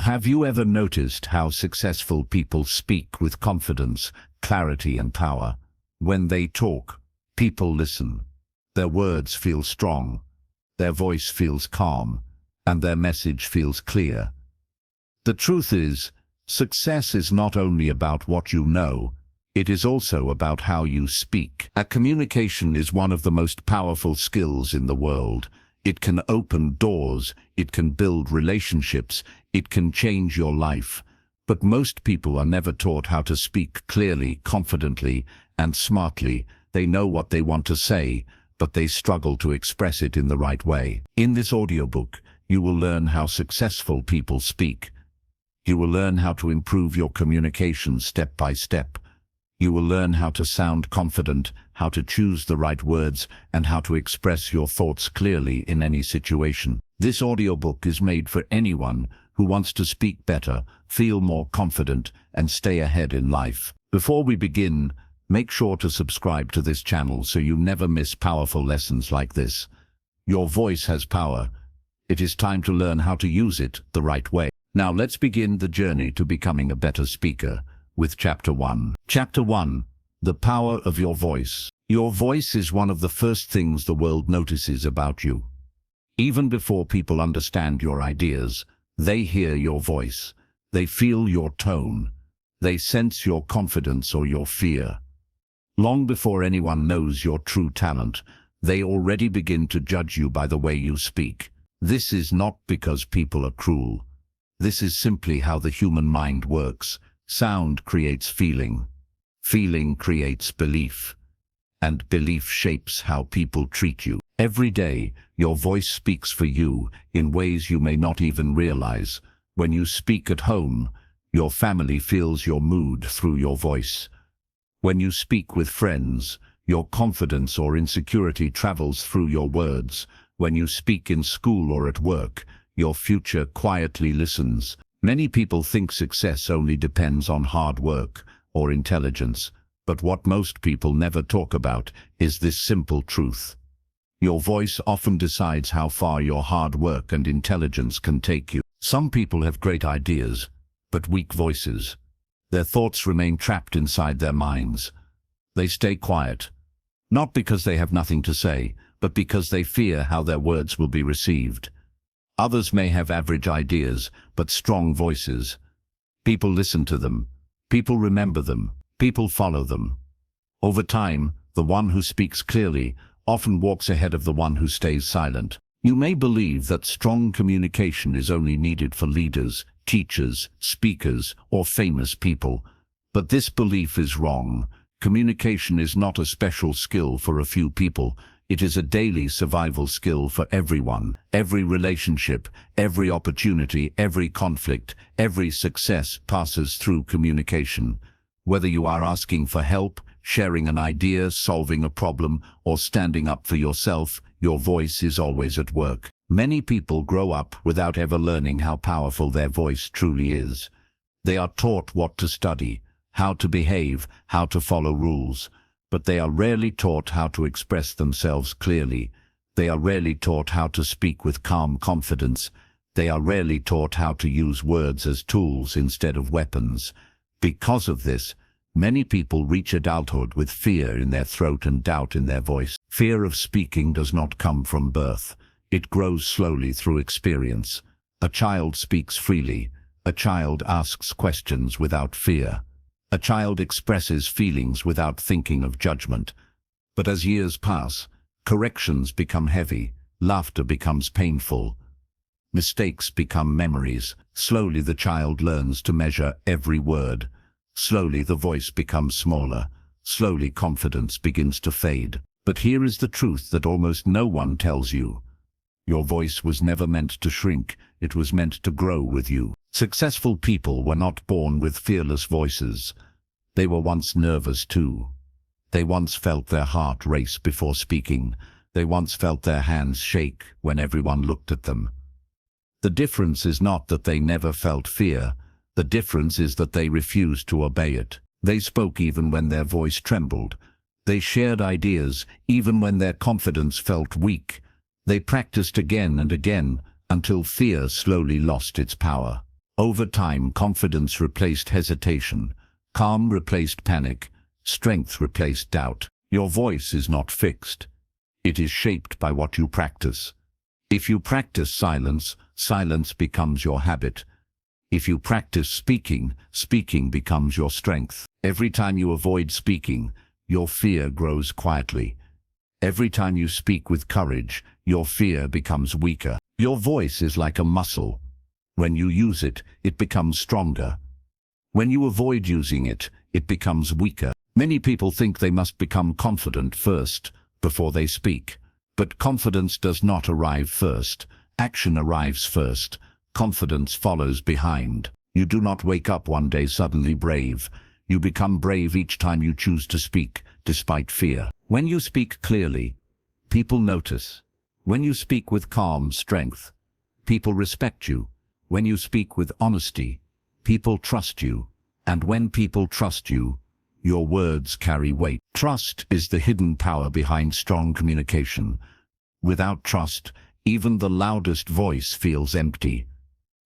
Have you ever noticed how successful people speak with confidence, clarity, and power? When they talk, people listen. Their words feel strong, their voice feels calm, and their message feels clear. The truth is, success is not only about what you know, it is also about how you speak. Communication is one of the most powerful skills in the world. It can open doors, it can build relationships, it can change your life. But most people are never taught how to speak clearly, confidently, and smartly. They know what they want to say, but they struggle to express it in the right way. In this audiobook, you will learn how successful people speak. You will learn how to improve your communication step by step. You will learn how to sound confident, how to choose the right words, and how to express your thoughts clearly in any situation. This audiobook is made for anyone who wants to speak better, feel more confident, and stay ahead in life. Before we begin, make sure to subscribe to this channel so you never miss powerful lessons like this. Your voice has power. It is time to learn how to use it the right way. Now let's begin the journey to becoming a better speaker with Chapter 1. Chapter 1. The Power of Your Voice. Your voice is one of the first things the world notices about you. Even before people understand your ideas, they hear your voice. They feel your tone. They sense your confidence or your fear. Long before anyone knows your true talent, they already begin to judge you by the way you speak. This is not because people are cruel. This is simply how the human mind works. Sound creates feeling. Feeling creates belief. And belief shapes how people treat you. Every day, your voice speaks for you in ways you may not even realize. When you speak at home, your family feels your mood through your voice. When you speak with friends, your confidence or insecurity travels through your words. When you speak in school or at work, your future quietly listens. Many people think success only depends on hard work or intelligence, but what most people never talk about is this simple truth. Your voice often decides how far your hard work and intelligence can take you. Some people have great ideas, but weak voices. Their thoughts remain trapped inside their minds. They stay quiet, not because they have nothing to say, but because they fear how their words will be received. Others may have average ideas, but strong voices. People listen to them. People remember them. People follow them. Over time, the one who speaks clearly often walks ahead of the one who stays silent. You may believe that strong communication is only needed for leaders, teachers, speakers, or famous people, but this belief is wrong. Communication is not a special skill for a few people. It is a daily survival skill for everyone. Every relationship, every opportunity, every conflict, every success passes through communication. Whether you are asking for help, sharing an idea, solving a problem, or standing up for yourself, your voice is always at work. Many people grow up without ever learning how powerful their voice truly is. They are taught what to study, how to behave, how to follow rules. But they are rarely taught how to express themselves clearly. They are rarely taught how to speak with calm confidence. They are rarely taught how to use words as tools instead of weapons. Because of this, many people reach adulthood with fear in their throat and doubt in their voice. Fear of speaking does not come from birth. It grows slowly through experience. A child speaks freely. A child asks questions without fear. A child expresses feelings without thinking of judgment. But as years pass, corrections become heavy, laughter becomes painful, mistakes become memories. Slowly the child learns to measure every word. Slowly the voice becomes smaller. Slowly confidence begins to fade. But here is the truth that almost no one tells you. Your voice was never meant to shrink. It was meant to grow with you. Successful people were not born with fearless voices. They were once nervous too. They once felt their heart race before speaking. They once felt their hands shake when everyone looked at them. The difference is not that they never felt fear. The difference is that they refused to obey it. They spoke even when their voice trembled. They shared ideas even when their confidence felt weak. They practiced again and again until fear slowly lost its power. Over time, confidence replaced hesitation, calm replaced panic, strength replaced doubt. Your voice is not fixed. It is shaped by what you practice. If you practice silence, silence becomes your habit. If you practice speaking, speaking becomes your strength. Every time you avoid speaking, your fear grows quietly. Every time you speak with courage, your fear becomes weaker. Your voice is like a muscle. When you use it, it becomes stronger. When you avoid using it, it becomes weaker. Many people think they must become confident first, before they speak. But confidence does not arrive first. Action arrives first. Confidence follows behind. You do not wake up one day suddenly brave. You become brave each time you choose to speak, despite fear. When you speak clearly, people notice. When you speak with calm strength, people respect you. When you speak with honesty, people trust you. And when people trust you, your words carry weight. Trust is the hidden power behind strong communication. Without trust, even the loudest voice feels empty.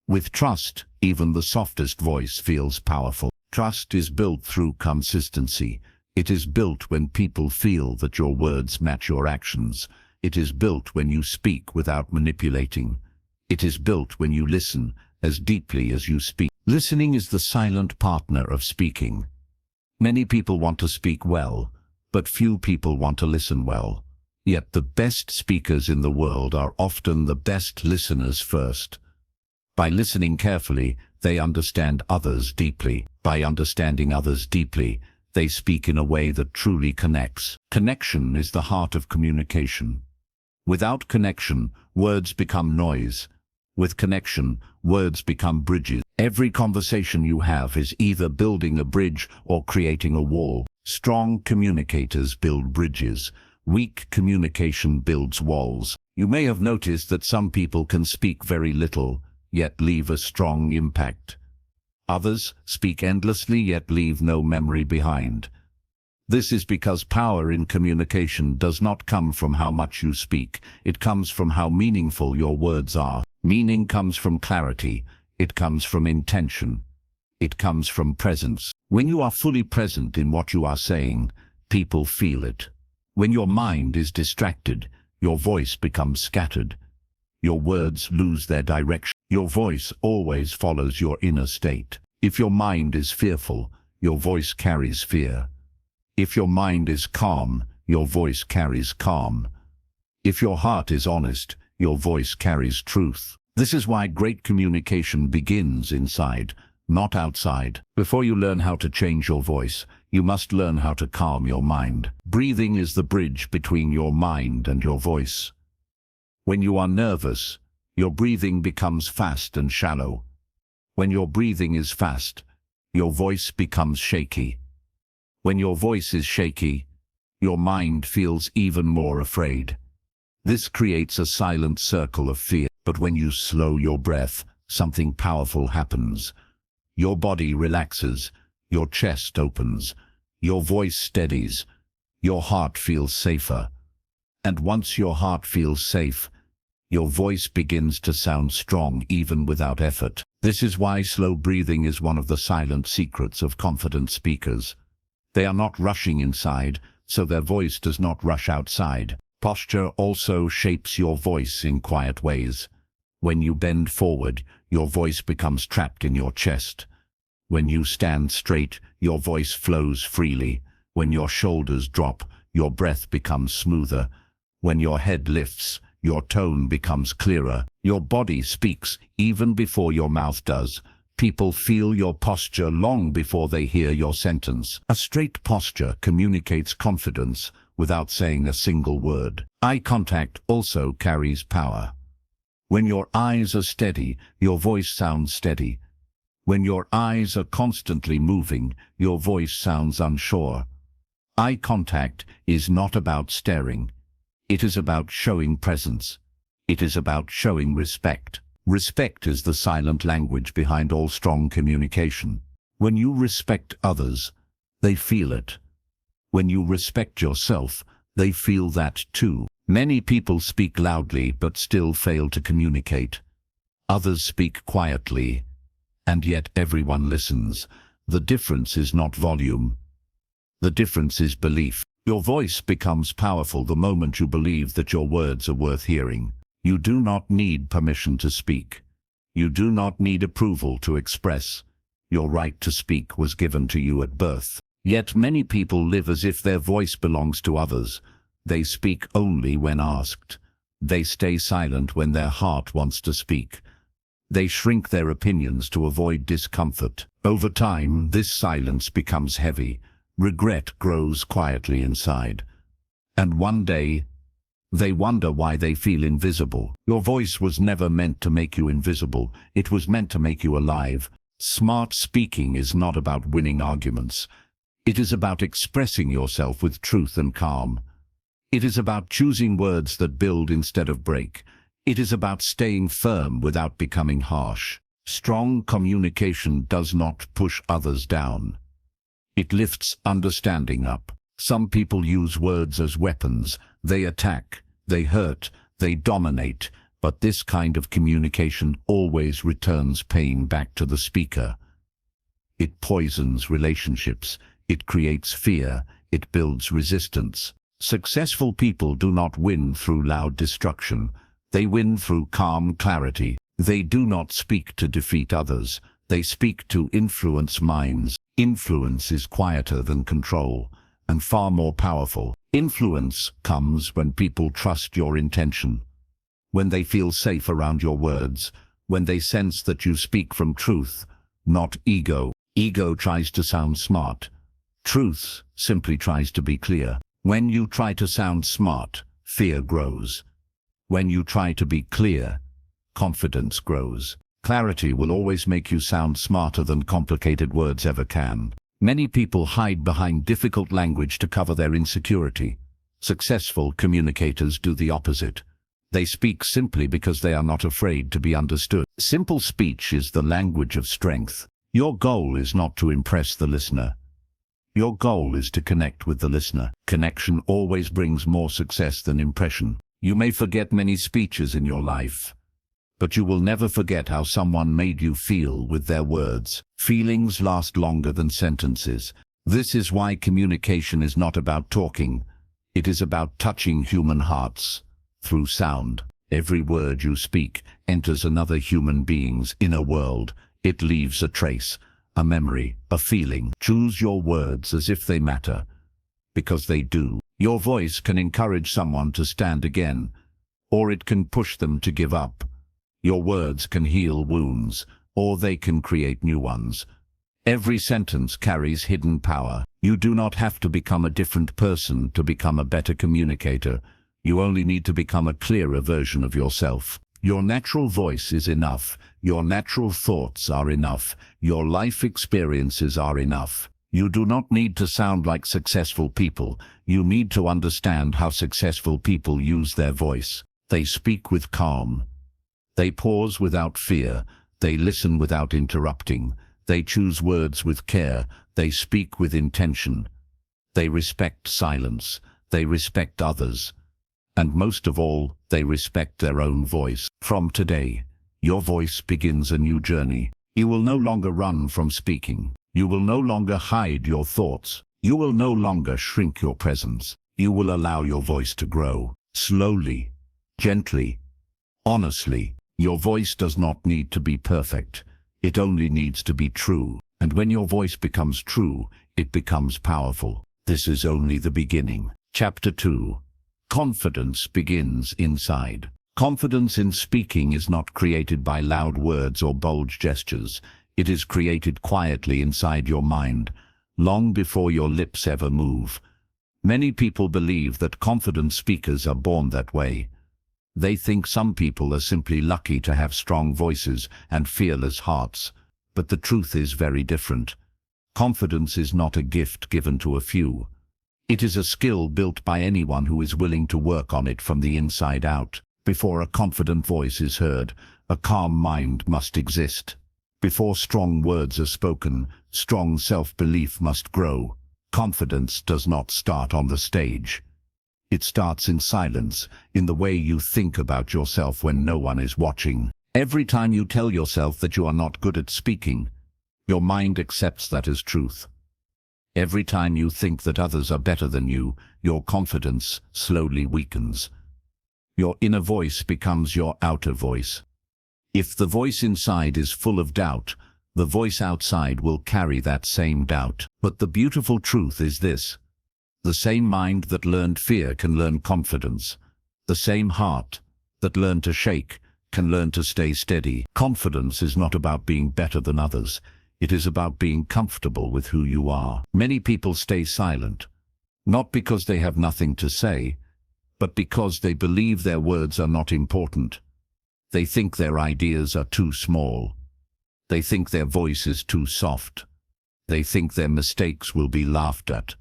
With trust, even the softest voice feels powerful. Trust is built through consistency. It is built when people feel that your words match your actions. It is built when you speak without manipulating. It is built when you listen as deeply as you speak. Listening is the silent partner of speaking. Many people want to speak well, but few people want to listen well. Yet the best speakers in the world are often the best listeners first. By listening carefully, they understand others deeply. By understanding others deeply, they speak in a way that truly connects. Connection is the heart of communication. Without connection, words become noise. With connection, words become bridges. Every conversation you have is either building a bridge or creating a wall. Strong communicators build bridges. Weak communication builds walls. You may have noticed that some people can speak very little, yet leave a strong impact. Others speak endlessly yet leave no memory behind. This is because power in communication does not come from how much you speak. It comes from how meaningful your words are. Meaning comes from clarity. It comes from intention. It comes from presence. When you are fully present in what you are saying, people feel it. When your mind is distracted, your voice becomes scattered. Your words lose their direction. Your voice always follows your inner state. If your mind is fearful, your voice carries fear. If your mind is calm, your voice carries calm. If your heart is honest, your voice carries truth. This is why great communication begins inside, not outside. Before you learn how to change your voice, you must learn how to calm your mind. Breathing is the bridge between your mind and your voice. When you are nervous, your breathing becomes fast and shallow. When your breathing is fast, your voice becomes shaky. When your voice is shaky, your mind feels even more afraid. This creates a silent circle of fear. But when you slow your breath, something powerful happens. Your body relaxes, your chest opens, your voice steadies, your heart feels safer. And once your heart feels safe, your voice begins to sound strong even without effort. This is why slow breathing is one of the silent secrets of confident speakers. They are not rushing inside, so their voice does not rush outside. Posture also shapes your voice in quiet ways. When you bend forward, your voice becomes trapped in your chest. When you stand straight, your voice flows freely. When your shoulders drop, your breath becomes smoother. When your head lifts, your tone becomes clearer. Your body speaks even before your mouth does. People feel your posture long before they hear your sentence. A straight posture communicates confidence without saying a single word. Eye contact also carries power. When your eyes are steady, your voice sounds steady. When your eyes are constantly moving, your voice sounds unsure. Eye contact is not about staring. It is about showing presence. It is about showing respect. Respect is the silent language behind all strong communication. When you respect others, they feel it. When you respect yourself, they feel that too. Many people speak loudly but still fail to communicate. Others speak quietly and yet everyone listens. The difference is not volume. The difference is belief. Your voice becomes powerful the moment you believe that your words are worth hearing. You do not need permission to speak. You do not need approval to express. Your right to speak was given to you at birth. Yet many people live as if their voice belongs to others. They speak only when asked. They stay silent when their heart wants to speak. They shrink their opinions to avoid discomfort. Over time, this silence becomes heavy. Regret grows quietly inside. And one day, they wonder why they feel invisible. Your voice was never meant to make you invisible. It was meant to make you alive. Smart speaking is not about winning arguments. It is about expressing yourself with truth and calm. It is about choosing words that build instead of break. It is about staying firm without becoming harsh. Strong communication does not push others down. It lifts understanding up. Some people use words as weapons. They attack, they hurt, they dominate, but this kind of communication always returns pain back to the speaker. It poisons relationships, it creates fear, it builds resistance. Successful people do not win through loud destruction. They win through calm clarity. They do not speak to defeat others. They speak to influence minds. Influence is quieter than control, and far more powerful. Influence comes when people trust your intention, when they feel safe around your words, when they sense that you speak from truth, not ego. Ego tries to sound smart. Truth simply tries to be clear. When you try to sound smart, fear grows. When you try to be clear, confidence grows. Clarity will always make you sound smarter than complicated words ever can. Many people hide behind difficult language to cover their insecurity. Successful communicators do the opposite. They speak simply because they are not afraid to be understood. Simple speech is the language of strength. Your goal is not to impress the listener. Your goal is to connect with the listener. Connection always brings more success than impression. You may forget many speeches in your life, but you will never forget how someone made you feel with their words. Feelings last longer than sentences. This is why communication is not about talking. It is about touching human hearts through sound. Every word you speak enters another human being's inner world. It leaves a trace, a memory, a feeling. Choose your words as if they matter, because they do. Your voice can encourage someone to stand again, or it can push them to give up. Your words can heal wounds, or they can create new ones. Every sentence carries hidden power. You do not have to become a different person to become a better communicator. You only need to become a clearer version of yourself. Your natural voice is enough. Your natural thoughts are enough. Your life experiences are enough. You do not need to sound like successful people. You need to understand how successful people use their voice. They speak with calm. They pause without fear. They listen without interrupting. They choose words with care. They speak with intention. They respect silence. They respect others. And most of all, they respect their own voice. From today, your voice begins a new journey. You will no longer run from speaking. You will no longer hide your thoughts. You will no longer shrink your presence. You will allow your voice to grow. Slowly, gently, honestly. Your voice does not need to be perfect. It only needs to be true. And when your voice becomes true, it becomes powerful. This is only the beginning. Chapter 2. Confidence begins inside. Confidence in speaking is not created by loud words or bold gestures. It is created quietly inside your mind, long before your lips ever move. Many people believe that confident speakers are born that way. They think some people are simply lucky to have strong voices and fearless hearts. But the truth is very different. Confidence is not a gift given to a few. It is a skill built by anyone who is willing to work on it from the inside out. Before a confident voice is heard, a calm mind must exist. Before strong words are spoken, strong self-belief must grow. Confidence does not start on the stage. It starts in silence, in the way you think about yourself when no one is watching. Every time you tell yourself that you are not good at speaking, your mind accepts that as truth. Every time you think that others are better than you, your confidence slowly weakens. Your inner voice becomes your outer voice. If the voice inside is full of doubt, the voice outside will carry that same doubt. But the beautiful truth is this: the same mind that learned fear can learn confidence. The same heart that learned to shake can learn to stay steady. Confidence is not about being better than others. It is about being comfortable with who you are. Many people stay silent, not because they have nothing to say, but because they believe their words are not important. They think their ideas are too small. They think their voice is too soft. They think their mistakes will be laughed at.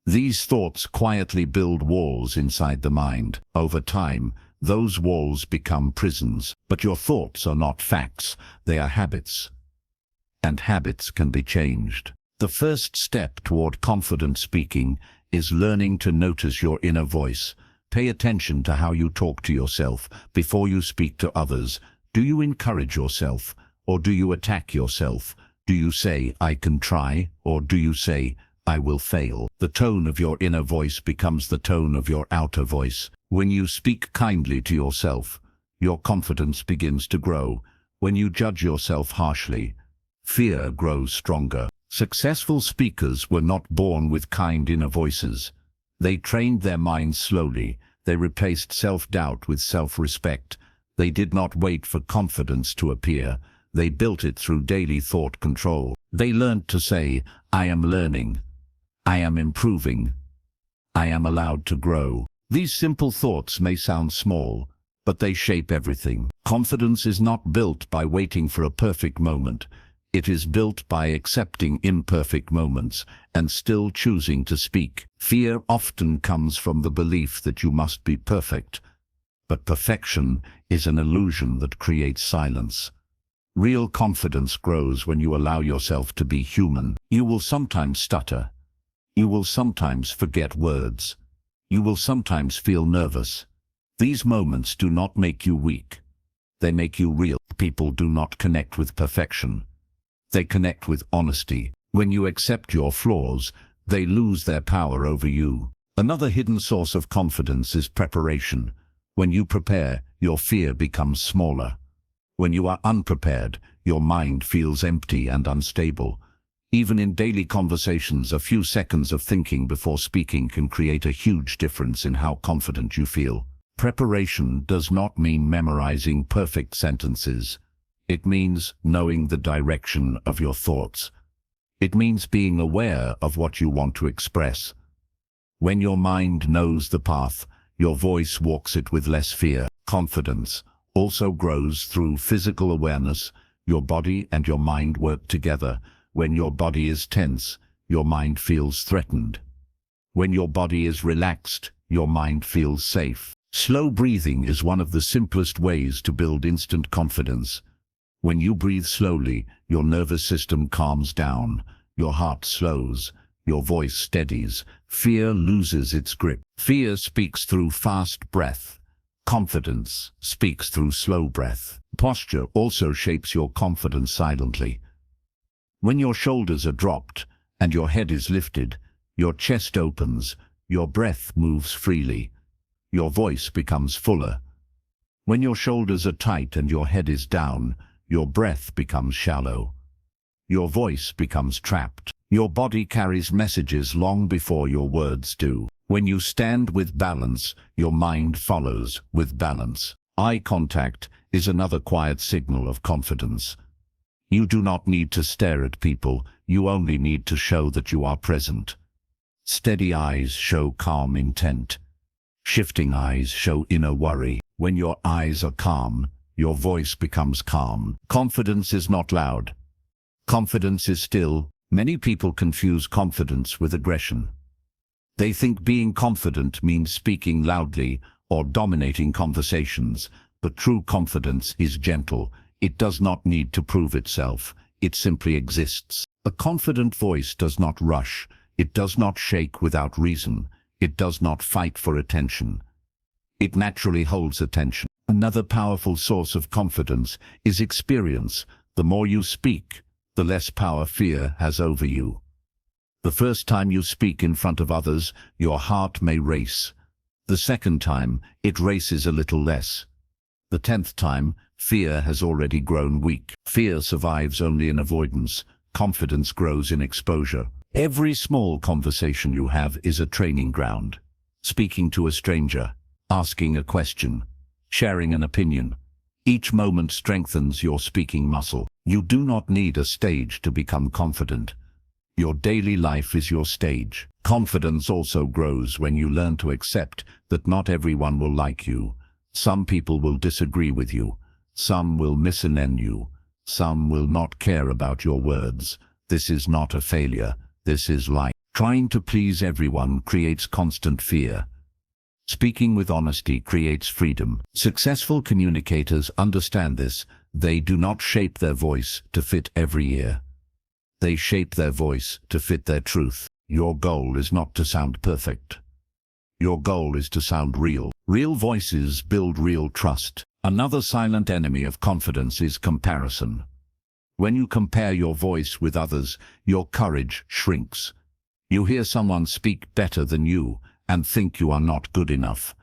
These thoughts quietly build walls inside the mind. Over time, those walls become prisons. But your thoughts are not facts, they are habits. And habits can be changed. The first step toward confident speaking is learning to notice your inner voice. Pay attention to how you talk to yourself before you speak to others. Do you encourage yourself, or do you attack yourself? Do you say, "I can try," or do you say, "I will fail"? The tone of your inner voice becomes the tone of your outer voice. When you speak kindly to yourself, your confidence begins to grow. When you judge yourself harshly, fear grows stronger. Successful speakers were not born with kind inner voices. They trained their minds slowly. They replaced self-doubt with self-respect. They did not wait for confidence to appear. They built it through daily thought control. They learned to say, "I am learning. I am improving. I am allowed to grow." These simple thoughts may sound small, but they shape everything. Confidence is not built by waiting for a perfect moment. It is built by accepting imperfect moments and still choosing to speak. Fear often comes from the belief that you must be perfect, but perfection is an illusion that creates silence. Real confidence grows when you allow yourself to be human. You will sometimes stutter. You will sometimes forget words. You will sometimes feel nervous. These moments do not make you weak. They make you real. People do not connect with perfection. They connect with honesty. When you accept your flaws, they lose their power over you. Another hidden source of confidence is preparation. When you prepare, your fear becomes smaller. When you are unprepared, your mind feels empty and unstable. Even in daily conversations, a few seconds of thinking before speaking can create a huge difference in how confident you feel. Preparation does not mean memorizing perfect sentences. It means knowing the direction of your thoughts. It means being aware of what you want to express. When your mind knows the path, your voice walks it with less fear. Confidence also grows through physical awareness. Your body and your mind work together. When your body is tense, your mind feels threatened. When your body is relaxed, your mind feels safe. Slow breathing is one of the simplest ways to build instant confidence. When you breathe slowly, your nervous system calms down, your heart slows, your voice steadies, fear loses its grip. Fear speaks through fast breath. Confidence speaks through slow breath. Posture also shapes your confidence silently. When your shoulders are dropped and your head is lifted, your chest opens, your breath moves freely, your voice becomes fuller. When your shoulders are tight and your head is down, your breath becomes shallow. Your voice becomes trapped. Your body carries messages long before your words do. When you stand with balance, your mind follows with balance. Eye contact is another quiet signal of confidence. You do not need to stare at people, you only need to show that you are present. Steady eyes show calm intent. Shifting eyes show inner worry. When your eyes are calm, your voice becomes calm. Confidence is not loud. Confidence is still. Many people confuse confidence with aggression. They think being confident means speaking loudly or dominating conversations, but true confidence is gentle. It does not need to prove itself. It simply exists. A confident voice does not rush. It does not shake without reason. It does not fight for attention. It naturally holds attention. Another powerful source of confidence is experience. The more you speak, the less power fear has over you. The first time you speak in front of others, your heart may race. The second time, it races a little less. The 10th time, fear has already grown weak. Fear survives only in avoidance. Confidence grows in exposure. Every small conversation you have is a training ground. Speaking to a stranger, asking a question, sharing an opinion. Each moment strengthens your speaking muscle. You do not need a stage to become confident. Your daily life is your stage. Confidence also grows when you learn to accept that not everyone will like you. Some people will disagree with you. Some will misunderstand you. Some will not care about your words. This is not a failure. This is life. Trying to please everyone creates constant fear. Speaking with honesty creates freedom. Successful communicators understand this. They do not shape their voice to fit every ear. They shape their voice to fit their truth. Your goal is not to sound perfect. Your goal is to sound real. Real voices build real trust. Another silent enemy of confidence is comparison. When you compare your voice with others, your courage shrinks. You hear someone speak better than you and think you are not good enough.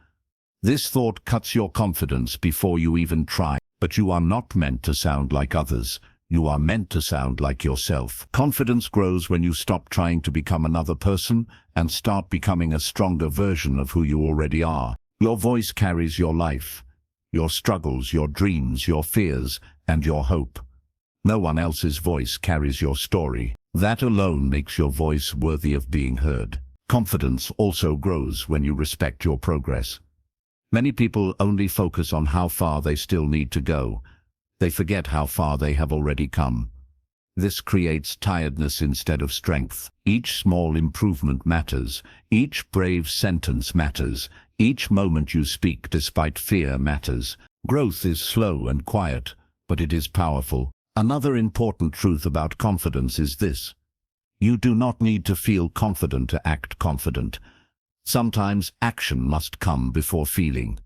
This thought cuts your confidence before you even try. But you are not meant to sound like others. You are meant to sound like yourself. Confidence grows when you stop trying to become another person and start becoming a stronger version of who you already are. Your voice carries your life, your struggles, your dreams, your fears, and your hope. No one else's voice carries your story. That alone makes your voice worthy of being heard. Confidence also grows when you respect your progress. Many people only focus on how far they still need to go. They forget how far they have already come. This creates tiredness instead of strength. Each small improvement matters. Each brave sentence matters. Each moment you speak despite fear matters. Growth is slow and quiet, but it is powerful. Another important truth about confidence is this: you do not need to feel confident to act confident. Sometimes action must come before feeling.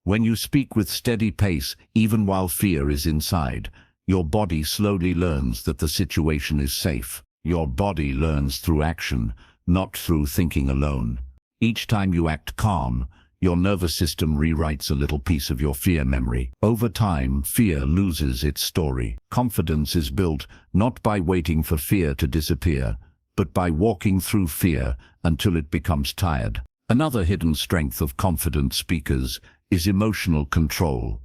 When you speak with steady pace, even while fear is inside, your body slowly learns that the situation is safe. Your body learns through action, not through thinking alone. Each time you act calm, your nervous system rewrites a little piece of your fear memory. Over time, fear loses its story. Confidence is built not by waiting for fear to disappear, but by walking through fear until it becomes tired. Another hidden strength of confident speakers is emotional control.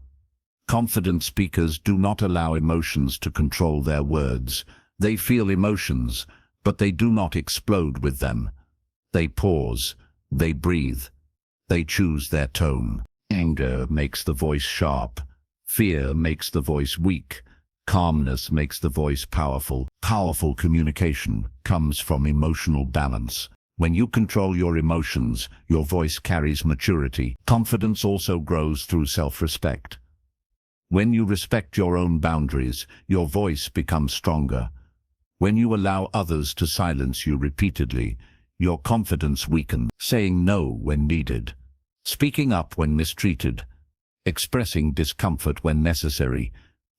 Confident speakers do not allow emotions to control their words. They feel emotions, but they do not explode with them. They pause, they breathe, they choose their tone. Anger makes the voice sharp. Fear makes the voice weak. Calmness makes the voice powerful. Powerful communication comes from emotional balance. When you control your emotions, your voice carries maturity. Confidence also grows through self-respect. When you respect your own boundaries, your voice becomes stronger. When you allow others to silence you repeatedly, your confidence weakens. Saying no when needed, speaking up when mistreated, expressing discomfort when necessary.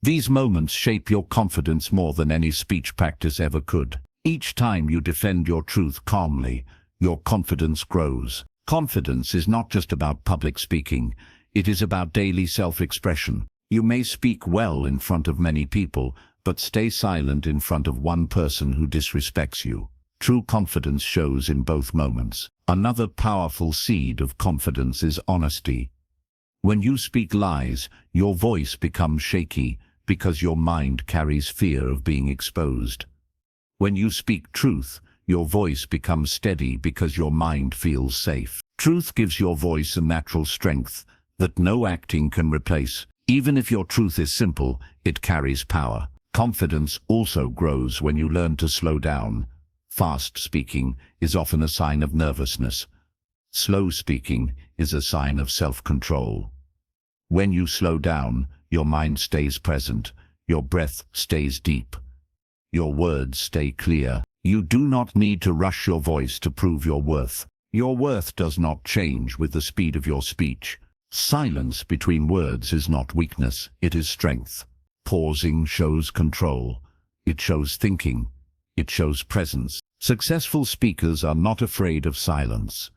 These moments shape your confidence more than any speech practice ever could. Each time you defend your truth calmly, your confidence grows. Confidence is not just about public speaking. It is about daily self-expression. You may speak well in front of many people, but stay silent in front of one person who disrespects you. True confidence shows in both moments. Another powerful seed of confidence is honesty. When you speak lies, your voice becomes shaky because your mind carries fear of being exposed. When you speak truth, your voice becomes steady because your mind feels safe. Truth gives your voice a natural strength that no acting can replace. Even if your truth is simple, it carries power. Confidence also grows when you learn to slow down. Fast speaking is often a sign of nervousness. Slow speaking is a sign of self-control. When you slow down, your mind stays present, your breath stays deep. Your words stay clear. You do not need to rush your voice to prove your worth. Your worth does not change with the speed of your speech. Silence between words is not weakness, it is strength. Pausing shows control. It shows thinking. It shows presence. Successful speakers are not afraid of silence.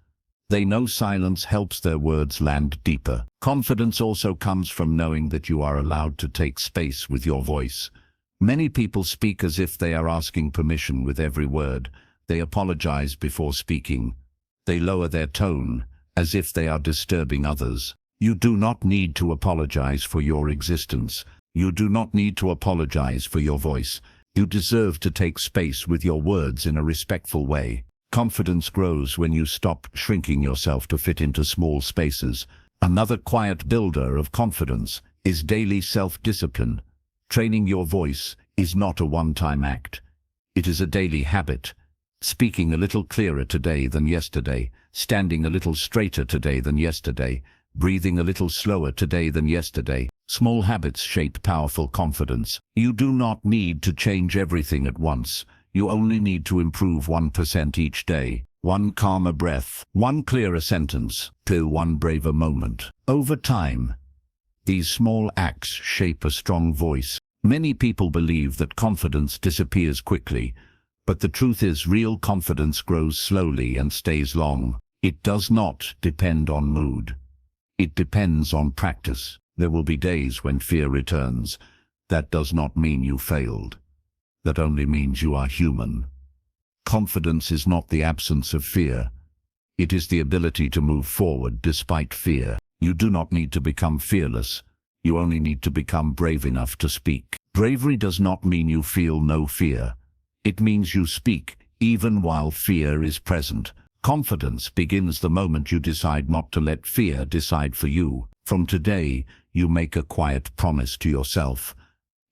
They know silence helps their words land deeper. Confidence also comes from knowing that you are allowed to take space with your voice. Many people speak as if they are asking permission with every word. They apologize before speaking. They lower their tone, as if they are disturbing others. You do not need to apologize for your existence. You do not need to apologize for your voice. You deserve to take space with your words in a respectful way. Confidence grows when you stop shrinking yourself to fit into small spaces. Another quiet builder of confidence is daily self-discipline. Training your voice is not a one-time act. It is a daily habit. Speaking a little clearer today than yesterday, standing a little straighter today than yesterday, breathing a little slower today than yesterday. Small habits shape powerful confidence. You do not need to change everything at once. You only need to improve 1% each day. One calmer breath, one clearer sentence, till one braver moment. Over time, these small acts shape a strong voice. Many people believe that confidence disappears quickly, but the truth is real confidence grows slowly and stays long. It does not depend on mood. It depends on practice. There will be days when fear returns. That does not mean you failed. That only means you are human. Confidence is not the absence of fear. It is the ability to move forward despite fear. You do not need to become fearless. You only need to become brave enough to speak. Bravery does not mean you feel no fear. It means you speak even while fear is present. Confidence begins the moment you decide not to let fear decide for you. From today, you make a quiet promise to yourself.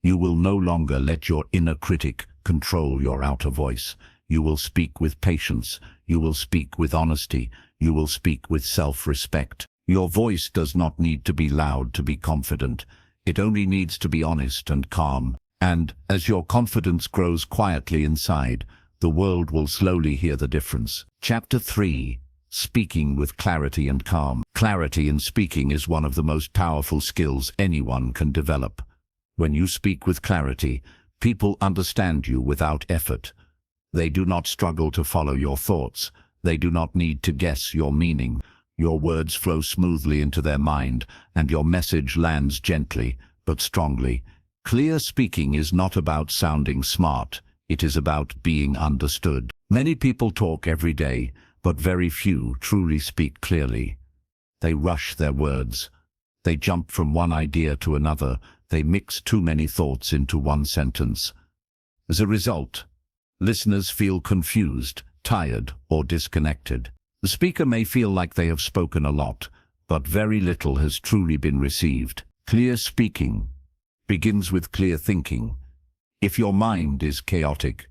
You will no longer let your inner critic control your outer voice. You will speak with patience. You will speak with honesty. You will speak with self-respect. Your voice does not need to be loud to be confident. It only needs to be honest and calm. And as your confidence grows quietly inside, the world will slowly hear the difference. Chapter 3. Speaking with clarity and calm. Clarity in speaking is one of the most powerful skills anyone can develop. When you speak with clarity, people understand you without effort. They do not struggle to follow your thoughts. They do not need to guess your meaning. Your words flow smoothly into their mind, and your message lands gently but strongly. Clear speaking is not about sounding smart. It is about being understood. Many people talk every day, but very few truly speak clearly. They rush their words. They jump from one idea to another. They mix too many thoughts into one sentence. As a result, listeners feel confused, tired, or disconnected. The speaker may feel like they have spoken a lot, but very little has truly been received. Clear speaking begins with clear thinking. If your mind is chaotic,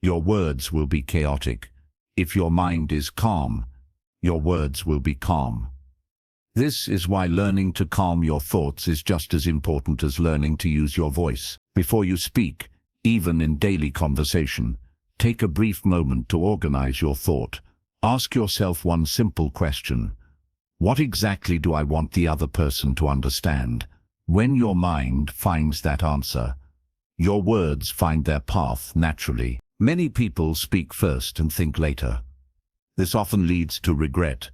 your words will be chaotic. If your mind is calm, your words will be calm. This is why learning to calm your thoughts is just as important as learning to use your voice. Before you speak, even in daily conversation, take a brief moment to organize your thought. Ask yourself one simple question. What exactly do I want the other person to understand? When your mind finds that answer, your words find their path naturally. Many people speak first and think later. This often leads to regret.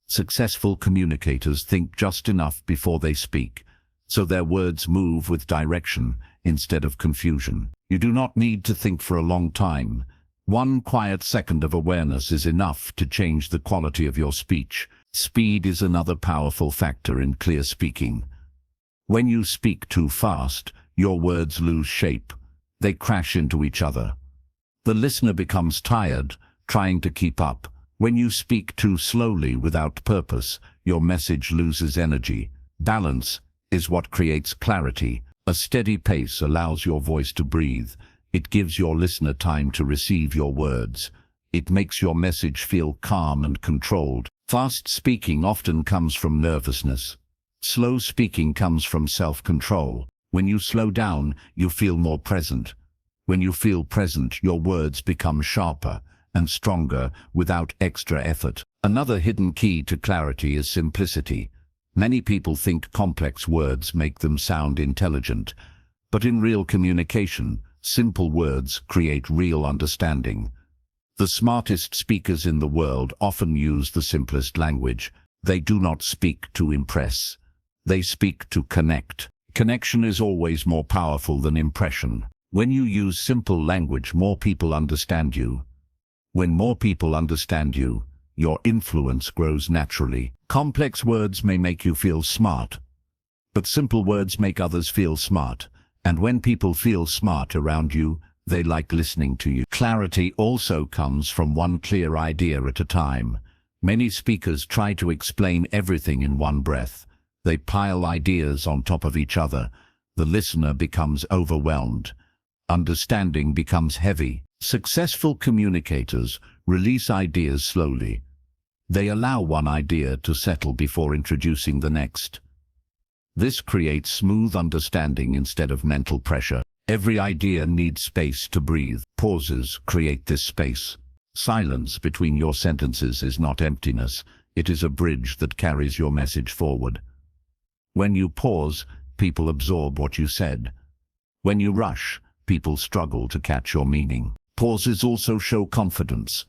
Successful communicators think just enough before they speak, so their words move with direction instead of confusion. You do not need to think for a long time. One quiet second of awareness is enough to change the quality of your speech. Speed is another powerful factor in clear speaking. When you speak too fast, your words lose shape. They crash into each other. The listener becomes tired, trying to keep up. When you speak too slowly without purpose, your message loses energy. Balance is what creates clarity. A steady pace allows your voice to breathe. It gives your listener time to receive your words. It makes your message feel calm and controlled. Fast speaking often comes from nervousness. Slow speaking comes from self-control. When you slow down, you feel more present. When you feel present, your words become sharper and stronger without extra effort. Another hidden key to clarity is simplicity. Many people think complex words make them sound intelligent, but in real communication, simple words create real understanding. The smartest speakers in the world often use the simplest language. They do not speak to impress. They speak to connect. Connection is always more powerful than impression. When you use simple language, more people understand you. When more people understand you, your influence grows naturally. Complex words may make you feel smart, but simple words make others feel smart. And when people feel smart around you, they like listening to you. Clarity also comes from one clear idea at a time. Many speakers try to explain everything in one breath. They pile ideas on top of each other. The listener becomes overwhelmed. Understanding becomes heavy. Successful communicators release ideas slowly. They allow one idea to settle before introducing the next. This creates smooth understanding instead of mental pressure. Every idea needs space to breathe. Pauses create this space. Silence between your sentences is not emptiness. It is a bridge that carries your message forward. When you pause, people absorb what you said. When you rush, people struggle to catch your meaning. Pauses also show confidence.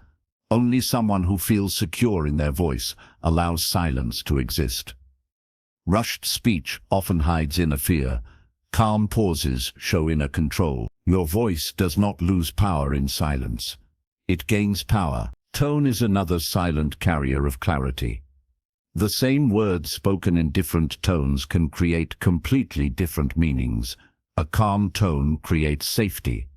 Only someone who feels secure in their voice allows silence to exist. Rushed speech often hides inner fear. Calm pauses show inner control. Your voice does not lose power in silence. It gains power. Tone is another silent carrier of clarity. The same words spoken in different tones can create completely different meanings. A calm tone creates safety.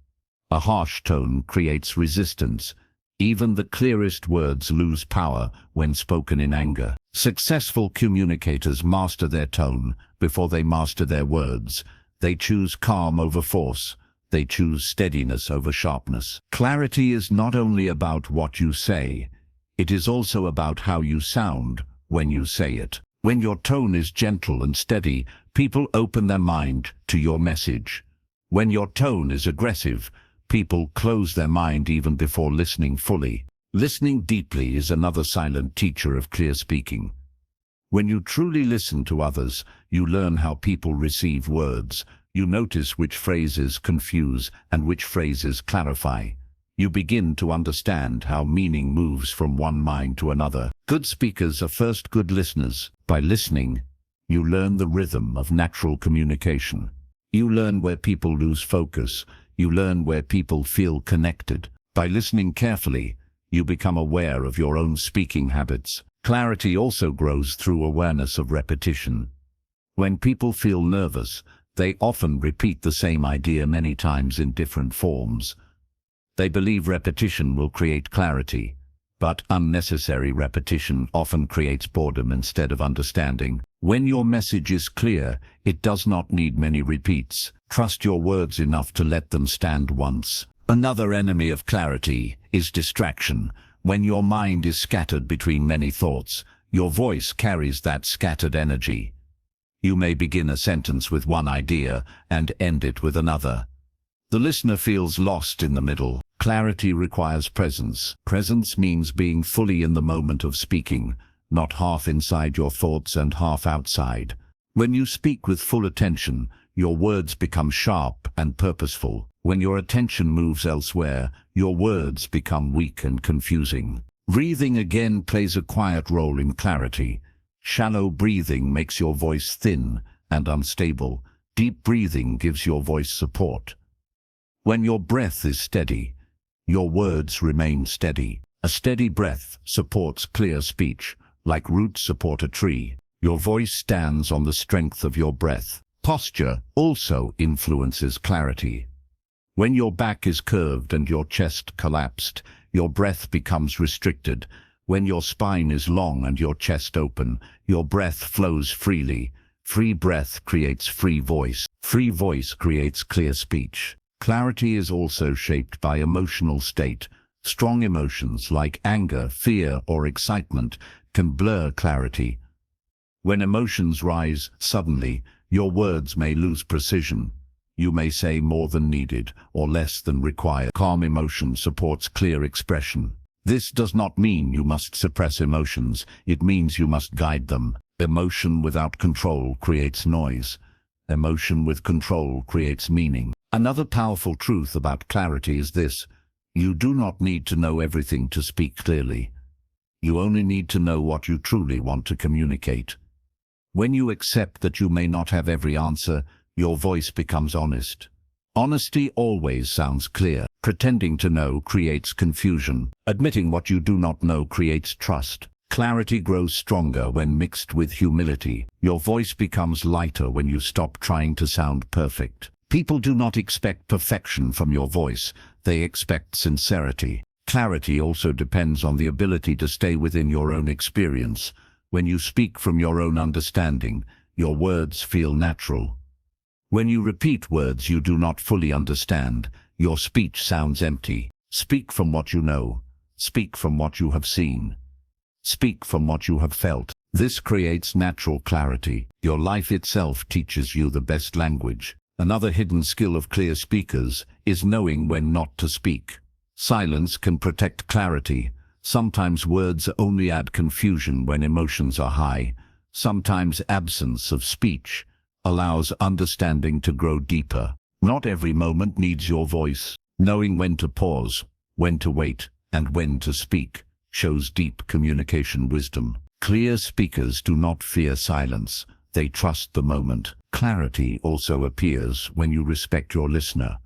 A harsh tone creates resistance. Even the clearest words lose power when spoken in anger. Successful communicators master their tone before they master their words. They choose calm over force. They choose steadiness over sharpness. Clarity is not only about what you say, it is also about how you sound when you say it. When your tone is gentle and steady, people open their mind to your message. When your tone is aggressive, people close their mind even before listening fully. Listening deeply is another silent teacher of clear speaking. When you truly listen to others, you learn how people receive words. You notice which phrases confuse and which phrases clarify. You begin to understand how meaning moves from one mind to another. Good speakers are first good listeners. By listening, you learn the rhythm of natural communication. You learn where people lose focus. You learn where people feel connected. By listening carefully, you become aware of your own speaking habits. Clarity also grows through awareness of repetition. When people feel nervous, they often repeat the same idea many times in different forms. They believe repetition will create clarity, but unnecessary repetition often creates boredom instead of understanding. When your message is clear, it does not need many repeats. Trust your words enough to let them stand once. Another enemy of clarity is distraction. When your mind is scattered between many thoughts, your voice carries that scattered energy. You may begin a sentence with one idea and end it with another. The listener feels lost in the middle. Clarity requires presence. Presence means being fully in the moment of speaking, not half inside your thoughts and half outside. When you speak with full attention, your words become sharp and purposeful. When your attention moves elsewhere, your words become weak and confusing. Breathing again plays a quiet role in clarity. Shallow breathing makes your voice thin and unstable. Deep breathing gives your voice support. When your breath is steady, your words remain steady. A steady breath supports clear speech, like roots support a tree. Your voice stands on the strength of your breath. Posture also influences clarity. When your back is curved and your chest collapsed, your breath becomes restricted. When your spine is long and your chest open, your breath flows freely. Free breath creates free voice. Free voice creates clear speech. Clarity is also shaped by emotional state. Strong emotions like anger, fear, or excitement can blur clarity. When emotions rise suddenly, your words may lose precision. You may say more than needed or less than required. Calm emotion supports clear expression. This does not mean you must suppress emotions. It means you must guide them. Emotion without control creates noise. Emotion with control creates meaning. Another powerful truth about clarity is this: you do not need to know everything to speak clearly. You only need to know what you truly want to communicate. When you accept that you may not have every answer, your voice becomes honest. Honesty always sounds clear. Pretending to know creates confusion. Admitting what you do not know creates trust. Clarity grows stronger when mixed with humility. Your voice becomes lighter when you stop trying to sound perfect. People do not expect perfection from your voice. They expect sincerity. Clarity also depends on the ability to stay within your own experience. When you speak from your own understanding, your words feel natural. When you repeat words you do not fully understand, your speech sounds empty. Speak from what you know. Speak from what you have seen. Speak from what you have felt. This creates natural clarity. Your life itself teaches you the best language. Another hidden skill of clear speakers is knowing when not to speak. Silence can protect clarity. Sometimes words only add confusion when emotions are high. Sometimes absence of speech allows understanding to grow deeper. Not every moment needs your voice. Knowing when to pause, when to wait, and when to speak shows deep communication wisdom. Clear speakers do not fear silence. They trust the moment. Clarity also appears when you respect your listener.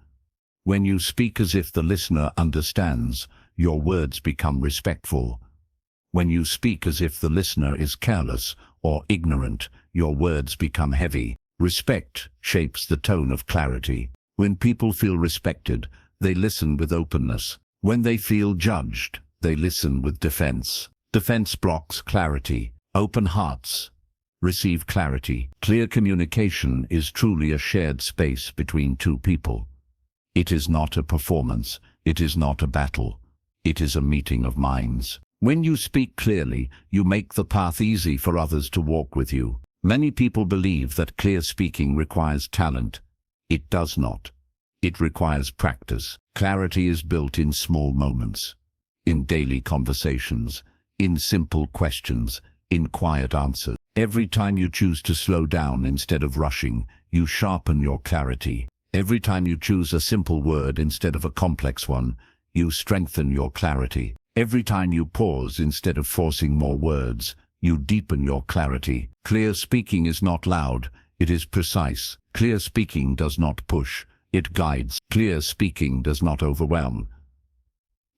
When you speak as if the listener understands, your words become respectful. When you speak as if the listener is careless or ignorant, your words become heavy. Respect shapes the tone of clarity. When people feel respected, they listen with openness. When they feel judged, they listen with defense. Defense blocks clarity. Open hearts receive clarity. Clear communication is truly a shared space between two people. It is not a performance. It is not a battle. It is a meeting of minds. When you speak clearly, you make the path easy for others to walk with you. Many people believe that clear speaking requires talent. It does not. It requires practice. Clarity is built in small moments, in daily conversations, in simple questions, in quiet answers. Every time you choose to slow down instead of rushing, you sharpen your clarity. Every time you choose a simple word instead of a complex one, you strengthen your clarity. Every time you pause instead of forcing more words, you deepen your clarity. Clear speaking is not loud, it is precise. Clear speaking does not push, it guides. Clear speaking does not overwhelm,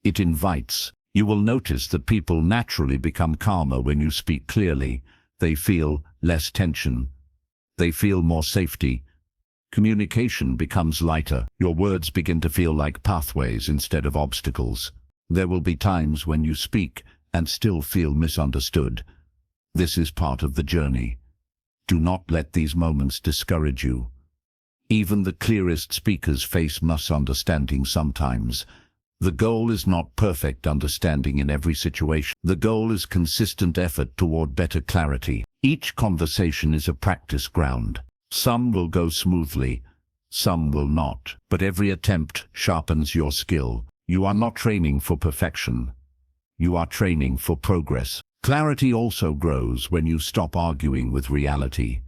it invites. You will notice that people naturally become calmer when you speak clearly. They feel less tension. They feel more safety. Communication becomes lighter. Your words begin to feel like pathways instead of obstacles. There will be times when you speak and still feel misunderstood. This is part of the journey. Do not let these moments discourage you. Even the clearest speakers face misunderstanding sometimes. The goal is not perfect understanding in every situation. The goal is consistent effort toward better clarity. Each conversation is a practice ground. Some will go smoothly, some will not. But every attempt sharpens your skill. You are not training for perfection. You are training for progress. Clarity also grows when you stop arguing with reality.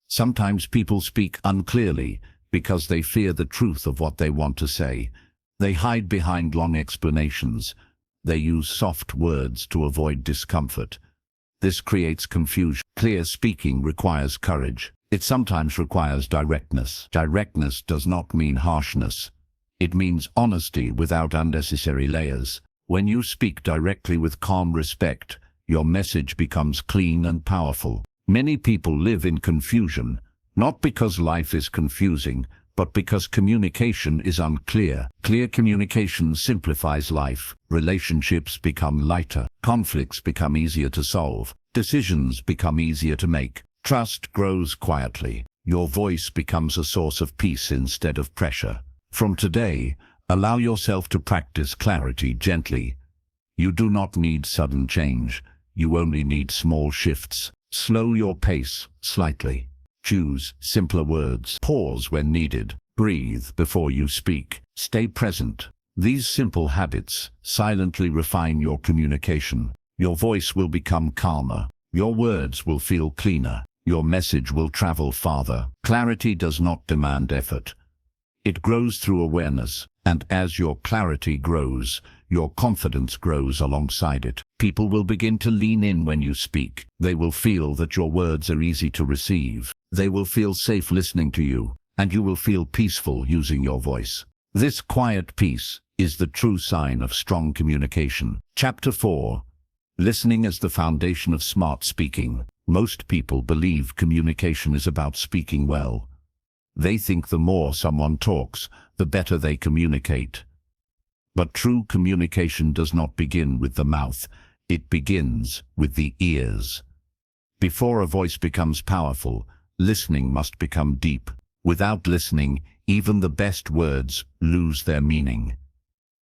Sometimes people speak unclearly because they fear the truth of what they want to say. They hide behind long explanations. They use soft words to avoid discomfort. This creates confusion. Clear speaking requires courage. It sometimes requires directness. Directness does not mean harshness. It means honesty without unnecessary layers. When you speak directly with calm respect, your message becomes clean and powerful. Many people live in confusion, not because life is confusing, but because communication is unclear. Clear communication simplifies life. Relationships become lighter. Conflicts become easier to solve. Decisions become easier to make. Trust grows quietly. Your voice becomes a source of peace instead of pressure. From today, allow yourself to practice clarity gently. You do not need sudden change. You only need small shifts. Slow your pace slightly. Choose simpler words. Pause when needed. Breathe before you speak. Stay present. These simple habits silently refine your communication. Your voice will become calmer. Your words will feel cleaner. Your message will travel farther. Clarity does not demand effort. It grows through awareness, and as your clarity grows, your confidence grows alongside it. People will begin to lean in when you speak. They will feel that your words are easy to receive. They will feel safe listening to you, and you will feel peaceful using your voice. This quiet peace is the true sign of strong communication. Chapter 4. Listening as the foundation of smart speaking. Most people believe communication is about speaking well. They think the more someone talks, the better they communicate. But true communication does not begin with the mouth. It begins with the ears. Before a voice becomes powerful, listening must become deep. Without listening, even the best words lose their meaning.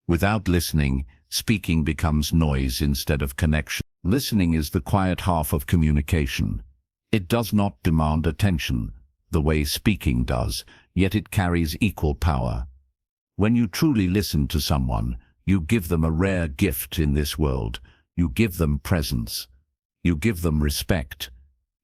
Without listening, speaking becomes noise instead of connection. Listening is the quiet half of communication. It does not demand attention the way speaking does, yet it carries equal power. When you truly listen to someone, you give them a rare gift in this world. You give them presence. You give them respect.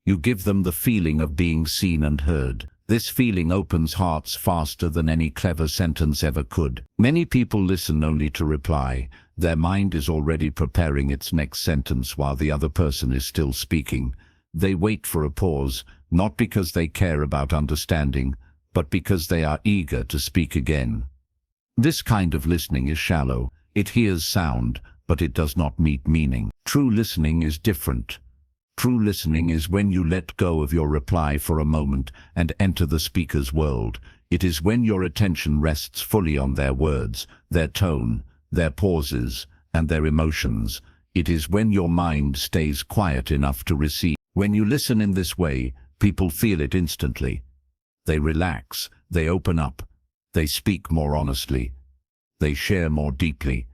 You give them the feeling of being seen and heard. This feeling opens hearts faster than any clever sentence ever could. Many people listen only to reply. Their mind is already preparing its next sentence while the other person is still speaking. They wait for a pause, not because they care about understanding, but because they are eager to speak again. This kind of listening is shallow. It hears sound, but it does not meet meaning. True listening is different. True listening is when you let go of your reply for a moment and enter the speaker's world. It is when your attention rests fully on their words, their tone, their pauses, and their emotions. It is when your mind stays quiet enough to receive. When you listen in this way, people feel it instantly. They relax, they open up, they speak more honestly, they share more deeply.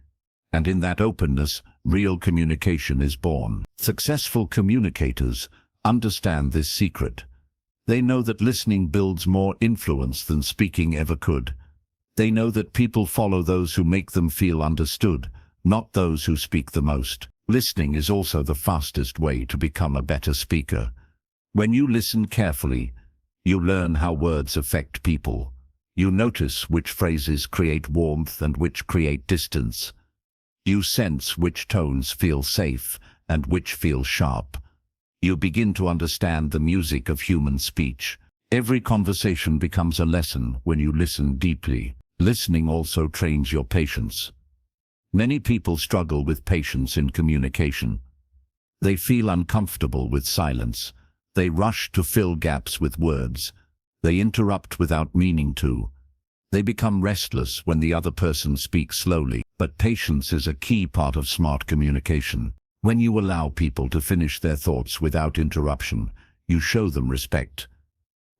And in that openness, real communication is born. Successful communicators understand this secret. They know that listening builds more influence than speaking ever could. They know that people follow those who make them feel understood, not those who speak the most. Listening is also the fastest way to become a better speaker. When you listen carefully, you learn how words affect people. You notice which phrases create warmth and which create distance. You sense which tones feel safe and which feel sharp. You begin to understand the music of human speech. Every conversation becomes a lesson when you listen deeply. Listening also trains your patience. Many people struggle with patience in communication. They feel uncomfortable with silence. They rush to fill gaps with words. They interrupt without meaning to. They become restless when the other person speaks slowly. But patience is a key part of smart communication. When you allow people to finish their thoughts without interruption, you show them respect.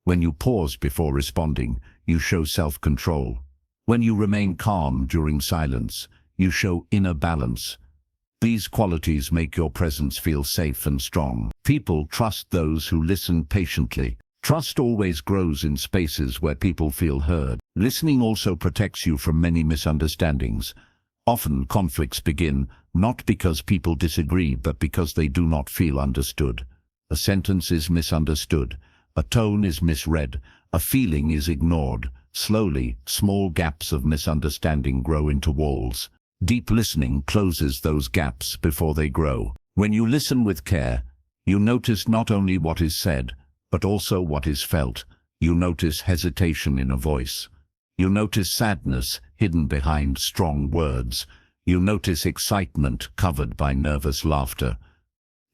When you pause before responding, you show self-control. When you remain calm during silence, you show inner balance. These qualities make your presence feel safe and strong. People trust those who listen patiently. Trust always grows in spaces where people feel heard. Listening also protects you from many misunderstandings. Often conflicts begin not because people disagree, but because they do not feel understood. A sentence is misunderstood. A tone is misread. A feeling is ignored. Slowly, small gaps of misunderstanding grow into walls. Deep listening closes those gaps before they grow. When you listen with care, you notice not only what is said, but also what is felt. You notice hesitation in a voice. You notice sadness hidden behind strong words. You notice excitement covered by nervous laughter.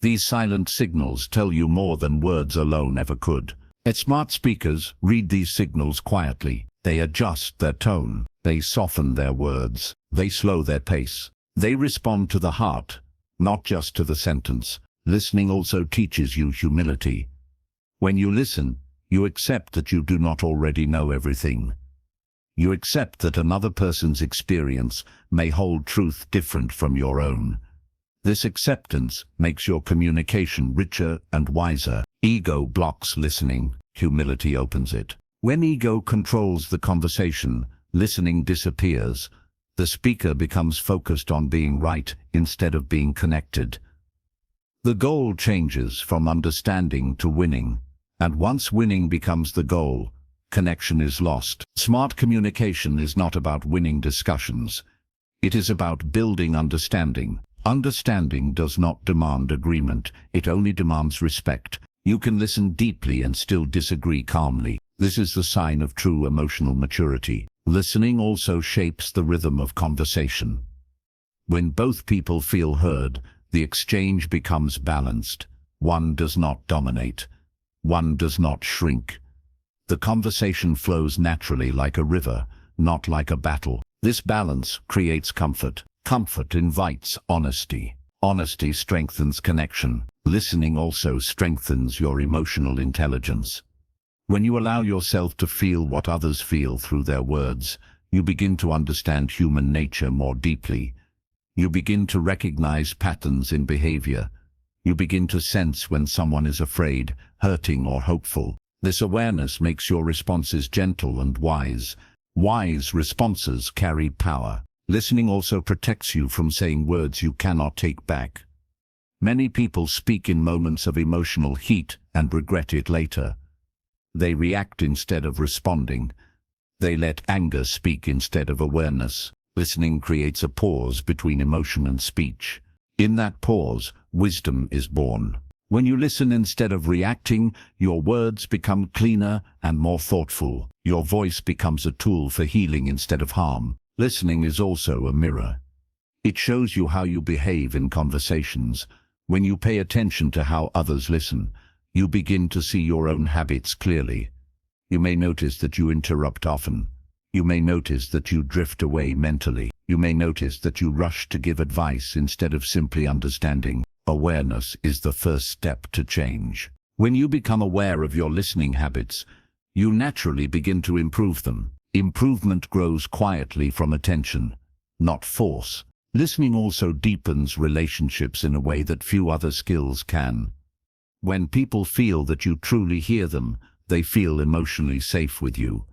These silent signals tell you more than words alone ever could. Smart speakers read these signals quietly. They adjust their tone. They soften their words. They slow their pace. They respond to the heart, not just to the sentence. Listening also teaches you humility. When you listen, you accept that you do not already know everything. You accept that another person's experience may hold truth different from your own. This acceptance makes your communication richer and wiser. Ego blocks listening. Humility opens it. When ego controls the conversation, listening disappears. The speaker becomes focused on being right instead of being connected. The goal changes from understanding to winning, and once winning becomes the goal, connection is lost. Smart communication is not about winning discussions. It is about building understanding. Understanding does not demand agreement, it only demands respect. You can listen deeply and still disagree calmly. This is the sign of true emotional maturity. Listening also shapes the rhythm of conversation. When both people feel heard, the exchange becomes balanced. One does not dominate. One does not shrink. The conversation flows naturally like a river, not like a battle. This balance creates comfort. Comfort invites honesty. Honesty strengthens connection. Listening also strengthens your emotional intelligence. When you allow yourself to feel what others feel through their words, you begin to understand human nature more deeply. You begin to recognize patterns in behavior. You begin to sense when someone is afraid, hurting, or hopeful. This awareness makes your responses gentle and wise. Wise responses carry power. Listening also protects you from saying words you cannot take back. Many people speak in moments of emotional heat and regret it later. They react instead of responding. They let anger speak instead of awareness. Listening creates a pause between emotion and speech. In that pause, wisdom is born. When you listen instead of reacting, your words become cleaner and more thoughtful. Your voice becomes a tool for healing instead of harm. Listening is also a mirror. It shows you how you behave in conversations. When you pay attention to how others listen, you begin to see your own habits clearly. You may notice that you interrupt often. You may notice that you drift away mentally. You may notice that you rush to give advice instead of simply understanding. Awareness is the first step to change. When you become aware of your listening habits, you naturally begin to improve them. Improvement grows quietly from attention, not force. Listening also deepens relationships in a way that few other skills can. When people feel that you truly hear them, they feel emotionally safe with you.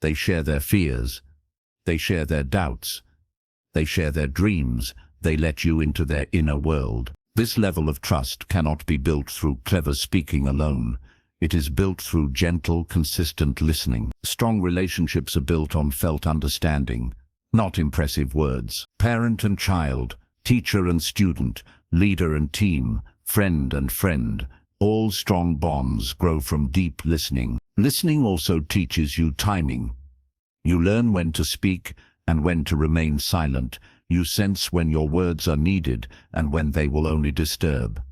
They share their fears. They share their doubts. They share their dreams. They let you into their inner world. This level of trust cannot be built through clever speaking alone. It is built through gentle, consistent listening. Strong relationships are built on felt understanding, not impressive words. Parent and child, teacher and student, leader and team, friend and friend, all strong bonds grow from deep listening. Listening also teaches you timing. You learn when to speak and when to remain silent. You sense when your words are needed and when they will only disturb.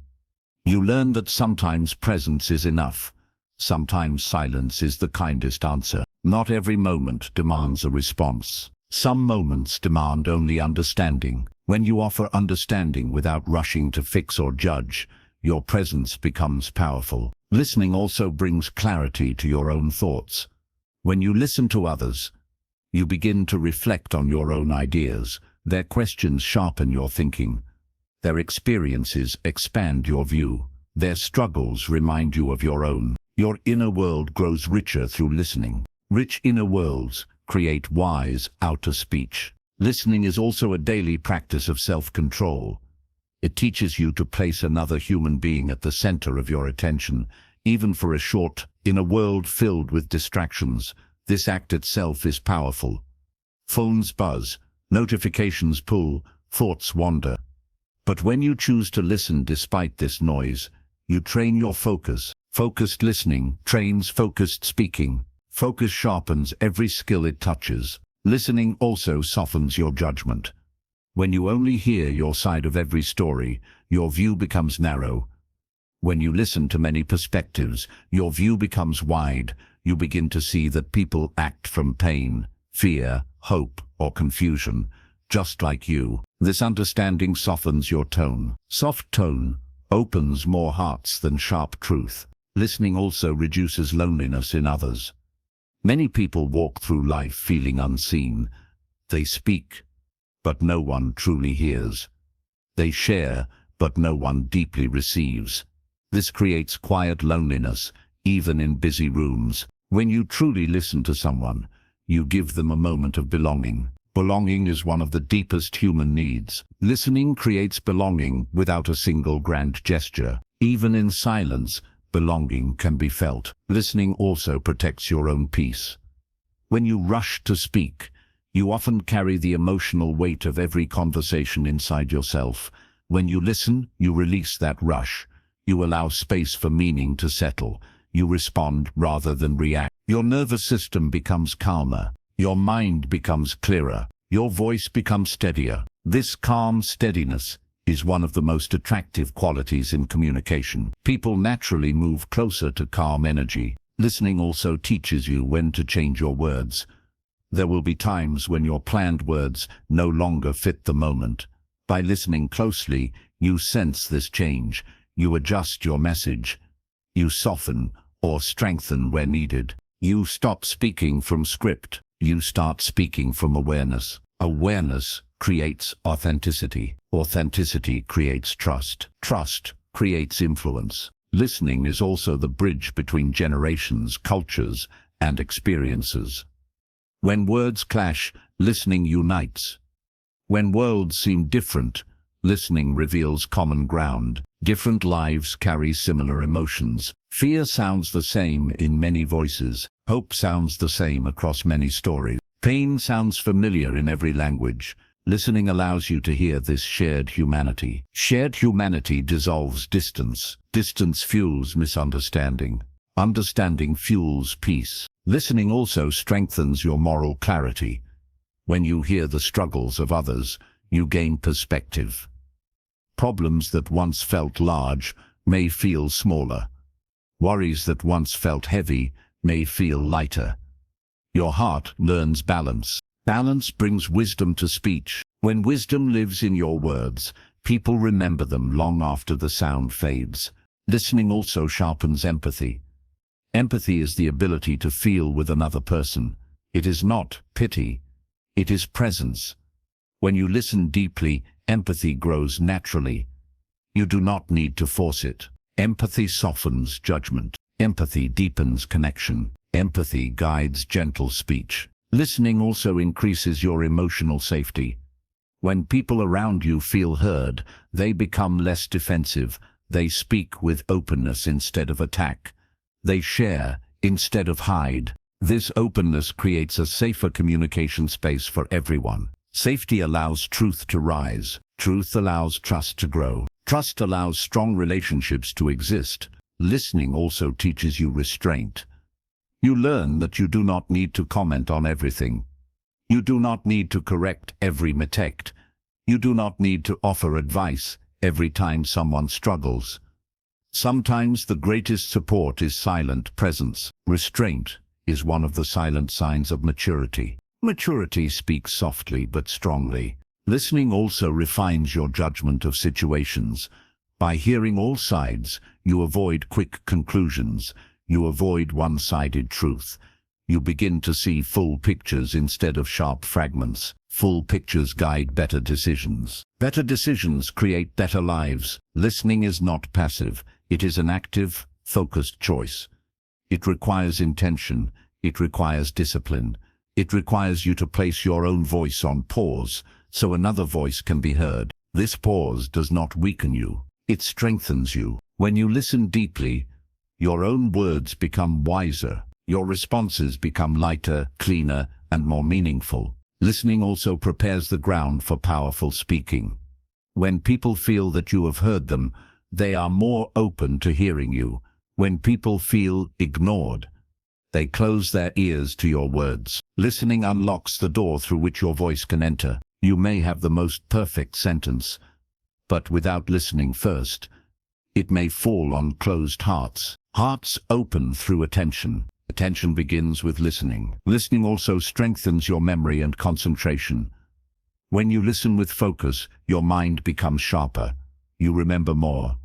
You learn that sometimes presence is enough. Sometimes silence is the kindest answer. Not every moment demands a response. Some moments demand only understanding. When you offer understanding without rushing to fix or judge, your presence becomes powerful. Listening also brings clarity to your own thoughts. When you listen to others, you begin to reflect on your own ideas. Their questions sharpen your thinking. Their experiences expand your view. Their struggles remind you of your own. Your inner world grows richer through listening. Rich inner worlds create wise outer speech. Listening is also a daily practice of self-control. It teaches you to place another human being at the center of your attention, even for a short. In a world filled with distractions, this act itself is powerful. Phones buzz, notifications pull, thoughts wander. But when you choose to listen despite this noise, you train your focus. Focused listening trains focused speaking. Focus sharpens every skill it touches. Listening also softens your judgment. When you only hear your side of every story, your view becomes narrow. When you listen to many perspectives, your view becomes wide. You begin to see that people act from pain, fear, hope, or confusion, just like you. This understanding softens your tone. Soft tone opens more hearts than sharp truth. Listening also reduces loneliness in others. Many people walk through life feeling unseen. They speak, but no one truly hears. They share, but no one deeply receives. This creates quiet loneliness, even in busy rooms. When you truly listen to someone, you give them a moment of belonging. Belonging is one of the deepest human needs. Listening creates belonging without a single grand gesture. Even in silence, belonging can be felt. Listening also protects your own peace. When you rush to speak, you often carry the emotional weight of every conversation inside yourself. When you listen, you release that rush. You allow space for meaning to settle. You respond rather than react. Your nervous system becomes calmer. Your mind becomes clearer. Your voice becomes steadier. This calm steadiness is one of the most attractive qualities in communication. People naturally move closer to calm energy. Listening also teaches you when to change your words. There will be times when your planned words no longer fit the moment. By listening closely, you sense this change. You adjust your message. You soften or strengthen where needed. You stop speaking from script. You start speaking from awareness. Awareness creates authenticity. Authenticity creates trust. Trust creates influence. Listening is also the bridge between generations, cultures, and experiences. When words clash, listening unites. When worlds seem different, listening reveals common ground. Different lives carry similar emotions. Fear sounds the same in many voices. Hope sounds the same across many stories. Pain sounds familiar in every language. Listening allows you to hear this shared humanity. Shared humanity dissolves distance. Distance fuels misunderstanding. Understanding fuels peace. Listening also strengthens your moral clarity. When you hear the struggles of others, you gain perspective. Problems that once felt large may feel smaller. Worries that once felt heavy may feel lighter. Your heart learns balance. Balance brings wisdom to speech. When wisdom lives in your words, people remember them long after the sound fades. Listening also sharpens empathy. Empathy is the ability to feel with another person. It is not pity. It is presence. When you listen deeply, empathy grows naturally. You do not need to force it. Empathy softens judgment. Empathy deepens connection. Empathy guides gentle speech. Listening also increases your emotional safety. When people around you feel heard, they become less defensive. They speak with openness instead of attack. They share instead of hide. This openness creates a safer communication space for everyone. Safety allows truth to rise. Truth allows trust to grow. Trust allows strong relationships to exist. Listening also teaches you restraint. You learn that you do not need to comment on everything. You do not need to correct every mistake. You do not need to offer advice every time someone struggles. Sometimes the greatest support is silent presence. Restraint is one of the silent signs of maturity. Maturity speaks softly but strongly. Listening also refines your judgment of situations. By hearing all sides, you avoid quick conclusions. You avoid one-sided truth. You begin to see full pictures instead of sharp fragments. Full pictures guide better decisions. Better decisions create better lives. Listening is not passive. It is an active, focused choice. It requires intention. It requires discipline. It requires you to place your own voice on pause so another voice can be heard. This pause does not weaken you. It strengthens you. When you listen deeply, your own words become wiser. Your responses become lighter, cleaner, and more meaningful. Listening also prepares the ground for powerful speaking. When people feel that you have heard them, they are more open to hearing you. When people feel ignored, they close their ears to your words. Listening unlocks the door through which your voice can enter. You may have the most perfect sentence, but without listening first, it may fall on closed hearts. Hearts open through attention. Attention begins with listening. Listening also strengthens your memory and concentration. When you listen with focus, your mind becomes sharper. You remember more.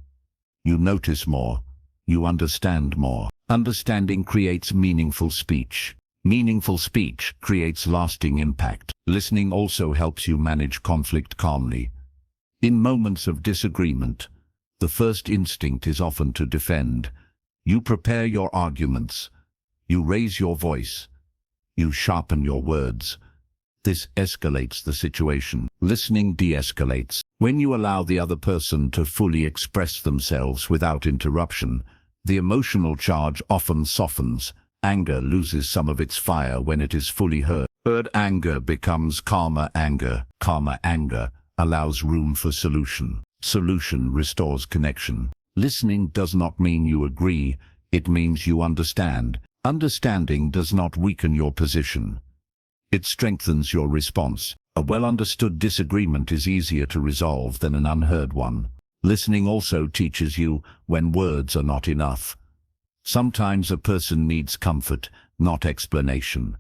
You notice more. You understand more. Understanding creates meaningful speech. Meaningful speech creates lasting impact. Listening also helps you manage conflict calmly. In moments of disagreement, the first instinct is often to defend. You prepare your arguments. You raise your voice. You sharpen your words. This escalates the situation. Listening de-escalates. When you allow the other person to fully express themselves without interruption, the emotional charge often softens. Anger loses some of its fire when it is fully heard. Heard anger becomes calmer anger. Calmer anger allows room for solution. Solution restores connection. Listening does not mean you agree, it means you understand. Understanding does not weaken your position. It strengthens your response. A well-understood disagreement is easier to resolve than an unheard one. Listening also teaches you when words are not enough. Sometimes a person needs comfort, not explanation.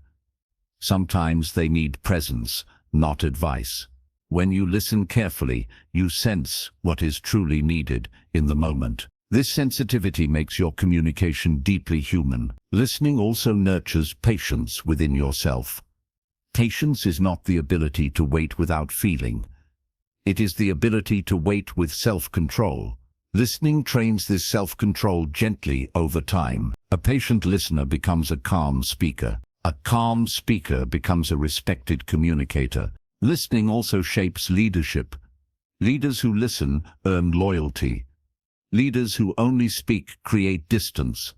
Sometimes they need presence, not advice. When you listen carefully, you sense what is truly needed in the moment. This sensitivity makes your communication deeply human. Listening also nurtures patience within yourself. Patience is not the ability to wait without feeling. It is the ability to wait with self-control. Listening trains this self-control gently over time. A patient listener becomes a calm speaker. A calm speaker becomes a respected communicator. Listening also shapes leadership. Leaders who listen earn loyalty. Leaders who only speak create distance.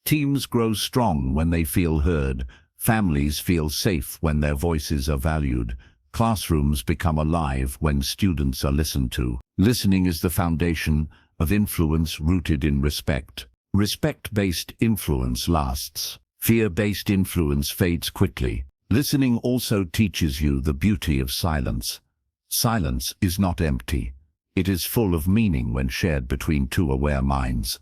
Teams grow strong when they feel heard. Families feel safe when their voices are valued. Classrooms become alive when students are listened to. Listening is the foundation of influence rooted in respect. Respect-based influence lasts. Fear-based influence fades quickly. Listening also teaches you the beauty of silence. Silence is not empty. It is full of meaning when shared between two aware minds.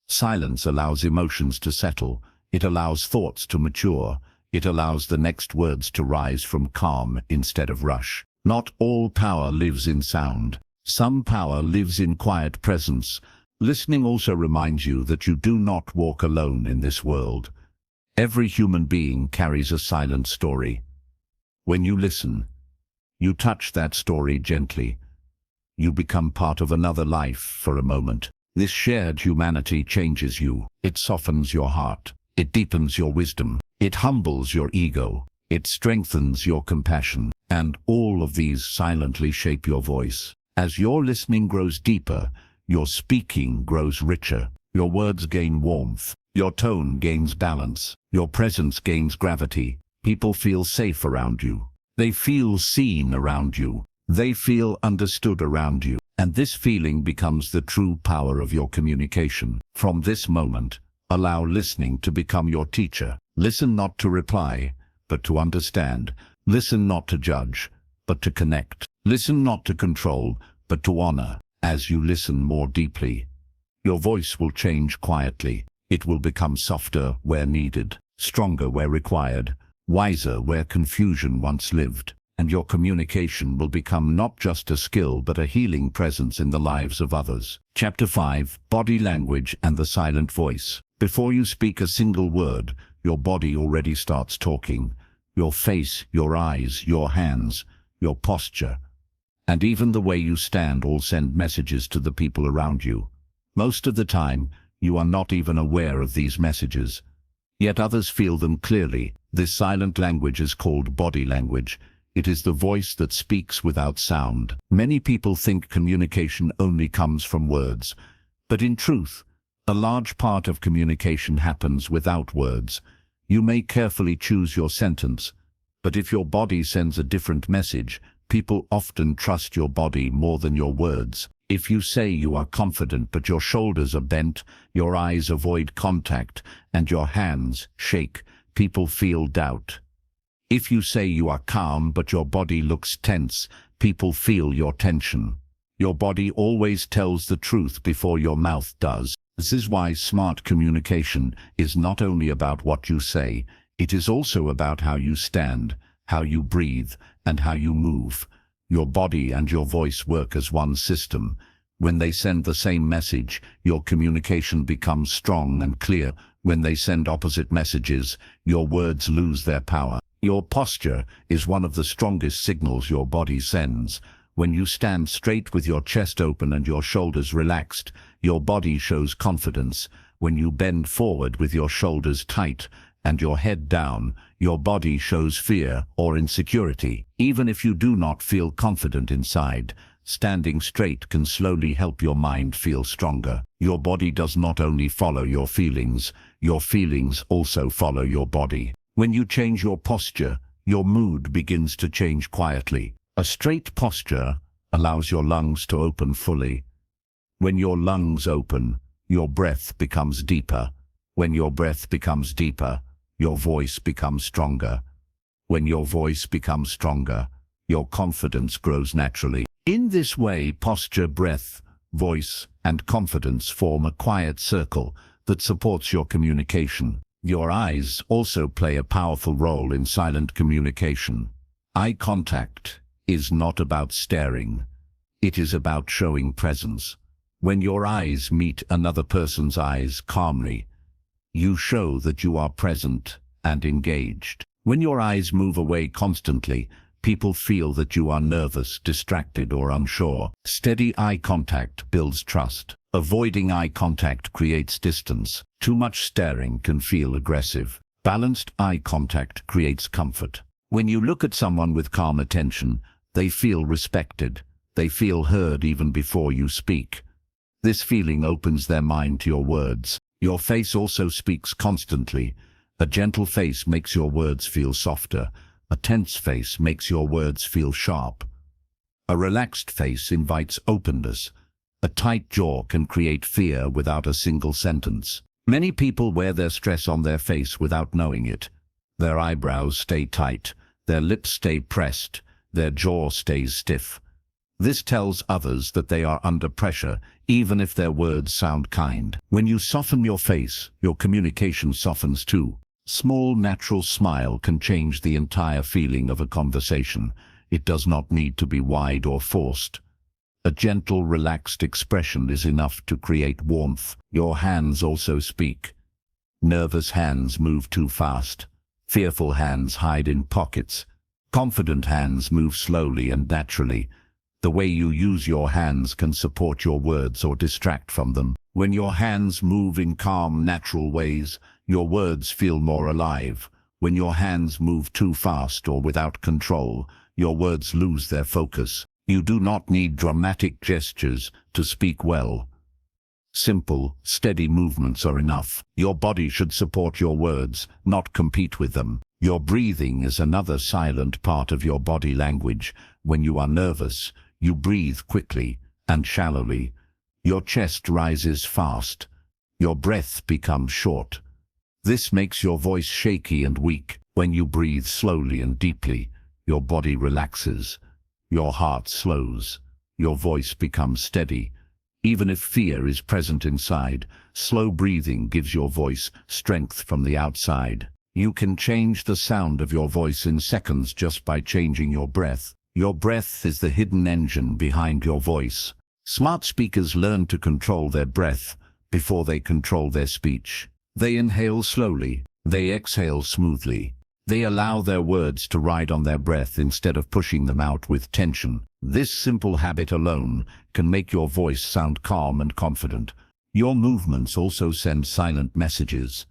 Silence allows emotions to settle. It allows thoughts to mature. It allows the next words to rise from calm instead of rush. Not all power lives in sound. Some power lives in quiet presence. Listening also reminds you that you do not walk alone in this world. Every human being carries a silent story. When you listen, you touch that story gently. You become part of another life for a moment. This shared humanity changes you. It softens your heart. It deepens your wisdom. It humbles your ego. It strengthens your compassion. And all of these silently shape your voice. As your listening grows deeper, your speaking grows richer. Your words gain warmth. Your tone gains balance. Your presence gains gravity. People feel safe around you. They feel seen around you. They feel understood around you. And this feeling becomes the true power of your communication. From this moment, allow listening to become your teacher. Listen not to reply, but to understand. Listen not to judge, but to connect. Listen not to control, but to honor. As you listen more deeply, your voice will change quietly. It will become softer where needed, stronger where required, wiser where confusion once lived. And your communication will become not just a skill but a healing presence in the lives of others. Chapter 5: Body Language and the Silent Voice. Before you speak a single word, your body already starts talking. Your face, your eyes, your hands, your posture, and even the way you stand all send messages to the people around you. Most of the time, you are not even aware of these messages. Yet others feel them clearly. This silent language is called body language. It is the voice that speaks without sound. Many people think communication only comes from words, but in truth, a large part of communication happens without words. You may carefully choose your sentence, but if your body sends a different message, people often trust your body more than your words. If you say you are confident but your shoulders are bent, your eyes avoid contact, and your hands shake, people feel doubt. If you say you are calm but your body looks tense, people feel your tension. Your body always tells the truth before your mouth does. This is why smart communication is not only about what you say, it is also about how you stand, how you breathe, and how you move. Your body and your voice work as one system. When they send the same message, your communication becomes strong and clear. When they send opposite messages, your words lose their power. Your posture is one of the strongest signals your body sends. When you stand straight with your chest open and your shoulders relaxed, your body shows confidence. When you bend forward with your shoulders tight and your head down, your body shows fear or insecurity. Even if you do not feel confident inside, standing straight can slowly help your mind feel stronger. Your body does not only follow your feelings also follow your body. When you change your posture, your mood begins to change quietly. A straight posture allows your lungs to open fully. When your lungs open, your breath becomes deeper. When your breath becomes deeper, your voice becomes stronger. When your voice becomes stronger, your confidence grows naturally. In this way, posture, breath, voice, and confidence form a quiet circle that supports your communication. Your eyes also play a powerful role in silent communication. Eye contact is not about staring. It is about showing presence. When your eyes meet another person's eyes calmly, you show that you are present and engaged. When your eyes move away constantly, people feel that you are nervous, distracted, or unsure. Steady eye contact builds trust. Avoiding eye contact creates distance. Too much staring can feel aggressive. Balanced eye contact creates comfort. When you look at someone with calm attention, they feel respected. They feel heard even before you speak. This feeling opens their mind to your words. Your face also speaks constantly. A gentle face makes your words feel softer. A tense face makes your words feel sharp. A relaxed face invites openness. A tight jaw can create fear without a single sentence. Many people wear their stress on their face without knowing it. Their eyebrows stay tight, their lips stay pressed, their jaw stays stiff. This tells others that they are under pressure, even if their words sound kind. When you soften your face, your communication softens too. Small natural smile can change the entire feeling of a conversation. It does not need to be wide or forced. A gentle, relaxed expression is enough to create warmth. Your hands also speak. Nervous hands move too fast. Fearful hands hide in pockets. Confident hands move slowly and naturally. The way you use your hands can support your words or distract from them. When your hands move in calm, natural ways, your words feel more alive. When your hands move too fast or without control, your words lose their focus. You do not need dramatic gestures to speak well. Simple, steady movements are enough. Your body should support your words, not compete with them. Your breathing is another silent part of your body language. When you are nervous, you breathe quickly and shallowly. Your chest rises fast. Your breath becomes short. This makes your voice shaky and weak. When you breathe slowly and deeply, your body relaxes. Your heart slows. Your voice becomes steady. Even if fear is present inside, slow breathing gives your voice strength from the outside. You can change the sound of your voice in seconds just by changing your breath. Your breath is the hidden engine behind your voice. Smart speakers learn to control their breath before they control their speech. They inhale slowly. They exhale smoothly. They allow their words to ride on their breath instead of pushing them out with tension. This simple habit alone can make your voice sound calm and confident. Your movements also send silent messages.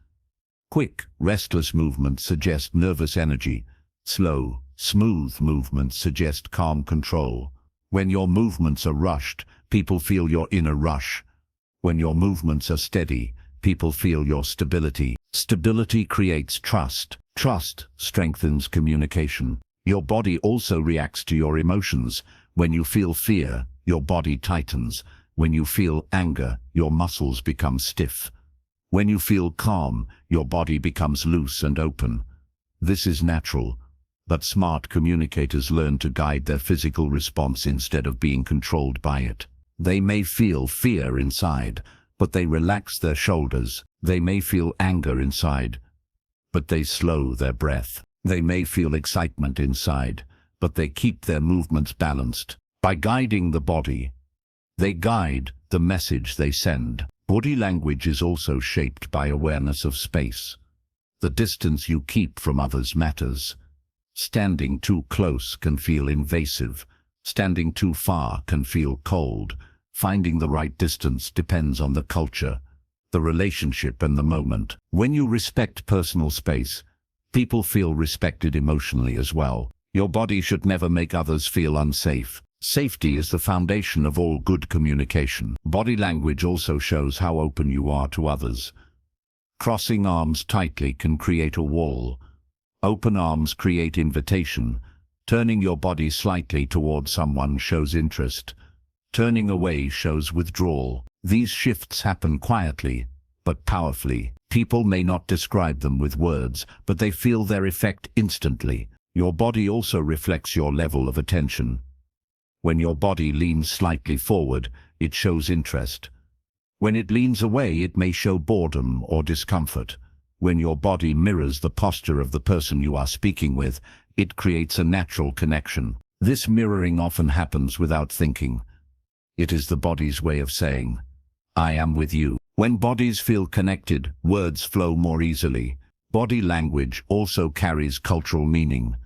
Quick, restless movements suggest nervous energy. Slow, smooth movements suggest calm control. When your movements are rushed, people feel your inner rush. When your movements are steady, people feel your stability. Stability creates trust. Trust strengthens communication. Your body also reacts to your emotions. When you feel fear, your body tightens. When you feel anger, your muscles become stiff. When you feel calm, your body becomes loose and open. This is natural, but smart communicators learn to guide their physical response instead of being controlled by it. They may feel fear inside, but they relax their shoulders. They may feel anger inside, but they slow their breath. They may feel excitement inside, but they keep their movements balanced. By guiding the body, they guide the message they send. Body language is also shaped by awareness of space. The distance you keep from others matters. Standing too close can feel invasive. Standing too far can feel cold. Finding the right distance depends on the culture. the relationship and the moment. When you respect personal space, people feel respected emotionally as well. Your body should never make others feel unsafe. Safety is the foundation of all good communication. Body language also shows how open you are to others. Crossing arms tightly can create a wall. Open arms create invitation. Turning your body slightly toward someone shows interest. Turning away shows withdrawal. These shifts happen quietly, but powerfully. People may not describe them with words, but they feel their effect instantly. Your body also reflects your level of attention. When your body leans slightly forward, it shows interest. When it leans away, it may show boredom or discomfort. When your body mirrors the posture of the person you are speaking with, it creates a natural connection. This mirroring often happens without thinking. It is the body's way of saying, "I am with you." When bodies feel connected, words flow more easily. Body language also carries cultural meaning.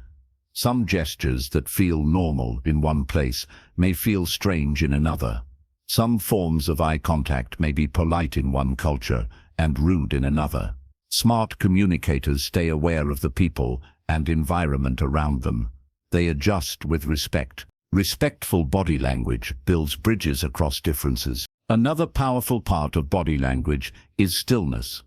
Some gestures that feel normal in one place may feel strange in another. Some forms of eye contact may be polite in one culture and rude in another. Smart communicators stay aware of the people and environment around them. They adjust with respect. Respectful body language builds bridges across differences. Another powerful part of body language is stillness.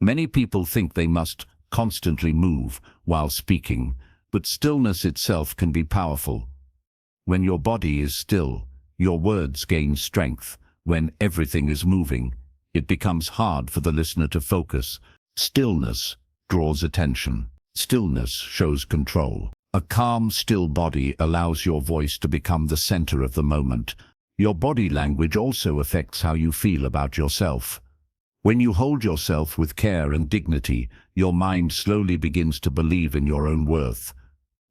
Many people think they must constantly move while speaking, but stillness itself can be powerful. When your body is still, your words gain strength. When everything is moving, it becomes hard for the listener to focus. Stillness draws attention. Stillness shows control. A calm, still body allows your voice to become the center of the moment. Your body language also affects how you feel about yourself. When you hold yourself with care and dignity, your mind slowly begins to believe in your own worth.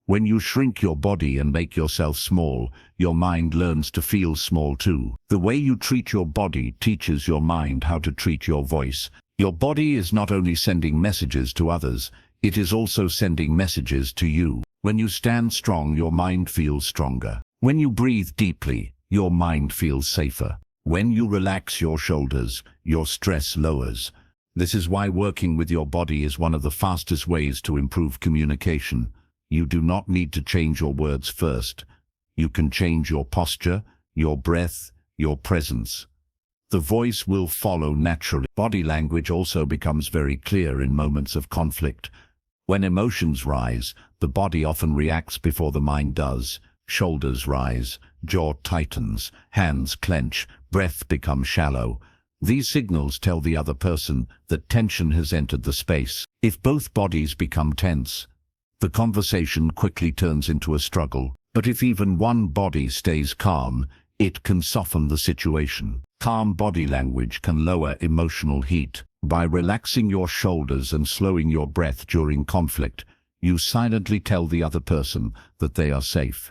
When you shrink your body and make yourself small, your mind learns to feel small too. The way you treat your body teaches your mind how to treat your voice. Your body is not only sending messages to others, it is also sending messages to you. When you stand strong, your mind feels stronger. When you breathe deeply, your mind feels safer. When you relax your shoulders, your stress lowers. This is why working with your body is one of the fastest ways to improve communication. You do not need to change your words first. You can change your posture, your breath, your presence. The voice will follow naturally. Body language also becomes very clear in moments of conflict. When emotions rise, the body often reacts before the mind does. Shoulders rise, jaw tightens, hands clench, breath becomes shallow. These signals tell the other person that tension has entered the space. If both bodies become tense, the conversation quickly turns into a struggle. But if even one body stays calm, it can soften the situation. Calm body language can lower emotional heat. By relaxing your shoulders and slowing your breath during conflict, you silently tell the other person that they are safe.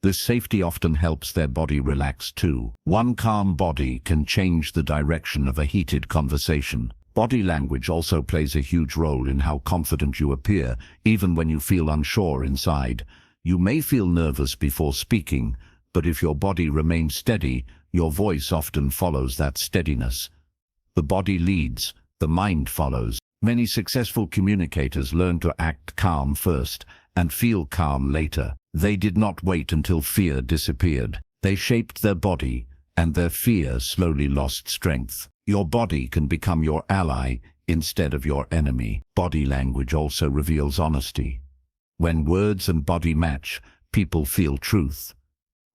This safety often helps their body relax too. One calm body can change the direction of a heated conversation. Body language also plays a huge role in how confident you appear, even when you feel unsure inside. You may feel nervous before speaking, but if your body remains steady, your voice often follows that steadiness. The body leads, the mind follows. Many successful communicators learn to act calm first and feel calm later. They did not wait until fear disappeared. They shaped their body, and their fear slowly lost strength. Your body can become your ally instead of your enemy. Body language also reveals honesty. When words and body match, people feel truth.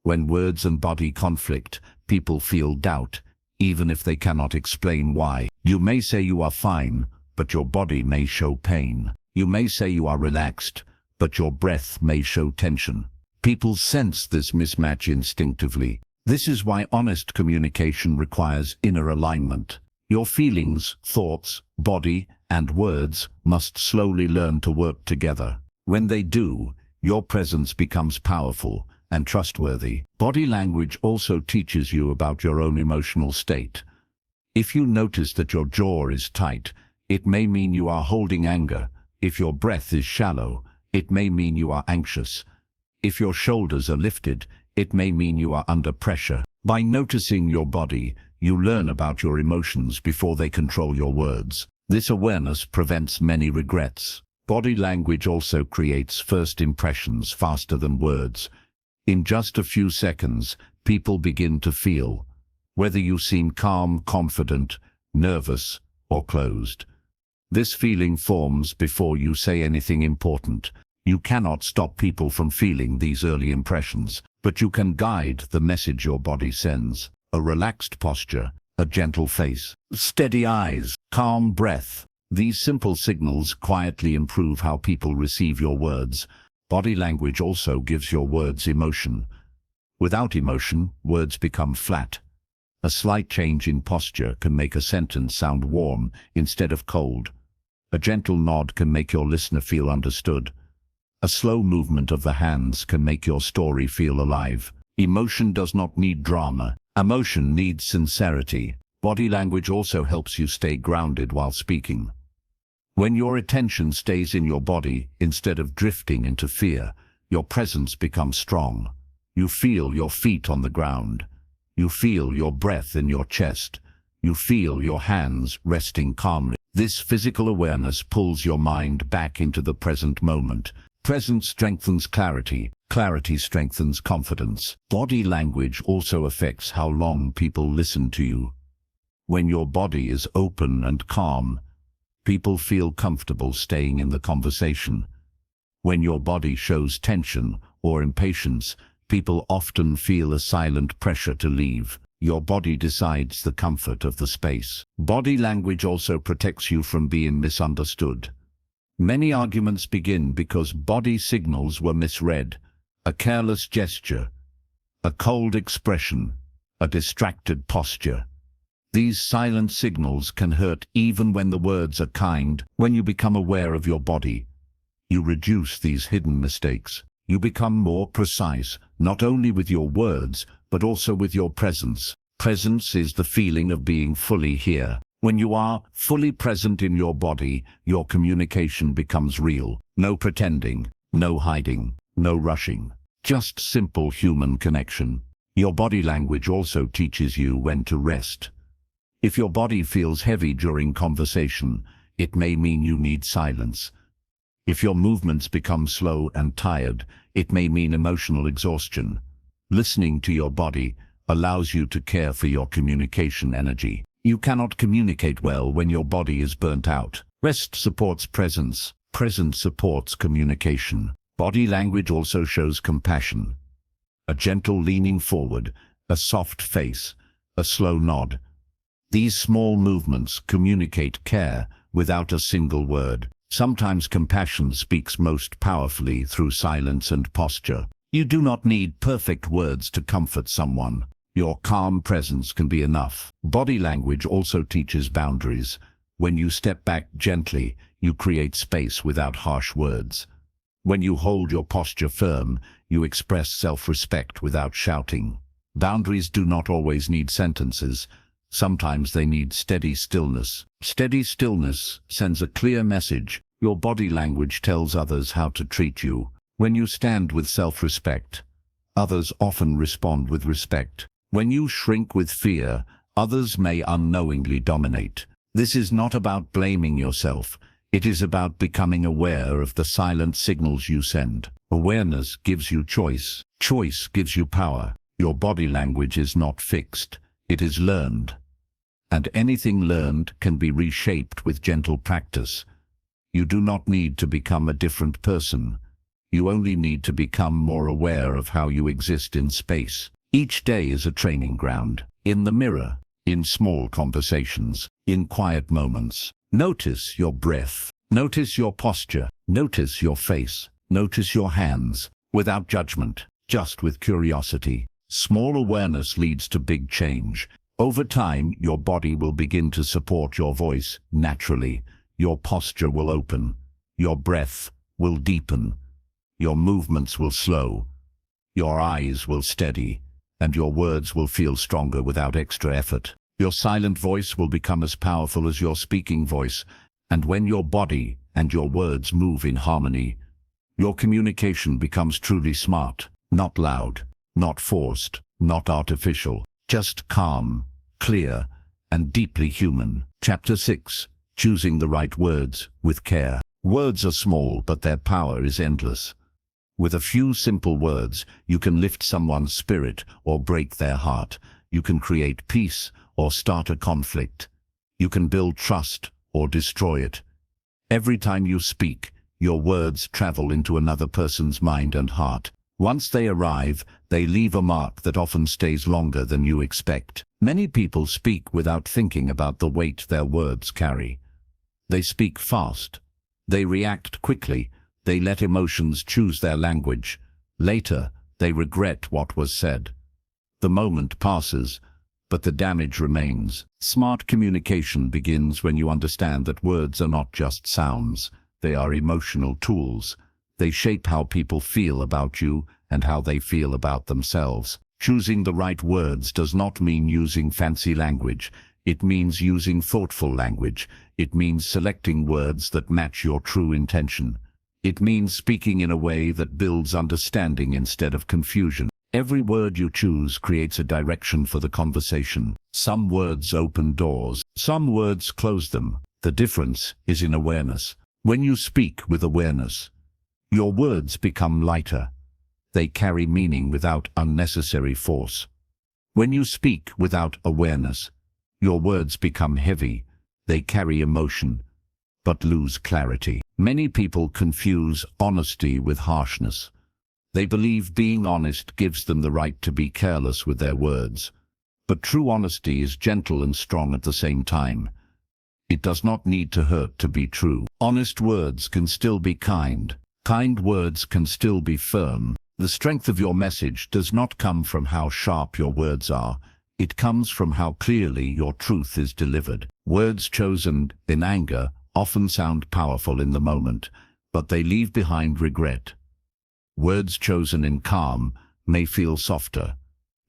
When words and body conflict, people feel doubt, even if they cannot explain why. You may say you are fine, but your body may show pain. You may say you are relaxed, but your breath may show tension. People sense this mismatch instinctively. This is why honest communication requires inner alignment. Your feelings, thoughts, body, and words must slowly learn to work together. When they do, your presence becomes powerful and trustworthy. Body language also teaches you about your own emotional state. If you notice that your jaw is tight, it may mean you are holding anger. If your breath is shallow, it may mean you are anxious. If your shoulders are lifted, it may mean you are under pressure. By noticing your body, You learn about your emotions before they control your words. This awareness prevents many regrets. Body language also creates first impressions faster than words. In just a few seconds, people begin to feel whether you seem calm, confident, nervous, or closed. This feeling forms before you say anything important. You cannot stop people from feeling these early impressions, but you can guide the message your body sends. A relaxed posture, a gentle face, steady eyes, calm breath. These simple signals quietly improve how people receive your words. Body language also gives your words emotion. Without emotion, words become flat. A slight change in posture can make a sentence sound warm instead of cold. A gentle nod can make your listener feel understood. A slow movement of the hands can make your story feel alive. Emotion does not need drama. Emotion needs sincerity. Body language also helps you stay grounded while speaking. When your attention stays in your body instead of drifting into fear, your presence becomes strong. You feel your feet on the ground. You feel your breath in your chest. You feel your hands resting calmly. This physical awareness pulls your mind back into the present moment. Presence strengthens clarity. Clarity strengthens confidence. Body language also affects how long people listen to you. When your body is open and calm, people feel comfortable staying in the conversation. When your body shows tension or impatience, people often feel a silent pressure to leave. Your body decides the comfort of the space. Body language also protects you from being misunderstood. Many arguments begin because body signals were misread. A careless gesture, a cold expression, a distracted posture. These silent signals can hurt even when the words are kind. When you become aware of your body, you reduce these hidden mistakes. You become more precise, not only with your words, but also with your presence. Presence is the feeling of being fully here. When you are fully present in your body, your communication becomes real. No pretending, no hiding, no rushing. Just simple human connection. Your body language also teaches you when to rest. If your body feels heavy during conversation, it may mean you need silence. If your movements become slow and tired, it may mean emotional exhaustion. Listening to your body allows you to care for your communication energy. You cannot communicate well when your body is burnt out. Rest supports presence. Presence supports communication. Body language also shows compassion. A gentle leaning forward, a soft face, a slow nod. These small movements communicate care without a single word. Sometimes compassion speaks most powerfully through silence and posture. You do not need perfect words to comfort someone. Your calm presence can be enough. Body language also teaches boundaries. When you step back gently, you create space without harsh words. When you hold your posture firm, you express self-respect without shouting. Boundaries do not always need sentences. Sometimes they need steady stillness. Steady stillness sends a clear message. Your body language tells others how to treat you. When you stand with self-respect, others often respond with respect. When you shrink with fear, others may unknowingly dominate. This is not about blaming yourself. It is about becoming aware of the silent signals you send. Awareness gives you choice. Choice gives you power. Your body language is not fixed. It is learned. And anything learned can be reshaped with gentle practice. You do not need to become a different person. You only need to become more aware of how you exist in space. Each day is a training ground. In the mirror, in small conversations, in quiet moments. Notice your breath. Notice your posture. Notice your face. Notice your hands. Without judgment, just with curiosity. Small awareness leads to big change. Over time, your body will begin to support your voice naturally. Your posture will open. Your breath will deepen. Your movements will slow. Your eyes will steady. And your words will feel stronger without extra effort. Your silent voice will become as powerful as your speaking voice. And when your body and your words move in harmony, your communication becomes truly smart, not loud. Not forced, not artificial, just calm, clear, and deeply human. Chapter 6. Choosing the right words with care. Words are small, but their power is endless. With a few simple words, you can lift someone's spirit or break their heart. You can create peace or start a conflict. You can build trust or destroy it. Every time you speak, your words travel into another person's mind and heart. Once they arrive, they leave a mark that often stays longer than you expect. Many people speak without thinking about the weight their words carry. They speak fast. They react quickly. They let emotions choose their language. Later, they regret what was said. The moment passes, but the damage remains. Smart communication begins when you understand that words are not just sounds. They are emotional tools. They shape how people feel about you and how they feel about themselves. Choosing the right words does not mean using fancy language. It means using thoughtful language. It means selecting words that match your true intention. It means speaking in a way that builds understanding instead of confusion. Every word you choose creates a direction for the conversation. Some words open doors, some words close them. The difference is in awareness. When you speak with awareness, your words become lighter. They carry meaning without unnecessary force. When you speak without awareness, your words become heavy. They carry emotion, but lose clarity. Many people confuse honesty with harshness. They believe being honest gives them the right to be careless with their words. But true honesty is gentle and strong at the same time. It does not need to hurt to be true. Honest words can still be kind. Kind words can still be firm. The strength of your message does not come from how sharp your words are. It comes from how clearly your truth is delivered. Words chosen in anger often sound powerful in the moment, but they leave behind regret. Words chosen in calm may feel softer,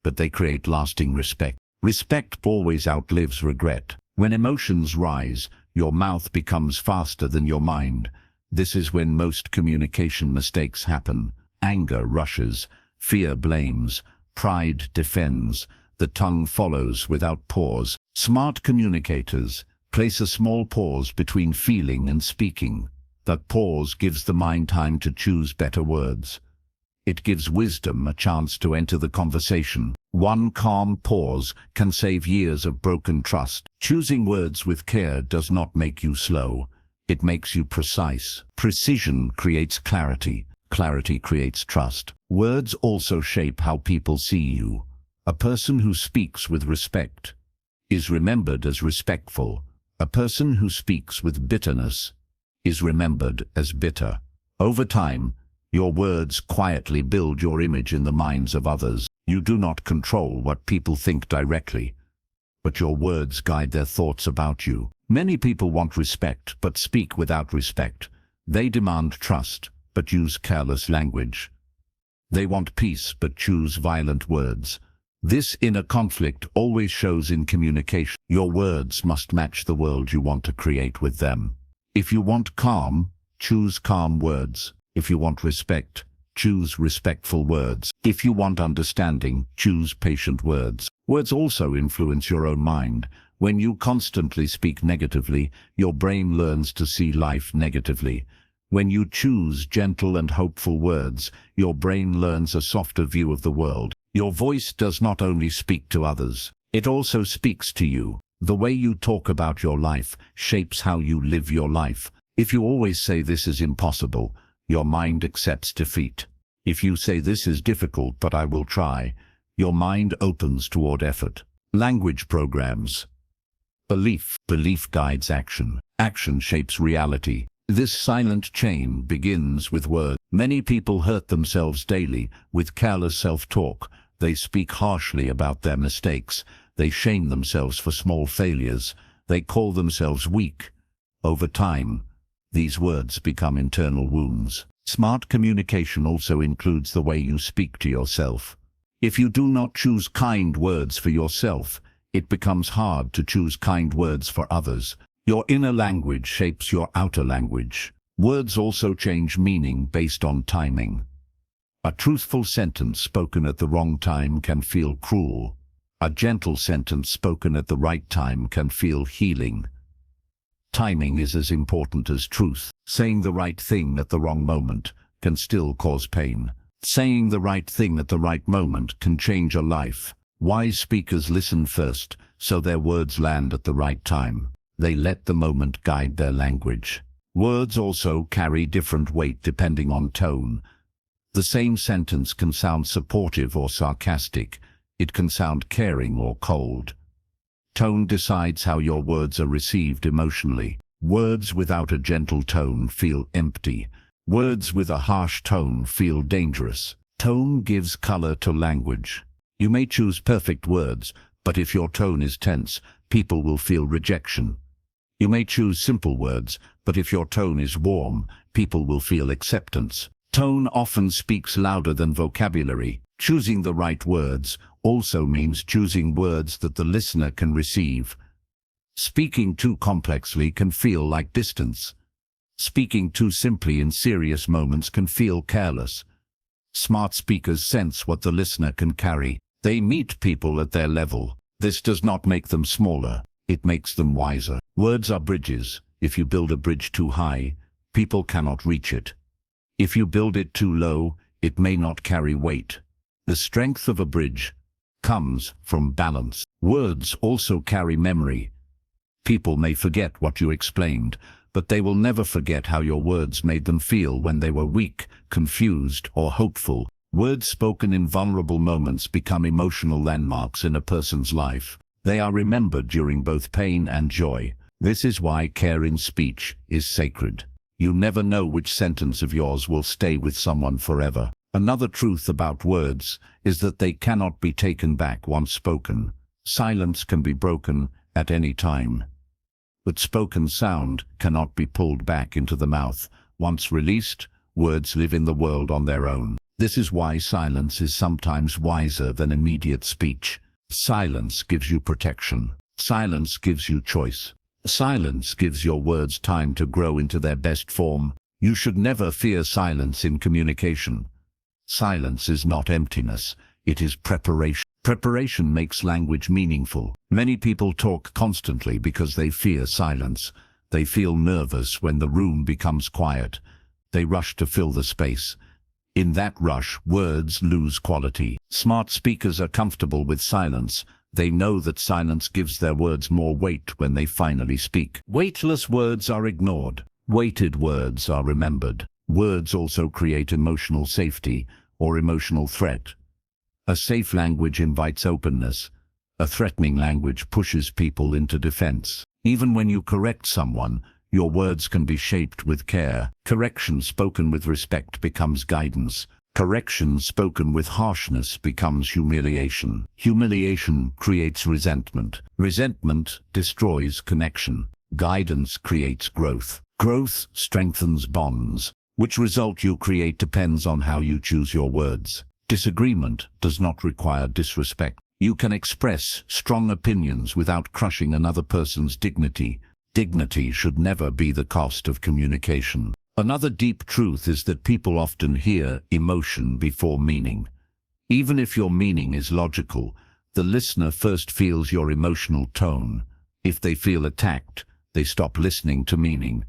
but they create lasting respect. Respect always outlives regret. When emotions rise, your mouth becomes faster than your mind. This is when most communication mistakes happen. Anger rushes, fear blames, pride defends, the tongue follows without pause. Smart communicators place a small pause between feeling and speaking. That pause gives the mind time to choose better words. It gives wisdom a chance to enter the conversation. One calm pause can save years of broken trust. Choosing words with care does not make you slow. It makes you precise. Precision creates clarity. Clarity creates trust. Words also shape how people see you. A person who speaks with respect is remembered as respectful. A person who speaks with bitterness is remembered as bitter. Over time, your words quietly build your image in the minds of others. You do not control what people think directly, but your words guide their thoughts about you. Many people want respect but speak without respect. They demand trust but use careless language. They want peace but choose violent words. This inner conflict always shows in communication. Your words must match the world you want to create with them. If you want calm, choose calm words. If you want respect, choose respectful words. If you want understanding, choose patient words. Words also influence your own mind. When you constantly speak negatively, your brain learns to see life negatively. When you choose gentle and hopeful words, your brain learns a softer view of the world. Your voice does not only speak to others, it also speaks to you. The way you talk about your life shapes how you live your life. If you always say this is impossible, your mind accepts defeat. If you say this is difficult but I will try, your mind opens toward effort. Language programs. Belief guides action. Action shapes reality. This silent chain begins with words. Many people hurt themselves daily with careless self-talk. They speak harshly about their mistakes. They shame themselves for small failures. They call themselves weak. Over time, these words become internal wounds. Smart communication also includes the way you speak to yourself. If you do not choose kind words for yourself, it becomes hard to choose kind words for others. Your inner language shapes your outer language. Words also change meaning based on timing. A truthful sentence spoken at the wrong time can feel cruel. A gentle sentence spoken at the right time can feel healing. Timing is as important as truth. Saying the right thing at the wrong moment can still cause pain. Saying the right thing at the right moment can change a life. Wise speakers listen first, so their words land at the right time. They let the moment guide their language. Words also carry different weight depending on tone. The same sentence can sound supportive or sarcastic. It can sound caring or cold. Tone decides how your words are received emotionally. Words without a gentle tone feel empty. Words with a harsh tone feel dangerous. Tone gives color to language. You may choose perfect words, but if your tone is tense, people will feel rejection. You may choose simple words, but if your tone is warm, people will feel acceptance. Tone often speaks louder than vocabulary. Choosing the right words also means choosing words that the listener can receive. Speaking too complexly can feel like distance. Speaking too simply in serious moments can feel careless. Smart speakers sense what the listener can carry. They meet people at their level. This does not make them smaller. It makes them wiser. Words are bridges. If you build a bridge too high, people cannot reach it. If you build it too low, it may not carry weight. The strength of a bridge comes from balance. Words also carry memory. People may forget what you explained, but they will never forget how your words made them feel when they were weak, confused, or hopeful. Words spoken in vulnerable moments become emotional landmarks in a person's life. They are remembered during both pain and joy. This is why care in speech is sacred. You never know which sentence of yours will stay with someone forever. Another truth about words is that they cannot be taken back once spoken. Silence can be broken at any time. But spoken sound cannot be pulled back into the mouth. Once released, words live in the world on their own. This is why silence is sometimes wiser than immediate speech. Silence gives you protection. Silence gives you choice. Silence gives your words time to grow into their best form. You should never fear silence in communication. Silence is not emptiness, it is preparation. Preparation makes language meaningful. Many people talk constantly because they fear silence. They feel nervous when the room becomes quiet. They rush to fill the space. In that rush, words lose quality. Smart speakers are comfortable with silence. They know that silence gives their words more weight when they finally speak. Weightless words are ignored. Weighted words are remembered. Words also create emotional safety or emotional threat. A safe language invites openness. A threatening language pushes people into defense. Even when you correct someone, your words can be shaped with care. Correction spoken with respect becomes guidance. Correction spoken with harshness becomes humiliation. Humiliation creates resentment. Resentment destroys connection. Guidance creates growth. Growth strengthens bonds. Which result you create depends on how you choose your words. Disagreement does not require disrespect. You can express strong opinions without crushing another person's dignity. Dignity should never be the cost of communication. Another deep truth is that people often hear emotion before meaning. Even if your meaning is logical, the listener first feels your emotional tone. If they feel attacked, they stop listening to meaning.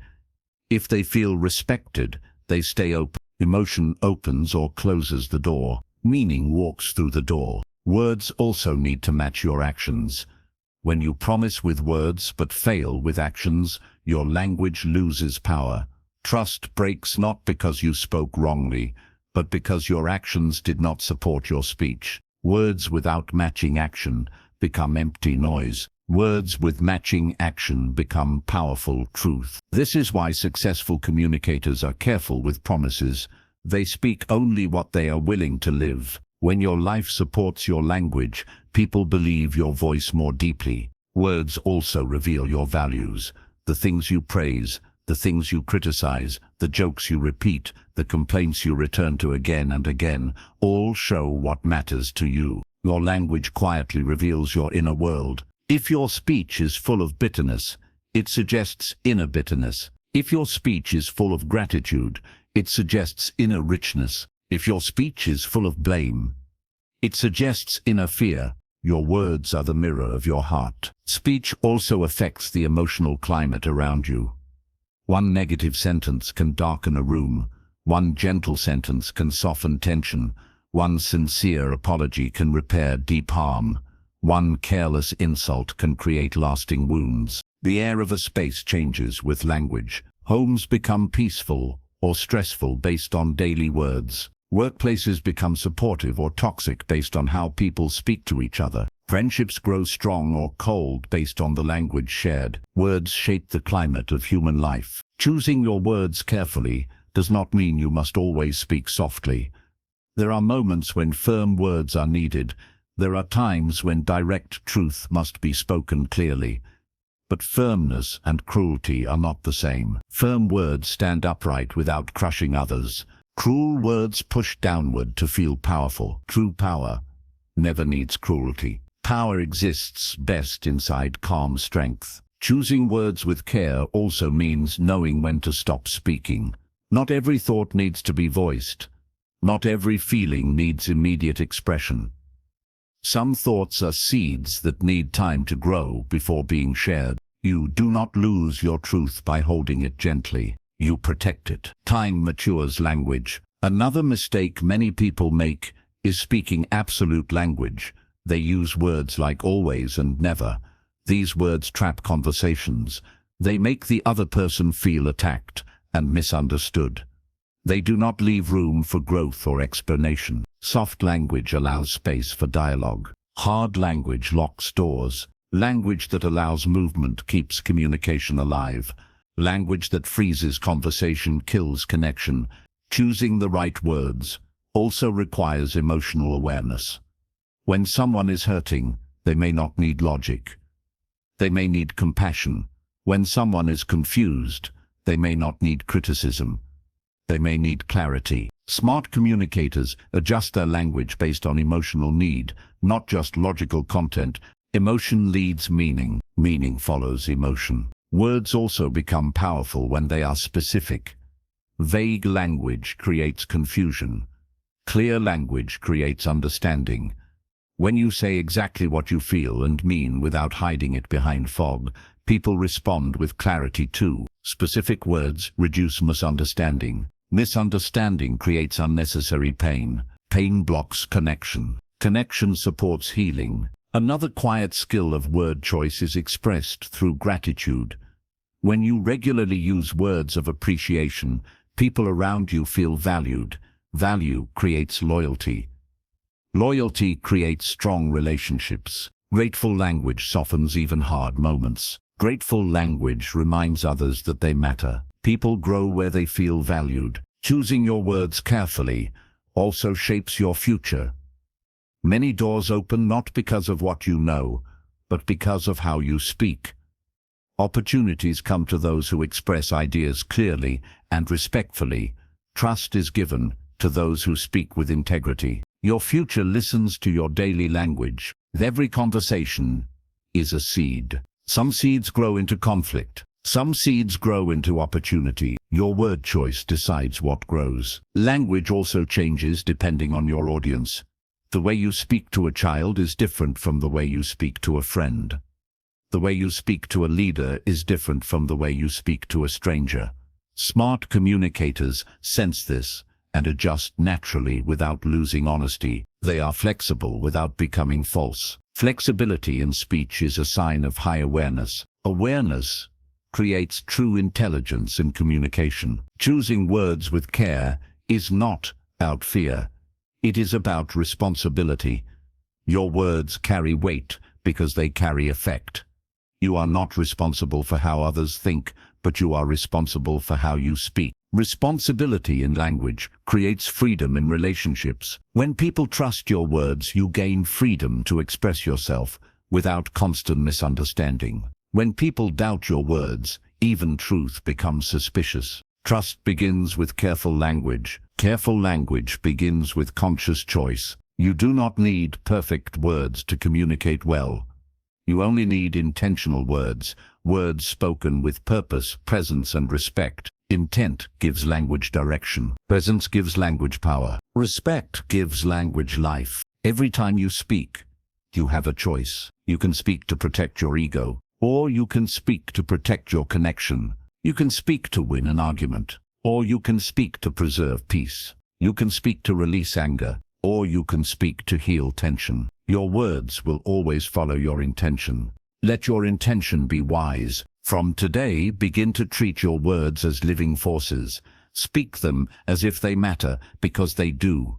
If they feel respected, they stay open. Emotion opens or closes the door. Meaning walks through the door. Words also need to match your actions. When you promise with words but fail with actions, your language loses power. Trust breaks not because you spoke wrongly, but because your actions did not support your speech. Words without matching action become empty noise. Words with matching action become powerful truth. This is why successful communicators are careful with promises. They speak only what they are willing to live. When your life supports your language, people believe your voice more deeply. Words also reveal your values. The things you praise, the things you criticize, the jokes you repeat, the complaints you return to again and again, all show what matters to you. Your language quietly reveals your inner world. If your speech is full of bitterness, it suggests inner bitterness. If your speech is full of gratitude, it suggests inner richness. If your speech is full of blame, it suggests inner fear. Your words are the mirror of your heart. Speech also affects the emotional climate around you. One negative sentence can darken a room. One gentle sentence can soften tension. One sincere apology can repair deep harm. One careless insult can create lasting wounds. The air of a space changes with language. Homes become peaceful or stressful based on daily words. Workplaces become supportive or toxic based on how people speak to each other. Friendships grow strong or cold based on the language shared. Words shape the climate of human life. Choosing your words carefully does not mean you must always speak softly. There are moments when firm words are needed. There are times when direct truth must be spoken clearly. But firmness and cruelty are not the same. Firm words stand upright without crushing others. Cruel words push downward to feel powerful. True power never needs cruelty. Power exists best inside calm strength. Choosing words with care also means knowing when to stop speaking. Not every thought needs to be voiced. Not every feeling needs immediate expression. Some thoughts are seeds that need time to grow before being shared. You do not lose your truth by holding it gently. You protect it. Time matures language. Another mistake many people make is speaking absolute language. They use words like always and never. These words trap conversations. They make the other person feel attacked and misunderstood. They do not leave room for growth or explanation. Soft language allows space for dialogue. Hard language locks doors. Language that allows movement keeps communication alive. Language that freezes conversation kills connection. Choosing the right words also requires emotional awareness. When someone is hurting, they may not need logic. They may need compassion. When someone is confused, they may not need criticism. They may need clarity. Smart communicators adjust their language based on emotional need, not just logical content. Emotion leads meaning. Meaning follows emotion. Words also become powerful when they are specific. Vague language creates confusion. Clear language creates understanding. When you say exactly what you feel and mean without hiding it behind fog, people respond with clarity too. Specific words reduce misunderstanding. Misunderstanding creates unnecessary pain. Pain blocks connection. Connection supports healing. Another quiet skill of word choice is expressed through gratitude. When you regularly use words of appreciation, people around you feel valued. Value creates loyalty. Loyalty creates strong relationships. Grateful language softens even hard moments. Grateful language reminds others that they matter. People grow where they feel valued. Choosing your words carefully also shapes your future. Many doors open not because of what you know, but because of how you speak. Opportunities come to those who express ideas clearly and respectfully. Trust is given to those who speak with integrity. Your future listens to your daily language. Every conversation is a seed. Some seeds grow into conflict. Some seeds grow into opportunity. Your word choice decides what grows. Language also changes depending on your audience. The way you speak to a child is different from the way you speak to a friend. The way you speak to a leader is different from the way you speak to a stranger. Smart communicators sense this and adjust naturally without losing honesty. They are flexible without becoming false. Flexibility in speech is a sign of high awareness. Awareness creates true intelligence in communication. Choosing words with care is not about fear. It is about responsibility. Your words carry weight because they carry effect. You are not responsible for how others think, but you are responsible for how you speak. Responsibility in language creates freedom in relationships. When people trust your words, you gain freedom to express yourself without constant misunderstanding. When people doubt your words, even truth becomes suspicious. Trust begins with careful language. Careful language begins with conscious choice. You do not need perfect words to communicate well. You only need intentional words, words spoken with purpose, presence, and respect. Intent gives language direction. Presence gives language power. Respect gives language life. Every time you speak, You have a choice. You can speak to protect your ego, or you can speak to protect your connection. You can speak to win an argument, or you can speak to preserve peace. You can speak to release anger, or you can speak to heal tension. Your words will always follow your intention. Let your intention be wise. From today, begin to treat your words as living forces. Speak them as if they matter, because they do.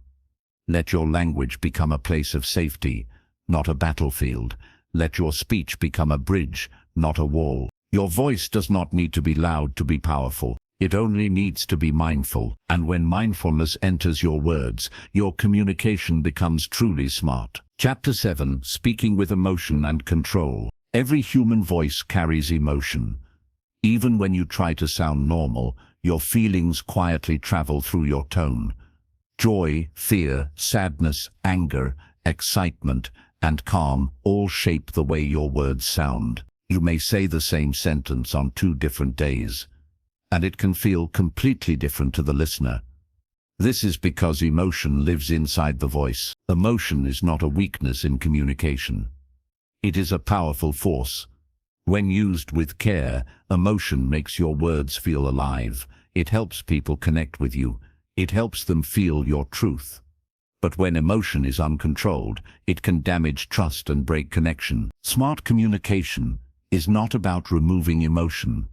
Let your language become a place of safety, not a battlefield. Let your speech become a bridge, not a wall. Your voice does not need to be loud to be powerful. It only needs to be mindful. And when mindfulness enters your words, your communication becomes truly smart. Chapter 7. Speaking with emotion and control. Every human voice carries emotion. Even when you try to sound normal, your feelings quietly travel through your tone. Joy, fear, sadness, anger, excitement, and calm all shape the way your words sound. You may say the same sentence on 2 different days, and it can feel completely different to the listener. This is because emotion lives inside the voice. Emotion is not a weakness in communication. It is a powerful force. When used with care, emotion makes your words feel alive. It helps people connect with you. It helps them feel your truth. But when emotion is uncontrolled, it can damage trust and break connection. Smart communication is not about removing emotion.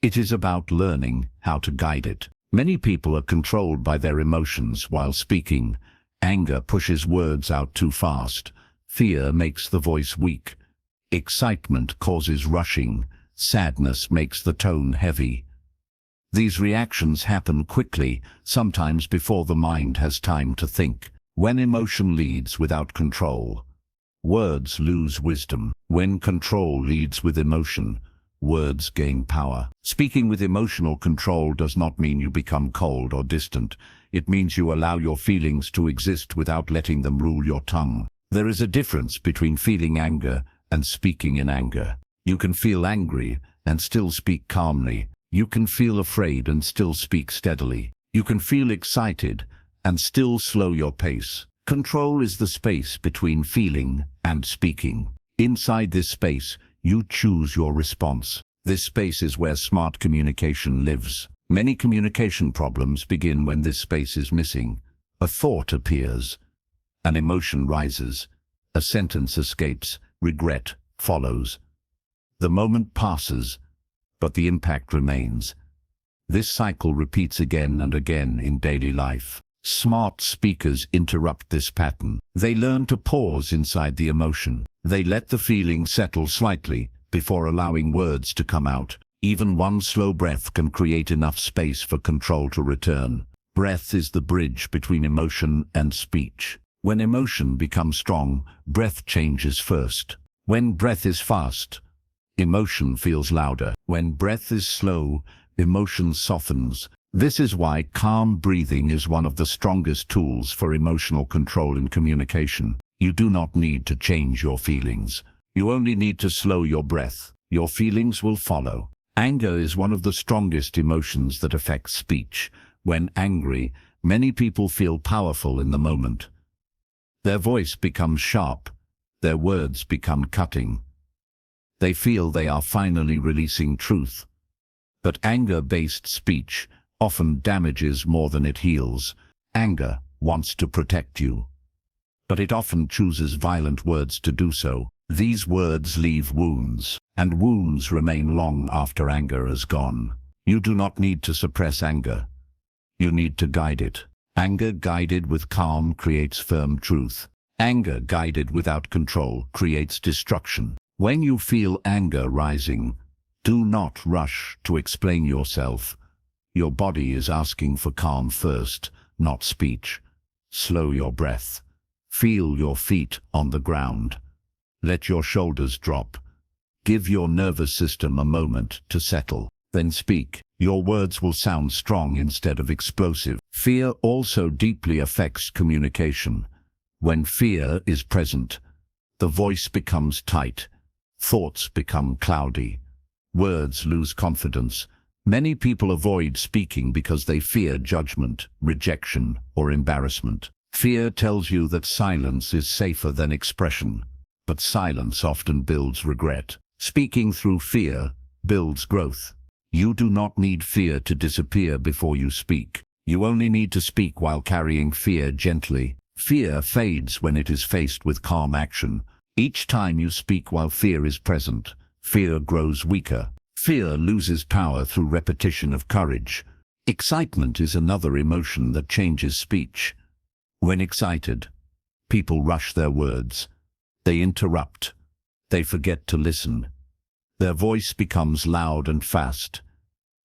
It is about learning how to guide it. Many people are controlled by their emotions while speaking. Anger pushes words out too fast. Fear makes the voice weak. Excitement causes rushing. Sadness makes the tone heavy. These reactions happen quickly, sometimes before the mind has time to think. When emotion leads without control, words lose wisdom. When control leads with emotion, words gain power. Speaking with emotional control does not mean you become cold or distant. It means you allow your feelings to exist without letting them rule your tongue. There is a difference between feeling anger and speaking in anger. You can feel angry and still speak calmly. You can feel afraid and still speak steadily. You can feel excited and still slow your pace. Control is the space between feeling and speaking. Inside this space, you choose your response. This space is where smart communication lives. Many communication problems begin when this space is missing. A thought appears. An emotion rises. A sentence escapes. Regret follows. The moment passes, but the impact remains. This cycle repeats again and again in daily life. Smart speakers interrupt this pattern. They learn to pause inside the emotion. They let the feeling settle slightly before allowing words to come out. Even one slow breath can create enough space for control to return. Breath is the bridge between emotion and speech. When emotion becomes strong, breath changes first. When breath is fast, emotion feels louder. When breath is slow, emotion softens. This is why calm breathing is one of the strongest tools for emotional control in communication. You do not need to change your feelings. You only need to slow your breath. Your feelings will follow. Anger is one of the strongest emotions that affects speech. When angry, many people feel powerful in the moment. Their voice becomes sharp. Their words become cutting. They feel they are finally releasing truth. But anger-based speech often damages more than it heals. Anger wants to protect you, but it often chooses violent words to do so. These words leave wounds, and wounds remain long after anger is gone. You do not need to suppress anger. You need to guide it. Anger guided with calm creates firm truth. Anger guided without control creates destruction. When you feel anger rising, do not rush to explain yourself. Your body is asking for calm first, not speech. Slow your breath. Feel your feet on the ground. Let your shoulders drop. Give your nervous system a moment to settle. Then speak. Your words will sound strong instead of explosive. Fear also deeply affects communication. When fear is present, the voice becomes tight. Thoughts become cloudy. Words lose confidence. Many people avoid speaking because they fear judgment, rejection, or embarrassment. Fear tells you that silence is safer than expression. but silence often builds regret. Speaking through fear builds growth. You do not need fear to disappear before you speak. You only need to speak while carrying fear gently. Fear fades when it is faced with calm action. Each time you speak while fear is present, fear grows weaker. Fear loses power through repetition of courage. Excitement is another emotion that changes speech. When excited, people rush their words. They interrupt. They forget to listen. Their voice becomes loud and fast.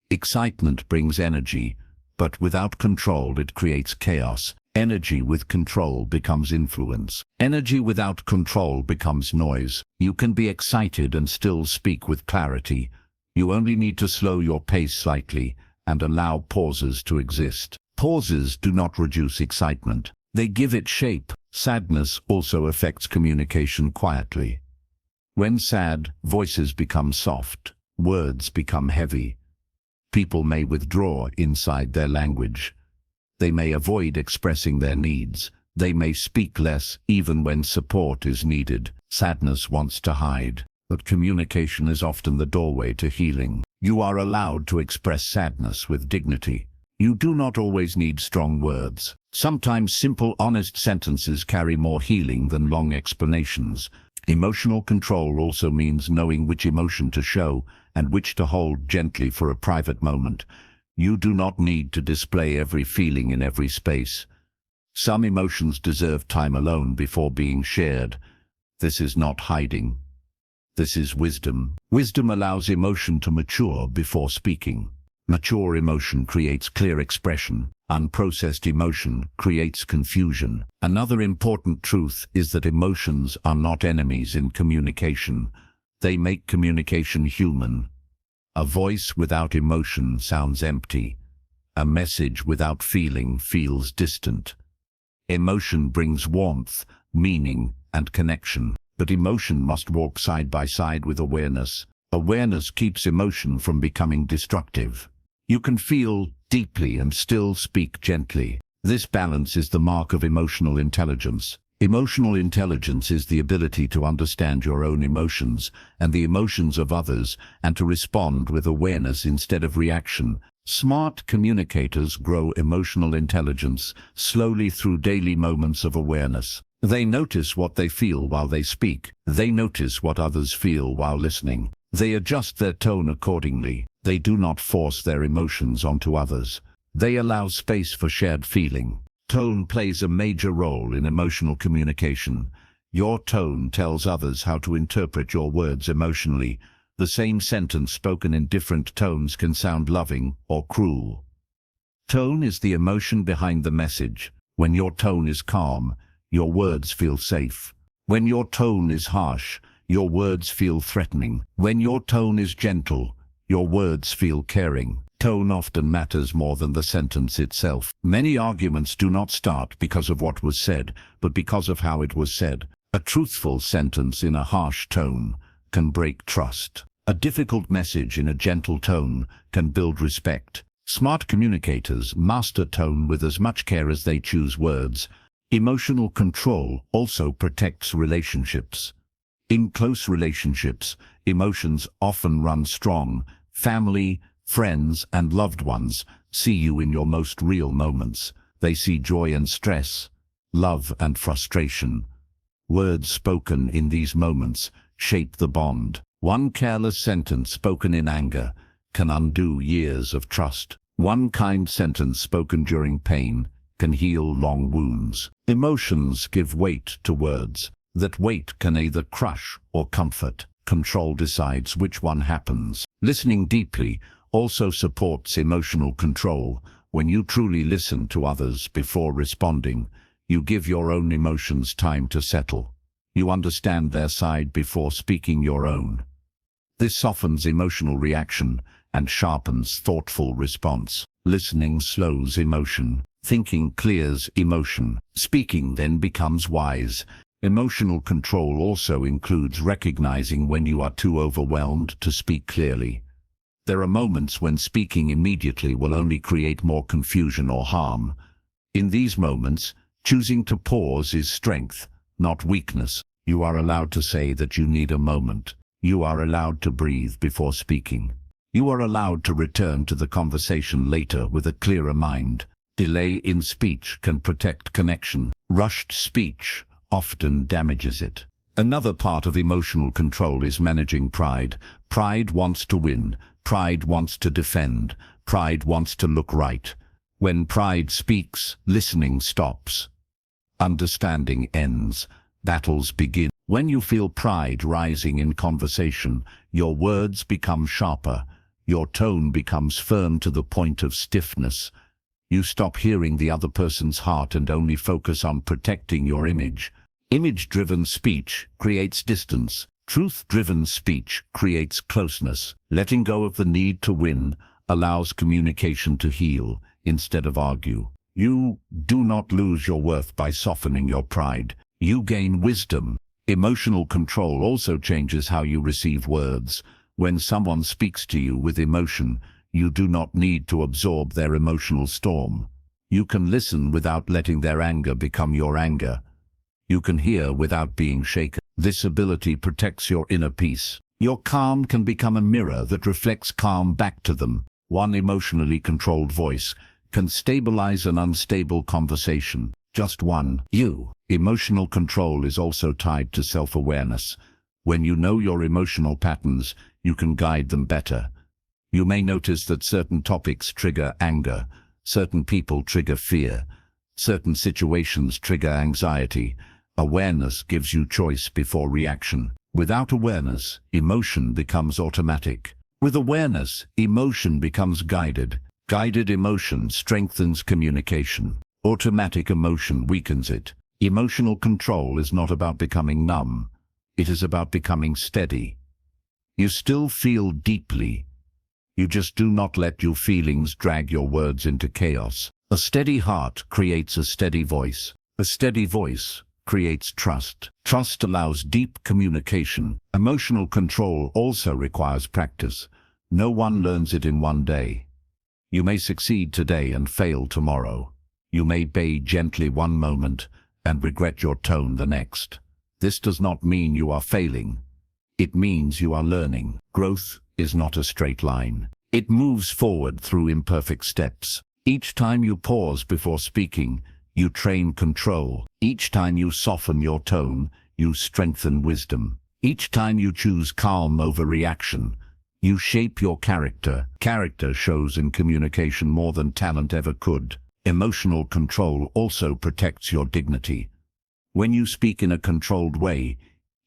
Excitement brings energy, but without control it creates chaos. Energy with control becomes influence. Energy without control becomes noise. You can be excited and still speak with clarity. You only need to slow your pace slightly and allow pauses to exist. Pauses do not reduce excitement. They give it shape. Sadness also affects communication quietly. When sad, voices become soft. Words become heavy. People may withdraw inside their language. They may avoid expressing their needs. They may speak less even when support is needed. Sadness wants to hide, but communication is often the doorway to healing. You are allowed to express sadness with dignity. You do not always need strong words. Sometimes simple, honest sentences carry more healing than long explanations. Emotional control also means knowing which emotion to show and which to hold gently for a private moment. You do not need to display every feeling in every space. Some emotions deserve time alone before being shared. This is not hiding. This is wisdom. Wisdom allows emotion to mature before speaking. Mature emotion creates clear expression. Unprocessed emotion creates confusion. Another important truth is that emotions are not enemies in communication. They make communication human. A voice without emotion sounds empty. A message without feeling feels distant. Emotion brings warmth, meaning, and connection. But emotion must walk side by side with awareness. Awareness keeps emotion from becoming destructive. You can feel deeply and still speak gently. This balance is the mark of emotional intelligence. Emotional intelligence is the ability to understand your own emotions and the emotions of others and to respond with awareness instead of reaction. Smart communicators grow emotional intelligence slowly through daily moments of awareness. They notice what they feel while they speak. They notice what others feel while listening. They adjust their tone accordingly. They do not force their emotions onto others. They allow space for shared feeling. Tone plays a major role in emotional communication. Your tone tells others how to interpret your words emotionally. The same sentence spoken in different tones can sound loving or cruel. Tone is the emotion behind the message. When your tone is calm, your words feel safe. When your tone is harsh, your words feel threatening. When your tone is gentle, your words feel caring. Tone often matters more than the sentence itself. Many arguments do not start because of what was said, but because of how it was said. A truthful sentence in a harsh tone can break trust. A difficult message in a gentle tone can build respect. Smart communicators master tone with as much care as they choose words. Emotional control also protects relationships. In close relationships, emotions often run strong. Family, friends, and loved ones see you in your most real moments. They see joy and stress, love and frustration. Words spoken in these moments shape the bond. One careless sentence spoken in anger can undo years of trust. One kind sentence spoken during pain can heal long wounds. Emotions give weight to words. That weight can either crush or comfort. Control decides which one happens. Listening deeply also supports emotional control. When you truly listen to others before responding, you give your own emotions time to settle. You understand their side before speaking your own. This softens emotional reaction and sharpens thoughtful response. Listening slows emotion. Thinking clears emotion. Speaking then becomes wise. Emotional control also includes recognizing when you are too overwhelmed to speak clearly. There are moments when speaking immediately will only create more confusion or harm. In these moments, choosing to pause is strength, not weakness. You are allowed to say that you need a moment. You are allowed to breathe before speaking. You are allowed to return to the conversation later with a clearer mind. Delay in speech can protect connection. Rushed speech often damages it. Another part of emotional control is managing pride. Pride wants to win. Pride wants to defend. Pride wants to look right. When pride speaks, listening stops. Understanding ends. Battles begin. When you feel pride rising in conversation, your words become sharper. Your tone becomes firm to the point of stiffness. You stop hearing the other person's heart and only focus on protecting your image. Image-driven speech creates distance. Truth-driven speech creates closeness. Letting go of the need to win allows communication to heal instead of argue. You do not lose your worth by softening your pride. You gain wisdom. Emotional control also changes how you receive words. When someone speaks to you with emotion, you do not need to absorb their emotional storm. You can listen without letting their anger become your anger. You can hear without being shaken. This ability protects your inner peace. Your calm can become a mirror that reflects calm back to them. One emotionally controlled voice can stabilize an unstable conversation. Just one. Emotional control is also tied to self-awareness. When you know your emotional patterns, you can guide them better. You may notice that certain topics trigger anger, certain people trigger fear, certain situations trigger anxiety. Awareness gives you choice before reaction. Without awareness, emotion becomes automatic. With awareness, emotion becomes guided. Guided emotion strengthens communication. Automatic emotion weakens it. Emotional control is not about becoming numb. It is about becoming steady. You still feel deeply. You just do not let your feelings drag your words into chaos. A steady heart creates a steady voice. A steady voice creates trust. Trust allows deep communication. Emotional control also requires practice. No one learns it in one day. You may succeed today and fail tomorrow. You may bay gently one moment and regret your tone the next. This does not mean you are failing. It means you are learning. Growth is not a straight line. It moves forward through imperfect steps. Each time you pause before speaking, you train control. Each time you soften your tone, you strengthen wisdom. Each time you choose calm over reaction, you shape your character. Character shows in communication more than talent ever could. Emotional control also protects your dignity. When you speak in a controlled way,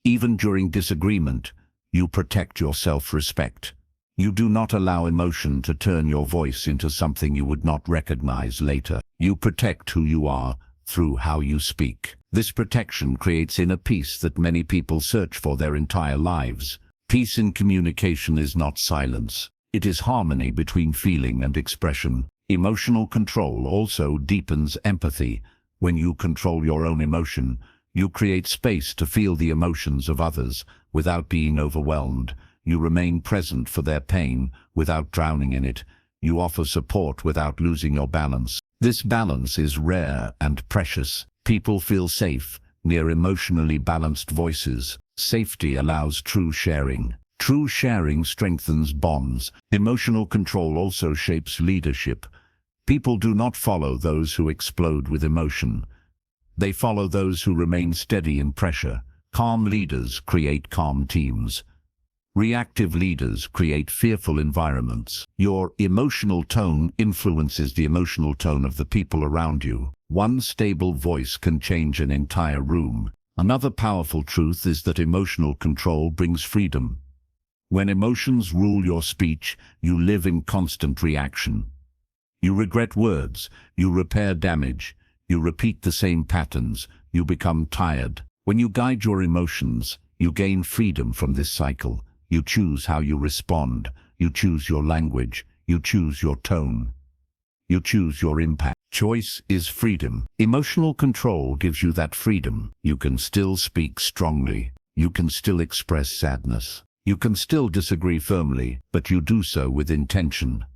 even during disagreement, you protect your self-respect. You do not allow emotion to turn your voice into something you would not recognize later. You protect who you are through how you speak. This protection creates inner peace that many people search for their entire lives. Peace in communication is not silence. It is harmony between feeling and expression. Emotional control also deepens empathy. When you control your own emotion, you create space to feel the emotions of others without being overwhelmed. You remain present for their pain without drowning in it. You offer support without losing your balance. This balance is rare and precious. People feel safe near emotionally balanced voices. Safety allows true sharing. True sharing strengthens bonds. Emotional control also shapes leadership. People do not follow those who explode with emotion. They follow those who remain steady in pressure. Calm leaders create calm teams. Reactive leaders create fearful environments. Your emotional tone influences the emotional tone of the people around you. One stable voice can change an entire room. Another powerful truth is that emotional control brings freedom. When emotions rule your speech, you live in constant reaction. You regret words, you repair damage, you repeat the same patterns, you become tired. When you guide your emotions, you gain freedom from this cycle. You choose how you respond, you choose your language, you choose your tone, you choose your impact. Choice is freedom. Emotional control gives you that freedom. You can still speak strongly, you can still express sadness, you can still disagree firmly, but you do so with intention,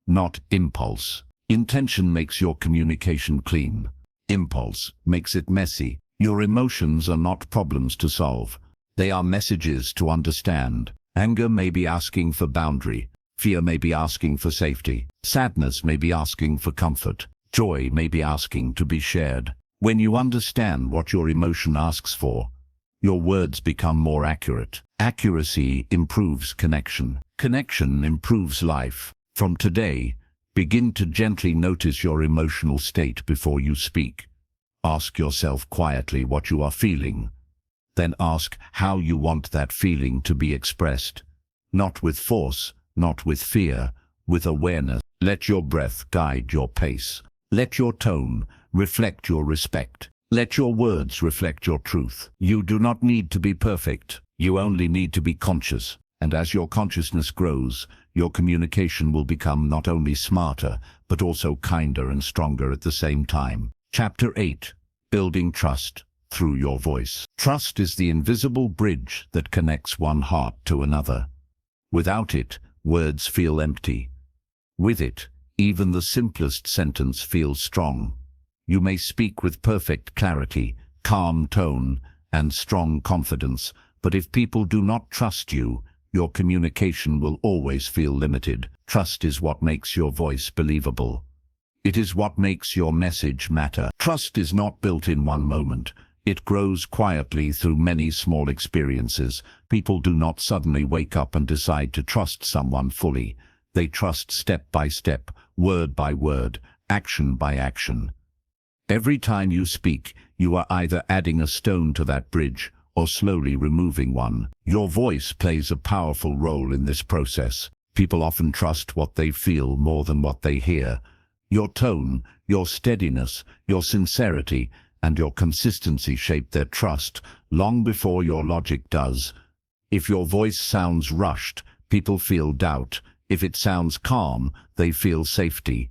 not impulse. Intention makes your communication clean. Impulse makes it messy. Your emotions are not problems to solve. They are messages to understand. Anger may be asking for boundary. Fear may be asking for safety. Sadness may be asking for comfort. Joy may be asking to be shared. When you understand what your emotion asks for, your words become more accurate. Accuracy improves connection. Connection improves life. From today, begin to gently notice your emotional state before you speak. Ask yourself quietly what you are feeling. Then ask how you want that feeling to be expressed. Not with force, not with fear, with awareness. Let your breath guide your pace. Let your tone reflect your respect. Let your words reflect your truth. You do not need to be perfect. You only need to be conscious. And as your consciousness grows, your communication will become not only smarter, but also kinder and stronger at the same time. Chapter 8. Building Trust Through Your Voice. Trust is the invisible bridge that connects one heart to another. Without it, words feel empty. With it, even the simplest sentence feels strong. You may speak with perfect clarity, calm tone, and strong confidence, but if people do not trust you, your communication will always feel limited. Trust is what makes your voice believable. It is what makes your message matter. Trust is not built in one moment. It grows quietly through many small experiences. People do not suddenly wake up and decide to trust someone fully. They trust step by step, word by word, action by action. Every time you speak, you are either adding a stone to that bridge or slowly removing one. Your voice plays a powerful role in this process. People often trust what they feel more than what they hear. Your tone, your steadiness, your sincerity, and your consistency shape their trust long before your logic does. If your voice sounds rushed, people feel doubt. If it sounds calm, they feel safety.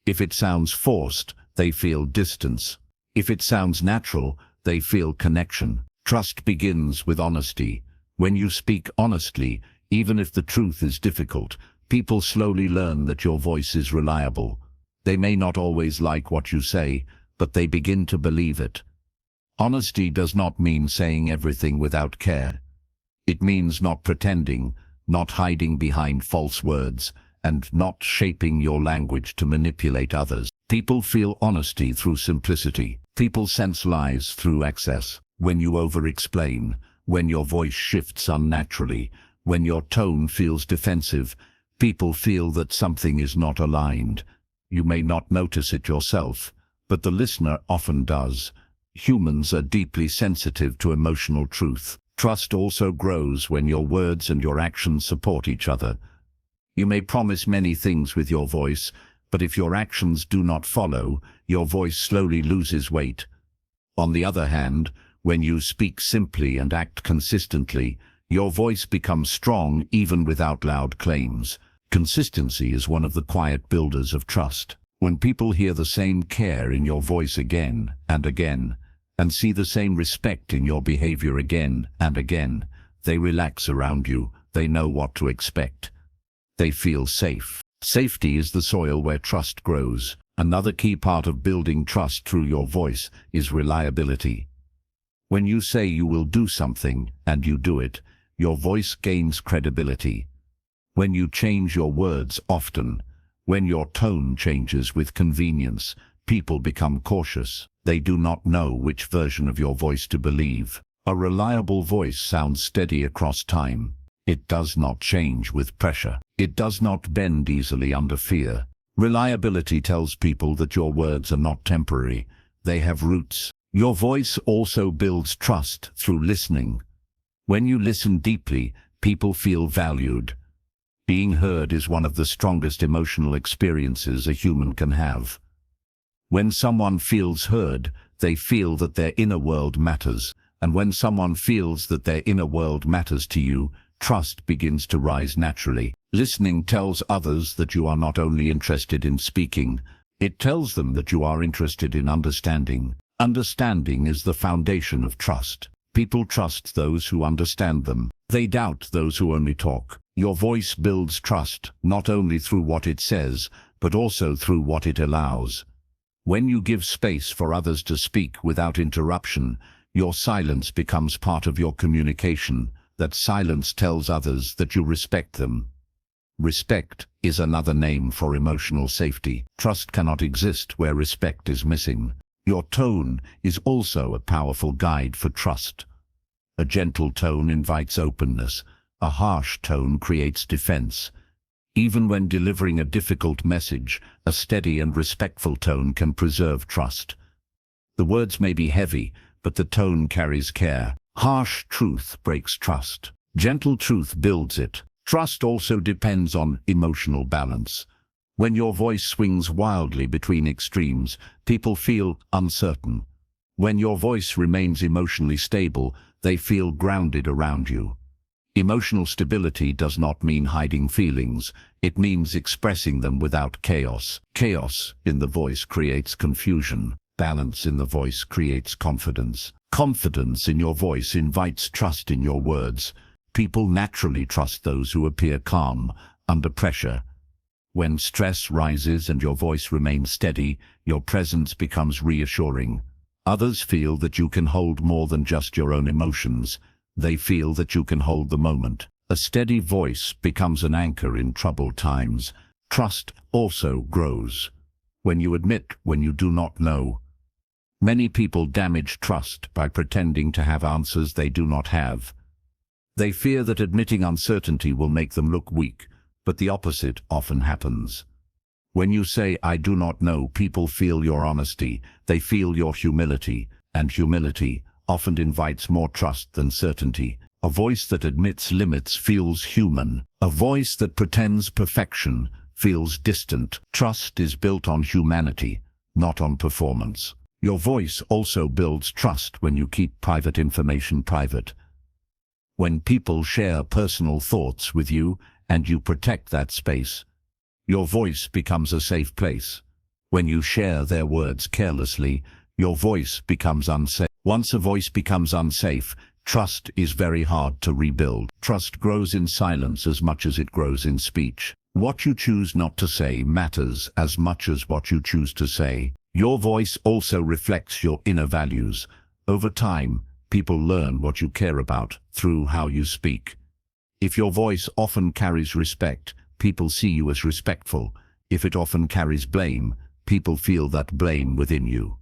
If it sounds forced, they feel distance. If it sounds natural, they feel connection. Trust begins with honesty. When you speak honestly, even if the truth is difficult, people slowly learn that your voice is reliable. They may not always like what you say, but they begin to believe it. Honesty does not mean saying everything without care. It means not pretending, not hiding behind false words, and not shaping your language to manipulate others. People feel honesty through simplicity. People sense lies through excess. When you over-explain, when your voice shifts unnaturally, when your tone feels defensive, people feel that something is not aligned. You may not notice it yourself, but the listener often does. Humans are deeply sensitive to emotional truth. Trust also grows when your words and your actions support each other. You may promise many things with your voice, but if your actions do not follow, your voice slowly loses weight. On the other hand, when you speak simply and act consistently, your voice becomes strong even without loud claims. Consistency is one of the quiet builders of trust. When people hear the same care in your voice again and again, and see the same respect in your behavior again and again, they relax around you. They know what to expect. They feel safe. Safety is the soil where trust grows. Another key part of building trust through your voice is reliability. When you say you will do something and you do it, your voice gains credibility. When you change your words often, when your tone changes with convenience, people become cautious. They do not know which version of your voice to believe. A reliable voice sounds steady across time. It does not change with pressure. It does not bend easily under fear. Reliability tells people that your words are not temporary. They have roots. Your voice also builds trust through listening. When you listen deeply, people feel valued. Being heard is one of the strongest emotional experiences a human can have. When someone feels heard, they feel that their inner world matters. And when someone feels that their inner world matters to you, trust begins to rise naturally. Listening tells others that you are not only interested in speaking, it tells them that you are interested in understanding. Understanding is the foundation of trust. People trust those who understand them. They doubt those who only talk. Your voice builds trust, not only through what it says, but also through what it allows. When you give space for others to speak without interruption, your silence becomes part of your communication. That silence tells others that you respect them. Respect is another name for emotional safety. Trust cannot exist where respect is missing. Your tone is also a powerful guide for trust. A gentle tone invites openness. A harsh tone creates defense. Even when delivering a difficult message, a steady and respectful tone can preserve trust. The words may be heavy, but the tone carries care. Harsh truth breaks trust. Gentle truth builds it. Trust also depends on emotional balance. When your voice swings wildly between extremes, people feel uncertain. When your voice remains emotionally stable, they feel grounded around you. Emotional stability does not mean hiding feelings. It means expressing them without chaos. Chaos in the voice creates confusion. Balance in the voice creates confidence. Confidence in your voice invites trust in your words. People naturally trust those who appear calm under pressure. When stress rises and your voice remains steady, your presence becomes reassuring. Others feel that you can hold more than just your own emotions. They feel that you can hold the moment. A steady voice becomes an anchor in troubled times. Trust also grows when you admit when you do not know. Many people damage trust by pretending to have answers they do not have. They fear that admitting uncertainty will make them look weak, but the opposite often happens. When you say, "I do not know," people feel your honesty. They feel your humility, and humility often invites more trust than certainty. A voice that admits limits feels human. A voice that pretends perfection feels distant. Trust is built on humanity, not on performance. Your voice also builds trust when you keep private information private. When people share personal thoughts with you and you protect that space, your voice becomes a safe place. When you share their words carelessly, your voice becomes unsafe. Once a voice becomes unsafe, trust is very hard to rebuild. Trust grows in silence as much as it grows in speech. What you choose not to say matters as much as what you choose to say. Your voice also reflects your inner values. Over time, people learn what you care about through how you speak. If your voice often carries respect, people see you as respectful. If it often carries blame, people feel that blame within you.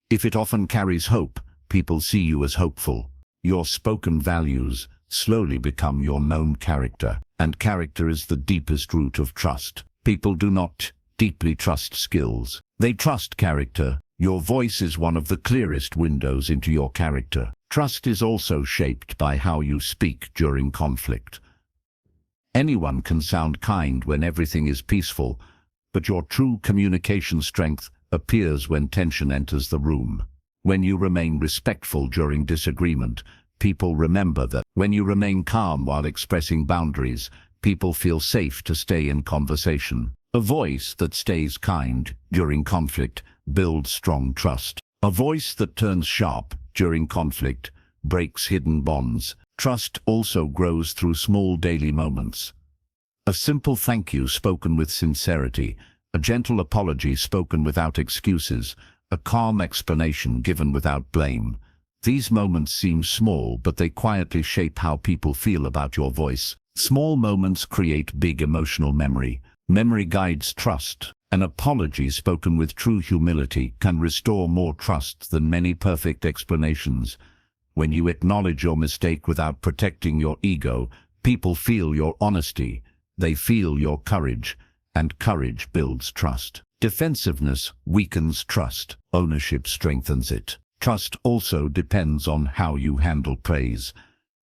If it often carries hope, people see you as hopeful. Your spoken values slowly become your known character, and character is the deepest root of trust. People do not deeply trust skills. They trust character. Your voice is one of the clearest windows into your character. Trust is also shaped by how you speak during conflict. Anyone can sound kind when everything is peaceful, but your true communication strength appears when tension enters the room. When you remain respectful during disagreement, people remember that. When you remain calm while expressing boundaries, people feel safe to stay in conversation. A voice that stays kind during conflict builds strong trust. A voice that turns sharp during conflict breaks hidden bonds. Trust also grows through small daily moments. A simple thank you spoken with sincerity, a gentle apology spoken without excuses, a calm explanation given without blame. These moments seem small, but they quietly shape how people feel about your voice. Small moments create big emotional memory. Memory guides trust. An apology spoken with true humility can restore more trust than many perfect explanations. When you acknowledge your mistake without protecting your ego, people feel your honesty. They feel your courage, and courage builds trust. Defensiveness weakens trust. Ownership strengthens it. Trust also depends on how you handle praise.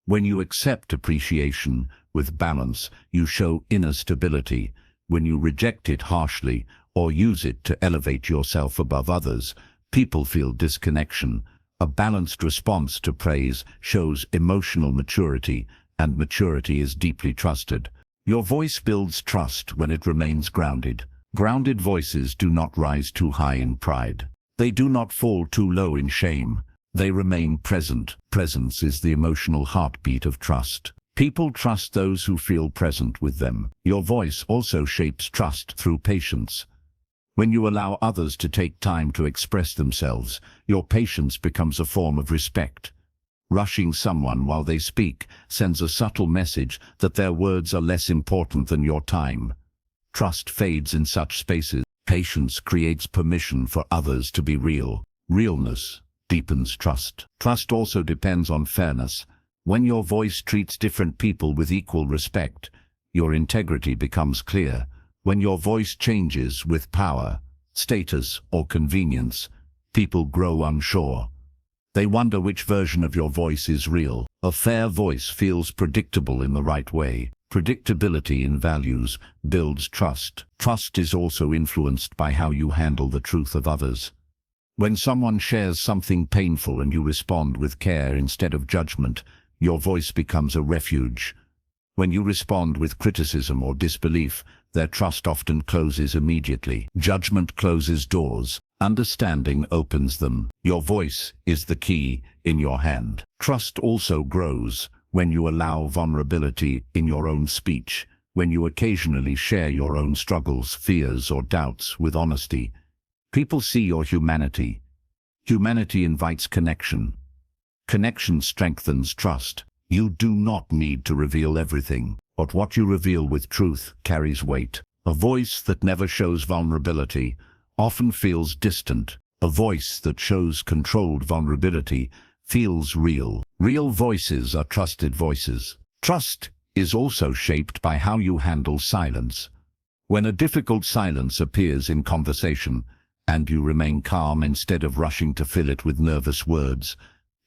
When you accept appreciation with balance, you show inner stability. When you reject it harshly or use it to elevate yourself above others, people feel disconnection. A balanced response to praise shows emotional maturity, and maturity is deeply trusted. Your voice builds trust when it remains grounded. Grounded voices do not rise too high in pride. They do not fall too low in shame. They remain present. Presence is the emotional heartbeat of trust. People trust those who feel present with them. Your voice also shapes trust through patience. When you allow others to take time to express themselves, your patience becomes a form of respect. Rushing someone while they speak sends a subtle message that their words are less important than your time. Trust fades in such spaces. Patience creates permission for others to be real. Realness deepens trust. Trust also depends on fairness. When your voice treats different people with equal respect, your integrity becomes clear. When your voice changes with power, status, or convenience, people grow unsure. They wonder which version of your voice is real. A fair voice feels predictable in the right way. Predictability in values builds trust. Trust is also influenced by how you handle the truth of others. When someone shares something painful and you respond with care instead of judgment, your voice becomes a refuge. When you respond with criticism or disbelief, their trust often closes immediately. Judgment closes doors. Understanding opens them. Your voice is the key in your hand. Trust also grows when you allow vulnerability in your own speech, when you occasionally share your own struggles, fears, or doubts with honesty. People see your humanity. Humanity invites connection. Connection strengthens trust. You do not need to reveal everything, but what you reveal with truth carries weight. A voice that never shows vulnerability often feels distant. A voice that shows controlled vulnerability feels real. Real voices are trusted voices. Trust is also shaped by how you handle silence. When a difficult silence appears in conversation, and you remain calm instead of rushing to fill it with nervous words,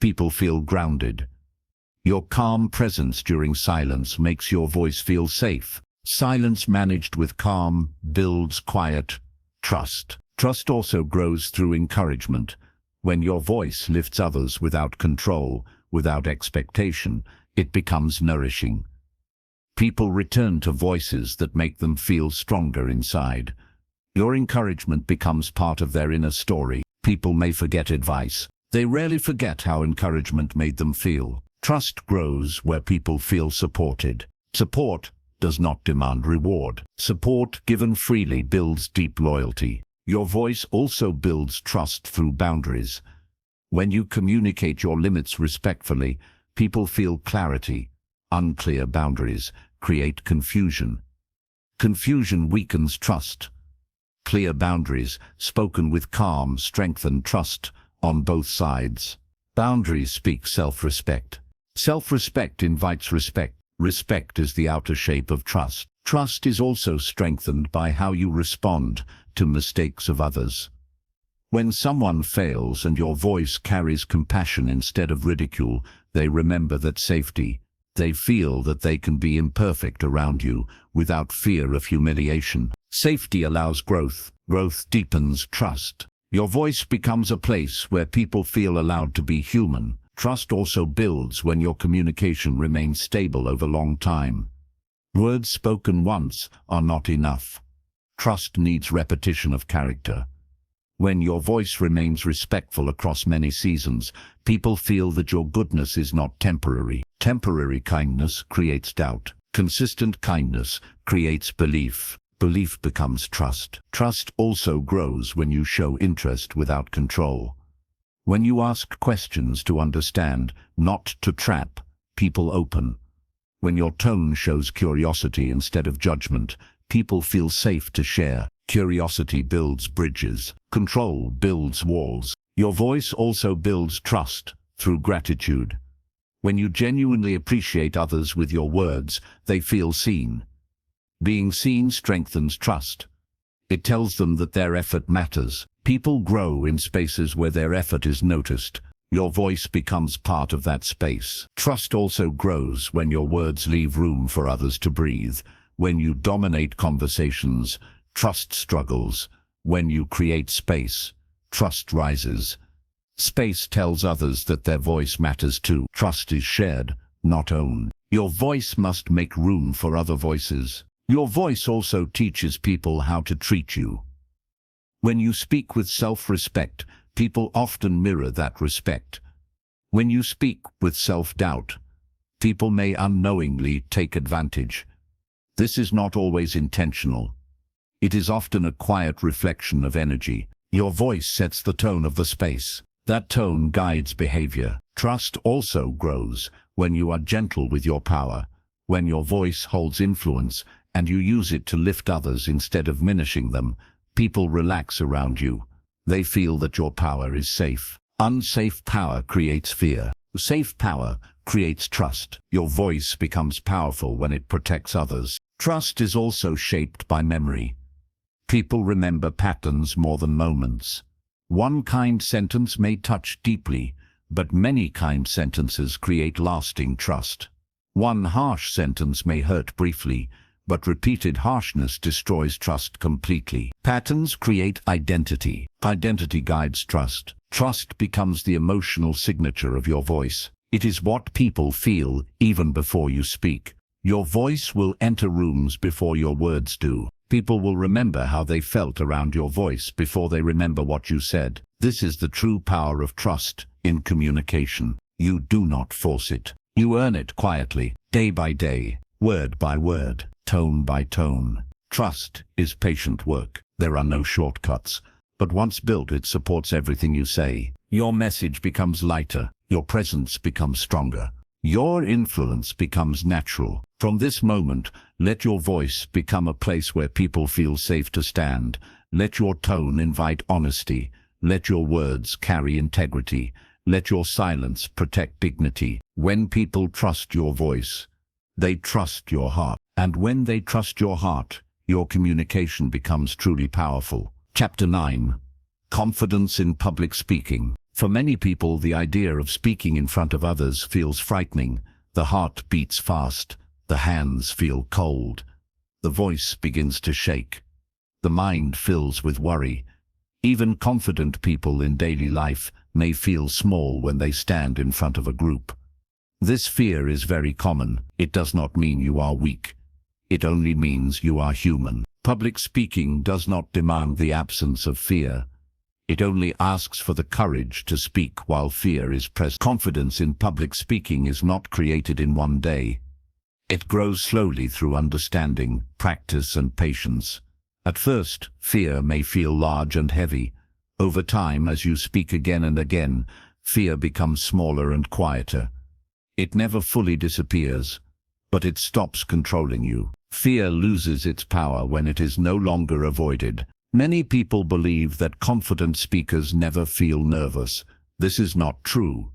people feel grounded. Your calm presence during silence makes your voice feel safe. Silence managed with calm builds quiet trust. Trust also grows through encouragement. When your voice lifts others without control, without expectation, it becomes nourishing. People return to voices that make them feel stronger inside. Your encouragement becomes part of their inner story. People may forget advice. They rarely forget how encouragement made them feel. Trust grows where people feel supported. Support does not demand reward. Support given freely builds deep loyalty. Your voice also builds trust through boundaries. When you communicate your limits respectfully, people feel clarity. Unclear boundaries create confusion. Confusion weakens trust. Clear boundaries, spoken with calm, strengthen trust on both sides. Boundaries speak self-respect. Self-respect invites respect. Respect is the outer shape of trust. Trust is also strengthened by how you respond to mistakes of others. When someone fails and your voice carries compassion instead of ridicule, they remember that safety. They feel that they can be imperfect around you without fear of humiliation. Safety allows growth. Growth deepens trust. Your voice becomes a place where people feel allowed to be human. Trust also builds when your communication remains stable over long time. Words spoken once are not enough. Trust needs repetition of character. When your voice remains respectful across many seasons, people feel that your goodness is not temporary. Temporary kindness creates doubt. Consistent kindness creates belief. Belief becomes trust. Trust also grows when you show interest without control. When you ask questions to understand, not to trap, people open. When your tone shows curiosity instead of judgment, people feel safe to share. Curiosity builds bridges. Control builds walls. Your voice also builds trust through gratitude. When you genuinely appreciate others with your words, they feel seen. Being seen strengthens trust. It tells them that their effort matters. People grow in spaces where their effort is noticed. Your voice becomes part of that space. Trust also grows when your words leave room for others to breathe. When you dominate conversations, trust struggles. When you create space, trust rises. Space tells others that their voice matters too. Trust is shared, not owned. Your voice must make room for other voices. Your voice also teaches people how to treat you. When you speak with self-respect, people often mirror that respect. When you speak with self-doubt, people may unknowingly take advantage. This is not always intentional. It is often a quiet reflection of energy. Your voice sets the tone of the space. That tone guides behavior. Trust also grows when you are gentle with your power, when your voice holds influence and you use it to lift others instead of diminishing them. People relax around you. They feel that your power is safe. Unsafe power creates fear. Safe power creates trust. Your voice becomes powerful when it protects others. Trust is also shaped by memory. People remember patterns more than moments. One kind sentence may touch deeply, but many kind sentences create lasting trust. One harsh sentence may hurt briefly, but repeated harshness destroys trust completely. Patterns create identity. Identity guides trust. Trust becomes the emotional signature of your voice. It is what people feel even before you speak. Your voice will enter rooms before your words do. People will remember how they felt around your voice before they remember what you said. This is the true power of trust in communication. You do not force it. You earn it quietly, day by day, word by word, tone by tone. Trust is patient work. There are no shortcuts, but once built, it supports everything you say. Your message becomes lighter. Your presence becomes stronger. Your influence becomes natural. From this moment, let your voice become a place where people feel safe to stand. Let your tone invite honesty. Let your words carry integrity. Let your silence protect dignity. When people trust your voice, they trust your heart. And when they trust your heart, your communication becomes truly powerful. Chapter 9. Confidence in public speaking. For many people, the idea of speaking in front of others feels frightening. The heart beats fast. The hands feel cold. The voice begins to shake. The mind fills with worry. Even confident people in daily life may feel small when they stand in front of a group. This fear is very common. It does not mean you are weak. It only means you are human. Public speaking does not demand the absence of fear. It only asks for the courage to speak while fear is present. Confidence in public speaking is not created in one day. It grows slowly through understanding, practice, and patience. At first, fear may feel large and heavy. Over time, as you speak again and again, fear becomes smaller and quieter. It never fully disappears, but it stops controlling you. Fear loses its power when it is no longer avoided. Many people believe that confident speakers never feel nervous. This is not true.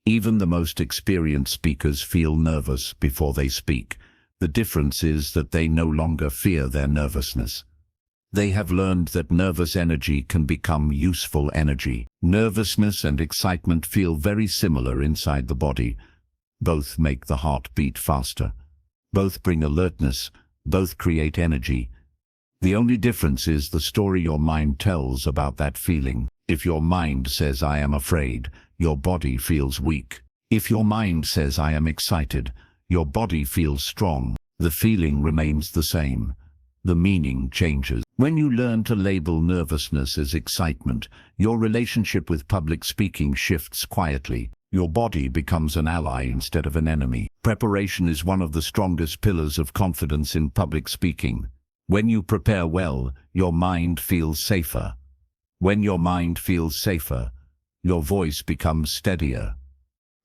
Even the most experienced speakers feel nervous before they speak. The difference is that they no longer fear their nervousness. They have learned that nervous energy can become useful energy. Nervousness and excitement feel very similar inside the body. Both make the heart beat faster. Both bring alertness. Both create energy. The only difference is the story your mind tells about that feeling. If your mind says, "I am afraid," your body feels weak. If your mind says, "I am excited," your body feels strong. The feeling remains the same. The meaning changes. When you learn to label nervousness as excitement, your relationship with public speaking shifts quietly. Your body becomes an ally instead of an enemy. Preparation is one of the strongest pillars of confidence in public speaking. When you prepare well, your mind feels safer. When your mind feels safer, your voice becomes steadier.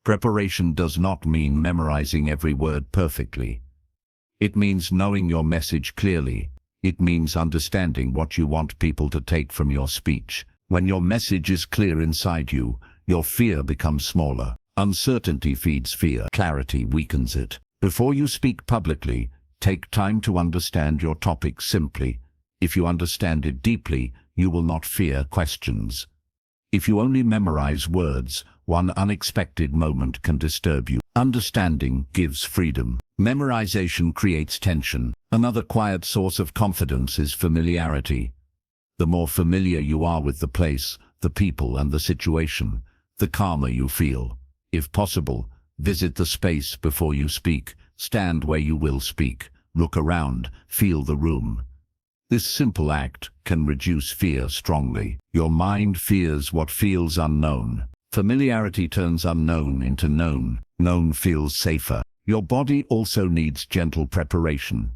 Preparation does not mean memorizing every word perfectly. It means knowing your message clearly. It means understanding what you want people to take from your speech. When your message is clear inside you, your fear becomes smaller. Uncertainty feeds fear. Clarity weakens it. Before you speak publicly, take time to understand your topic simply. If you understand it deeply, you will not fear questions. If you only memorize words, one unexpected moment can disturb you. Understanding gives freedom. Memorization creates tension. Another quiet source of confidence is familiarity. The more familiar you are with the place, the people, and the situation, the calmer you feel. If possible, visit the space before you speak. Stand where you will speak. Look around. Feel the room. This simple act can reduce fear strongly. Your mind fears what feels unknown. Familiarity turns unknown into known. Known feels safer. Your body also needs gentle preparation.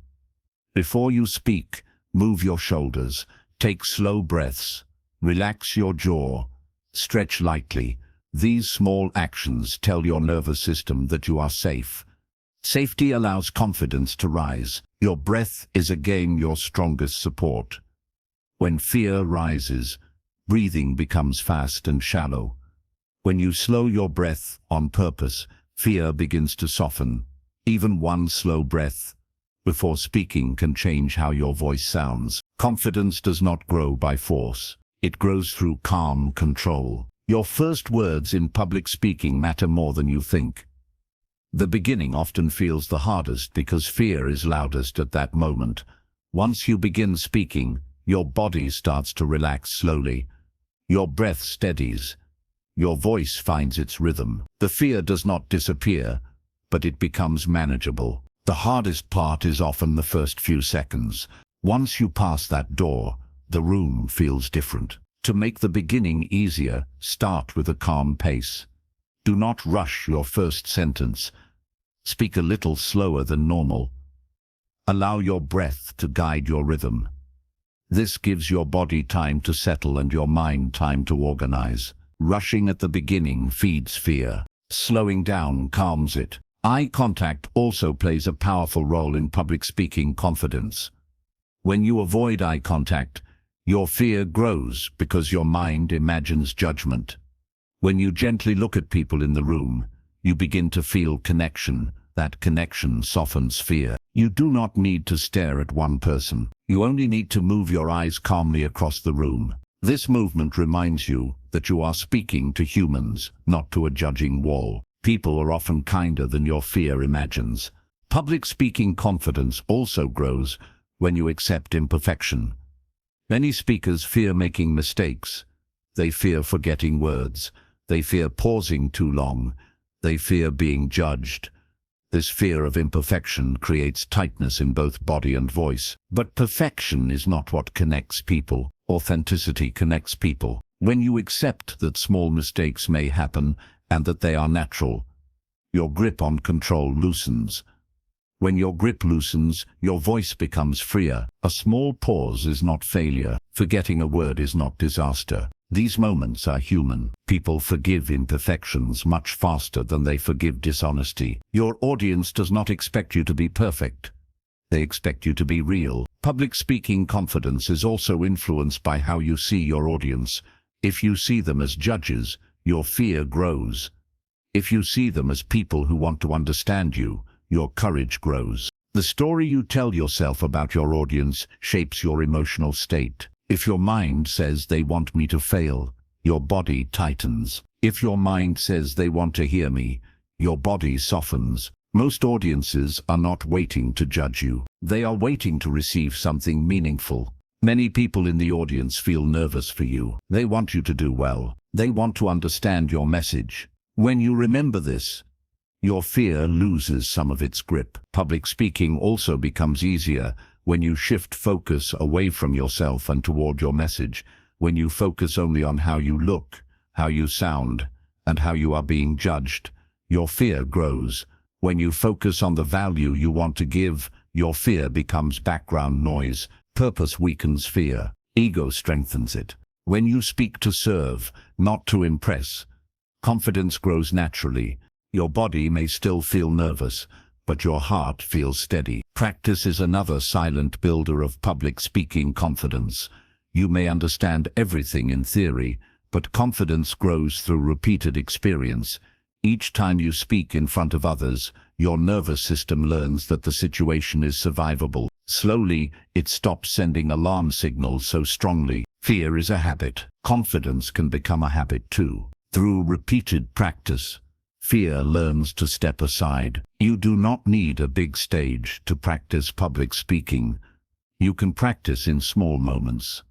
Before you speak, Move your shoulders, take slow breaths, relax your jaw, stretch lightly. These small actions tell your nervous system that you are safe. Safety allows confidence to rise. Your breath is again your strongest support. When fear rises, breathing becomes fast and shallow. When you slow your breath on purpose, fear begins to soften. Even one slow breath before speaking can change how your voice sounds. Confidence does not grow by force. It grows through calm control. Your first words in public speaking matter more than you think. The beginning often feels the hardest because fear is loudest at that moment. Once you begin speaking, your body starts to relax slowly. Your breath steadies. Your voice finds its rhythm. The fear does not disappear, but it becomes manageable. The hardest part is often the first few seconds. Once you pass that door, the room feels different. To make the beginning easier, start with a calm pace. Do not rush your first sentence. Speak a little slower than normal. Allow your breath to guide your rhythm. This gives your body time to settle and your mind time to organize. Rushing at the beginning feeds fear. Slowing down calms it. Eye contact also plays a powerful role in public speaking confidence. When you avoid eye contact, your fear grows because your mind imagines judgment. When you gently look at people in the room, you begin to feel connection. That connection softens fear. You do not need to stare at one person. You only need to move your eyes calmly across the room. This movement reminds you that you are speaking to humans, not to a judging wall. People are often kinder than your fear imagines. Public speaking confidence also grows when you accept imperfection. Many speakers fear making mistakes. They fear forgetting words. They fear pausing too long. They fear being judged. This fear of imperfection creates tightness in both body and voice. But perfection is not what connects people. Authenticity connects people. When you accept that small mistakes may happen and that they are natural, your grip on control loosens. When your grip loosens, your voice becomes freer. A small pause is not failure. Forgetting a word is not disaster. These moments are human. People forgive imperfections much faster than they forgive dishonesty. Your audience does not expect you to be perfect. They expect you to be real. Public speaking confidence is also influenced by how you see your audience. If you see them as judges, your fear grows. If you see them as people who want to understand you, your courage grows. The story you tell yourself about your audience shapes your emotional state. If your mind says they want me to fail, your body tightens. If your mind says they want to hear me, your body softens. Most audiences are not waiting to judge you. They are waiting to receive something meaningful. Many people in the audience feel nervous for you. They want you to do well. They want to understand your message. When you remember this, your fear loses some of its grip. Public speaking also becomes easier when you shift focus away from yourself and toward your message. When you focus only on how you look, how you sound, and how you are being judged, your fear grows. When you focus on the value you want to give, your fear becomes background noise. Purpose weakens fear. Ego strengthens it. When you speak to serve, not to impress, confidence grows naturally. Your body may still feel nervous, but your heart feels steady. Practice is another silent builder of public speaking confidence. You may understand everything in theory, but confidence grows through repeated experience. Each time you speak in front of others, your nervous system learns that the situation is survivable. Slowly, it stops sending alarm signals so strongly. Fear is a habit. Confidence can become a habit too. Through repeated practice, fear learns to step aside. You do not need a big stage to practice public speaking. You can practice in small moments.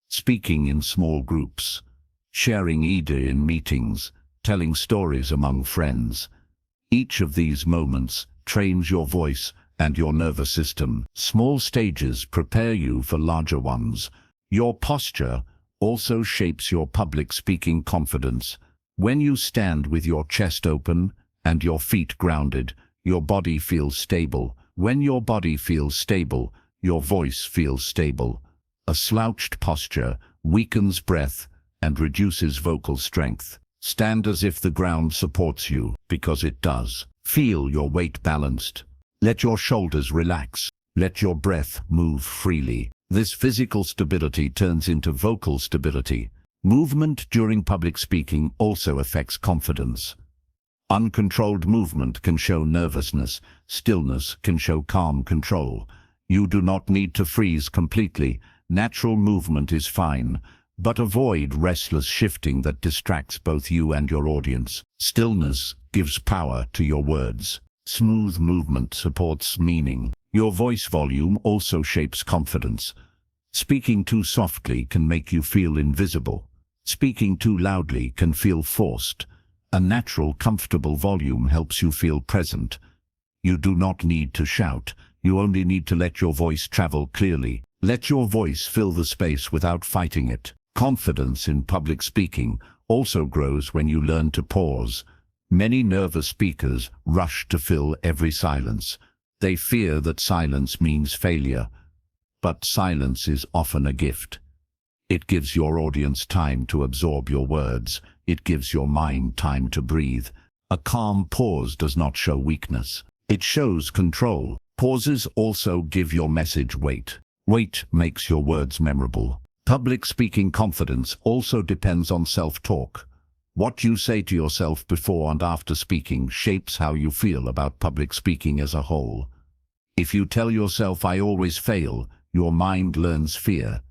Speaking in small groups, sharing ideas in meetings, telling stories among friends. Each of these moments trains your voice and your nervous system. Small stages prepare you for larger ones. Your posture also shapes your public speaking confidence. When you stand with your chest open and your feet grounded, your body feels stable. When your body feels stable, your voice feels stable. A slouched posture weakens breath and reduces vocal strength. Stand as if the ground supports you, because it does. Feel your weight balanced. Let your shoulders relax. Let your breath move freely. This physical stability turns into vocal stability. Movement during public speaking also affects confidence. Uncontrolled movement can show nervousness. Stillness can show calm control. You do not need to freeze completely. Natural movement is fine, but avoid restless shifting that distracts both you and your audience. Stillness gives power to your words. Smooth movement supports meaning. Your voice volume also shapes confidence. Speaking too softly can make you feel invisible. Speaking too loudly can feel forced. A natural, comfortable volume helps you feel present. You do not need to shout. You only need to let your voice travel clearly. Let your voice fill the space without fighting it. Confidence in public speaking also grows when you learn to pause. Many nervous speakers rush to fill every silence. They fear that silence means failure. But silence is often a gift. It gives your audience time to absorb your words. It gives your mind time to breathe. A calm pause does not show weakness. It shows control. Pauses also give your message weight. Weight makes your words memorable. Public speaking confidence also depends on self-talk. What you say to yourself before and after speaking shapes how you feel about public speaking as a whole. If you tell yourself, "I always fail," your mind learns fear.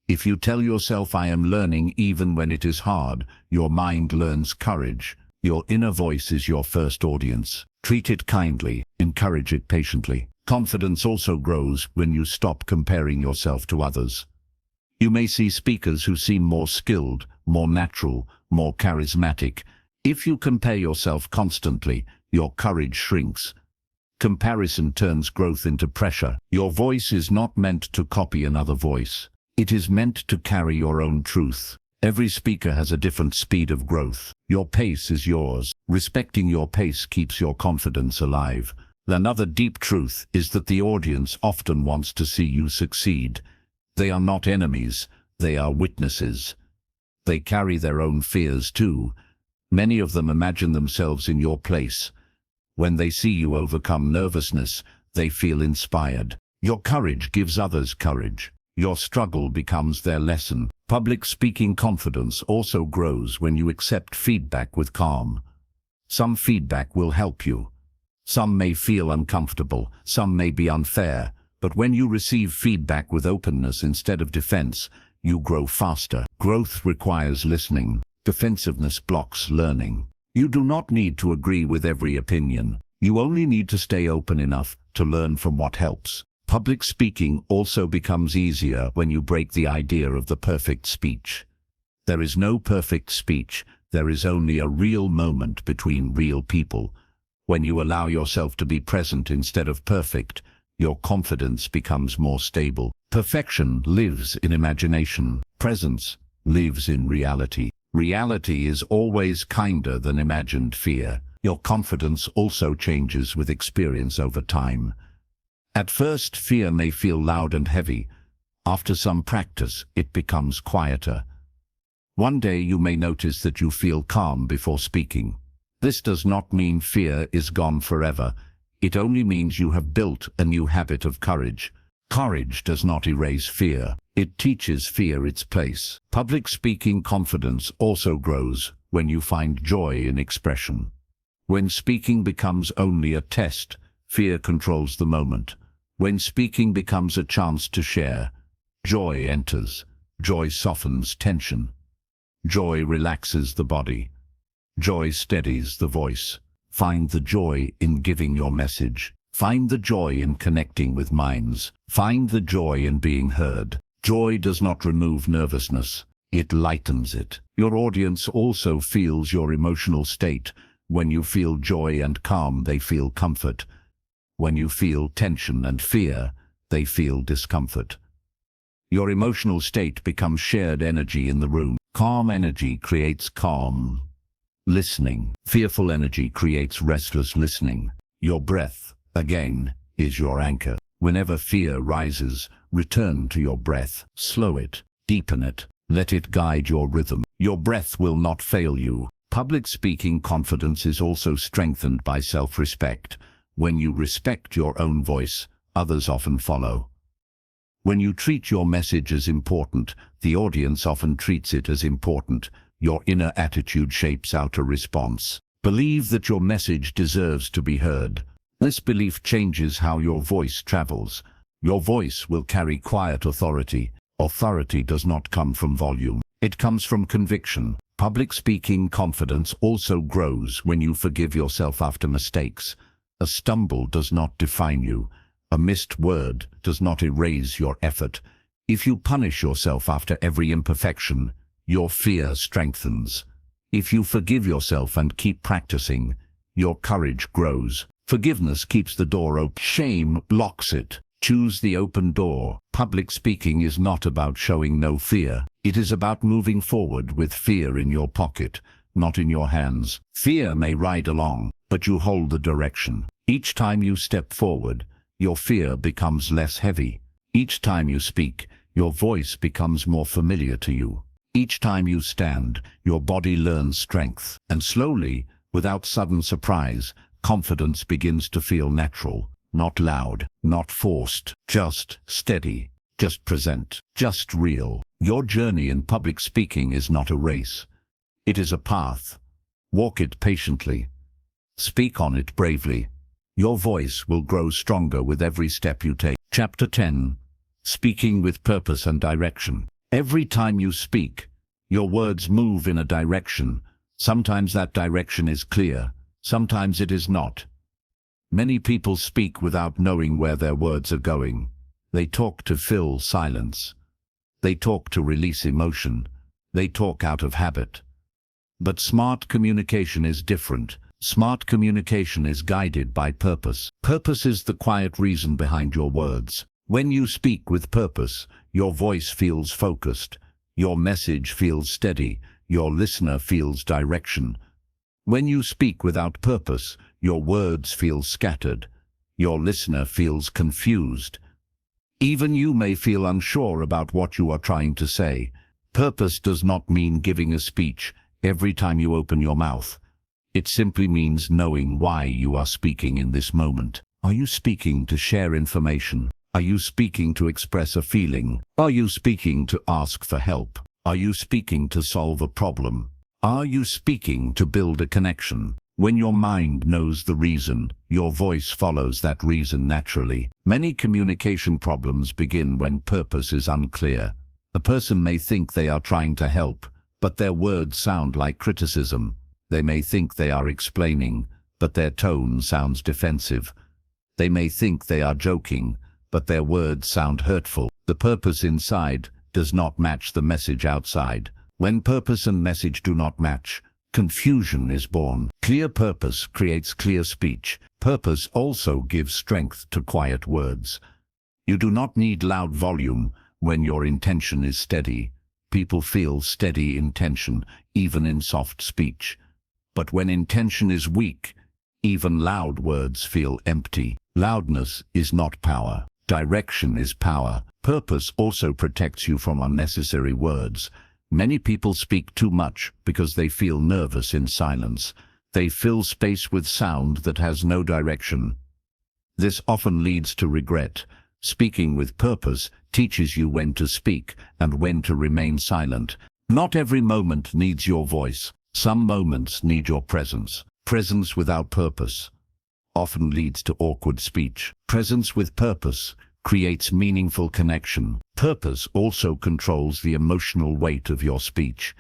If you tell yourself, "I am learning even when it is hard," your mind learns courage. Your inner voice is your first audience. Treat it kindly, encourage it patiently. Confidence also grows when you stop comparing yourself to others. You may see speakers who seem more skilled, more natural, more charismatic. If you compare yourself constantly, your courage shrinks. Comparison turns growth into pressure. Your voice is not meant to copy another voice. It is meant to carry your own truth. Every speaker has a different speed of growth. Your pace is yours. Respecting your pace keeps your confidence alive. Another deep truth is that the audience often wants to see you succeed. They are not enemies, they are witnesses. They carry their own fears too. Many of them imagine themselves in your place. When they see you overcome nervousness, they feel inspired. Your courage gives others courage. Your struggle becomes their lesson. Public speaking confidence also grows when you accept feedback with calm. Some feedback will help you. Some may feel uncomfortable, some may be unfair, but when you receive feedback with openness instead of defense, you grow faster. Growth requires listening. Defensiveness blocks learning. You do not need to agree with every opinion. You only need to stay open enough to learn from what helps. Public speaking also becomes easier when you break the idea of the perfect speech. There is no perfect speech. There is only a real moment between real people. When you allow yourself to be present instead of perfect, your confidence becomes more stable. Perfection lives in imagination. Presence lives in reality. Reality is always kinder than imagined fear. Your confidence also changes with experience over time. At first, fear may feel loud and heavy. After some practice, it becomes quieter. One day you may notice that you feel calm before speaking. This does not mean fear is gone forever. It only means you have built a new habit of courage. Courage does not erase fear. It teaches fear its place. Public speaking confidence also grows when you find joy in expression. When speaking becomes only a test, fear controls the moment. When speaking becomes a chance to share, joy enters. Joy softens tension. Joy relaxes the body. Joy steadies the voice. Find the joy in giving your message. Find the joy in connecting with minds. Find the joy in being heard. Joy does not remove nervousness. It lightens it. Your audience also feels your emotional state. When you feel joy and calm, they feel comfort. When you feel tension and fear, they feel discomfort. Your emotional state becomes shared energy in the room. Calm energy creates calm listening. Fearful energy creates restless listening. Your breath, again, is your anchor. Whenever fear rises, return to your breath. Slow it, deepen it, let it guide your rhythm. Your breath will not fail you. Public speaking confidence is also strengthened by self-respect. When you respect your own voice, others often follow. When you treat your message as important, the audience often treats it as important. Your inner attitude shapes outer response. Believe that your message deserves to be heard. This belief changes how your voice travels. Your voice will carry quiet authority. Authority does not come from volume. It comes from conviction. Public speaking confidence also grows when you forgive yourself after mistakes. A stumble does not define you. A missed word does not erase your effort. If you punish yourself after every imperfection, your fear strengthens. If you forgive yourself and keep practicing, your courage grows. Forgiveness keeps the door open. Shame blocks it. Choose the open door. Public speaking is not about showing no fear. It is about moving forward with fear in your pocket, not in your hands. Fear may ride along, but you hold the direction. Each time you step forward, your fear becomes less heavy. Each time you speak, your voice becomes more familiar to you. Each time you stand, your body learns strength. And slowly, without sudden surprise, confidence begins to feel natural. Not loud, not forced, just steady, just present, just real. Your journey in public speaking is not a race. It is a path. Walk it patiently. Speak on it bravely. Your voice will grow stronger with every step you take. Chapter 10. Speaking with Purpose and Direction. Every time you speak, your words move in a direction. Sometimes that direction is clear, sometimes it is not. Many people speak without knowing where their words are going. They talk to fill silence. They talk to release emotion. They talk out of habit. But smart communication is different. Smart communication is guided by purpose. Purpose is the quiet reason behind your words. When you speak with purpose, your voice feels focused. Your message feels steady. Your listener feels direction. When you speak without purpose, your words feel scattered. Your listener feels confused. Even you may feel unsure about what you are trying to say. Purpose does not mean giving a speech every time you open your mouth. It simply means knowing why you are speaking in this moment. Are you speaking to share information? Are you speaking to express a feeling? Are you speaking to ask for help? Are you speaking to solve a problem? Are you speaking to build a connection? When your mind knows the reason, your voice follows that reason naturally. Many communication problems begin when purpose is unclear. A person may think they are trying to help, but their words sound like criticism. They may think they are explaining, but their tone sounds defensive. They may think they are joking, but their words sound hurtful. The purpose inside does not match the message outside. When purpose and message do not match, confusion is born. Clear purpose creates clear speech. Purpose also gives strength to quiet words. You do not need loud volume when your intention is steady. People feel steady intention, even in soft speech. But when intention is weak, even loud words feel empty. Loudness is not power. Direction is power. Purpose also protects you from unnecessary words. Many people speak too much because they feel nervous in silence. They fill space with sound that has no direction. This often leads to regret. Speaking with purpose teaches you when to speak and when to remain silent. Not every moment needs your voice. Some moments need your presence. Presence without purpose often leads to awkward speech. Presence with purpose creates meaningful connection. Purpose also controls the emotional weight of your speech.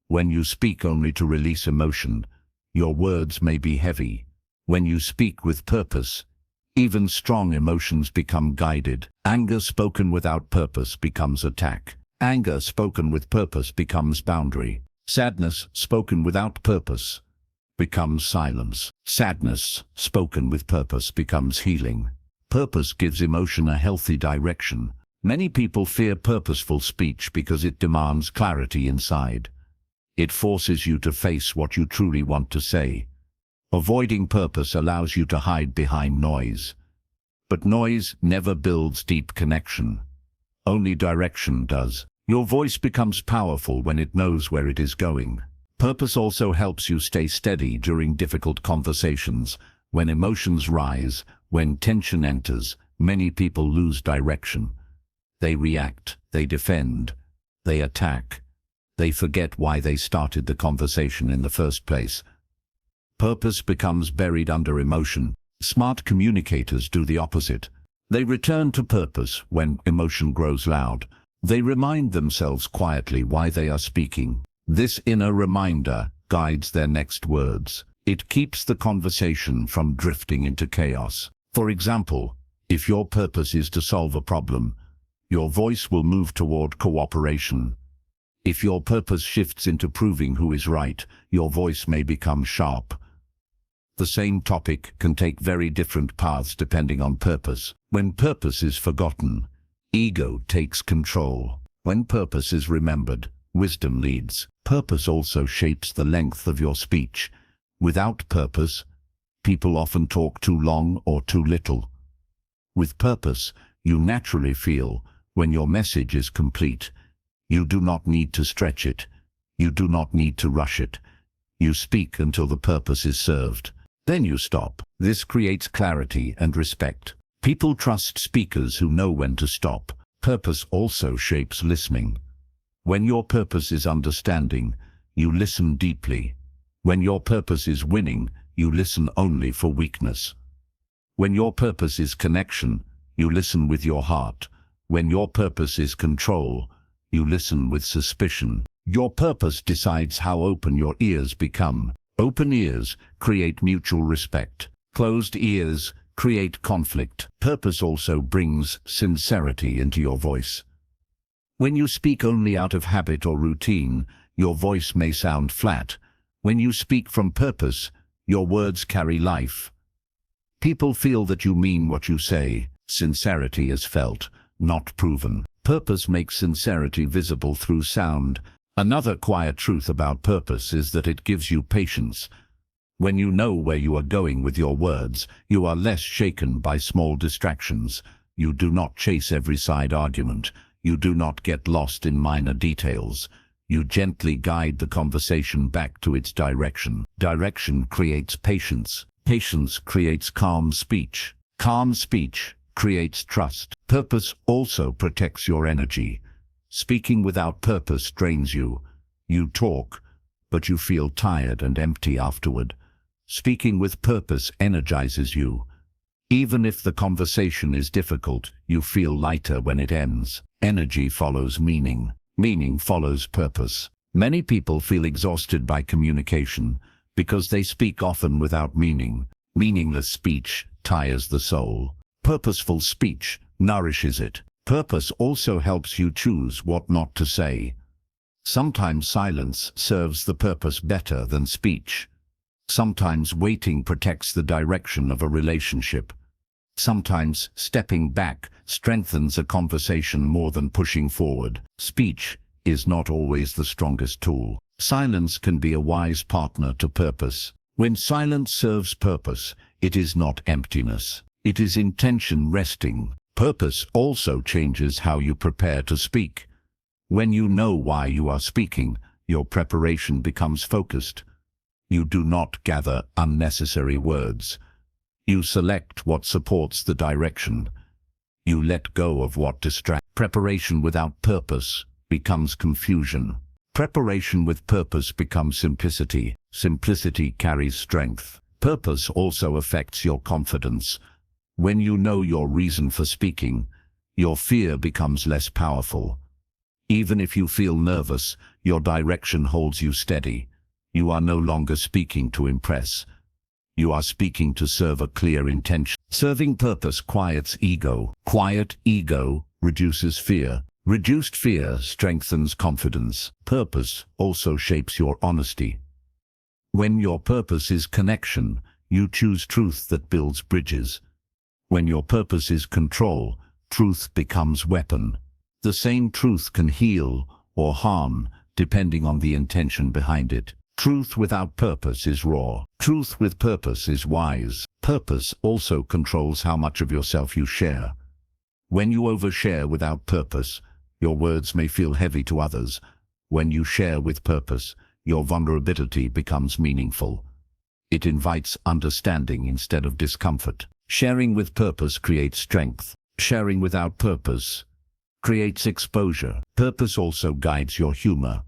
When you speak only to release emotion, your words may be heavy. When you speak with purpose, even strong emotions become guided. Anger spoken without purpose becomes attack. Anger spoken with purpose becomes boundary. Sadness spoken without purpose becomes silence. Sadness spoken with purpose becomes healing. Purpose gives emotion a healthy direction. Many people fear purposeful speech because it demands clarity inside. It forces you to face what you truly want to say. Avoiding purpose allows you to hide behind noise. But noise never builds deep connection. Only direction does. Your voice becomes powerful when it knows where it is going. Purpose also helps you stay steady during difficult conversations. When emotions rise, when tension enters, many people lose direction. They react, they defend, they attack. They forget why they started the conversation in the first place. Purpose becomes buried under emotion. Smart communicators do the opposite. They return to purpose when emotion grows loud. They remind themselves quietly why they are speaking. This inner reminder guides their next words. It keeps the conversation from drifting into chaos. For example, if your purpose is to solve a problem, your voice will move toward cooperation. If your purpose shifts into proving who is right, your voice may become sharp. The same topic can take very different paths depending on purpose. When purpose is forgotten, ego takes control. When purpose is remembered, wisdom leads. Purpose also shapes the length of your speech. Without purpose, people often talk too long or too little. With purpose, you naturally feel when your message is complete. You do not need to stretch it. You do not need to rush it. You speak until the purpose is served. Then you stop. This creates clarity and respect. People trust speakers who know when to stop. Purpose also shapes listening. When your purpose is understanding, you listen deeply. When your purpose is winning, you listen only for weakness. When your purpose is connection, you listen with your heart. When your purpose is control, you listen with suspicion. Your purpose decides how open your ears become. Open ears create mutual respect. Closed ears create conflict. Purpose also brings sincerity into your voice. When you speak only out of habit or routine, your voice may sound flat. When you speak from purpose, your words carry life. People feel that you mean what you say. Sincerity is felt, not proven. Purpose makes sincerity visible through sound. Another quiet truth about purpose is that it gives you patience. When you know where you are going with your words, you are less shaken by small distractions. You do not chase every side argument. You do not get lost in minor details. You gently guide the conversation back to its direction. Direction creates patience. Patience creates calm speech. Calm speech creates trust. Purpose also protects your energy. Speaking without purpose drains you. You talk, but you feel tired and empty afterward. Speaking with purpose energizes you. Even if the conversation is difficult, you feel lighter when it ends. Energy follows meaning. Meaning follows purpose. Many people feel exhausted by communication because they speak often without meaning. Meaningless speech tires the soul. Purposeful speech nourishes it. Purpose also helps you choose what not to say. Sometimes silence serves the purpose better than speech. Sometimes waiting protects the direction of a relationship. Sometimes stepping back strengthens a conversation more than pushing forward. Speech is not always the strongest tool. Silence can be a wise partner to purpose. When silence serves purpose, it is not emptiness. It is intention resting. Purpose also changes how you prepare to speak. When you know why you are speaking, your preparation becomes focused. You do not gather unnecessary words. You select what supports the direction. You let go of what distracts. Preparation without purpose becomes confusion. Preparation with purpose becomes simplicity. Simplicity carries strength. Purpose also affects your confidence. When you know your reason for speaking, your fear becomes less powerful. Even if you feel nervous, your direction holds you steady. You are no longer speaking to impress. You are speaking to serve a clear intention. Serving purpose quiets ego. Quiet ego reduces fear. Reduced fear strengthens confidence. Purpose also shapes your honesty. When your purpose is connection, you choose truth that builds bridges. When your purpose is control, truth becomes weapon. The same truth can heal or harm, depending on the intention behind it. Truth without purpose is raw. Truth with purpose is wise. Purpose also controls how much of yourself you share. When you overshare without purpose, your words may feel heavy to others. When you share with purpose, your vulnerability becomes meaningful. It invites understanding instead of discomfort. Sharing with purpose creates strength. Sharing without purpose creates exposure. Purpose also guides your humor.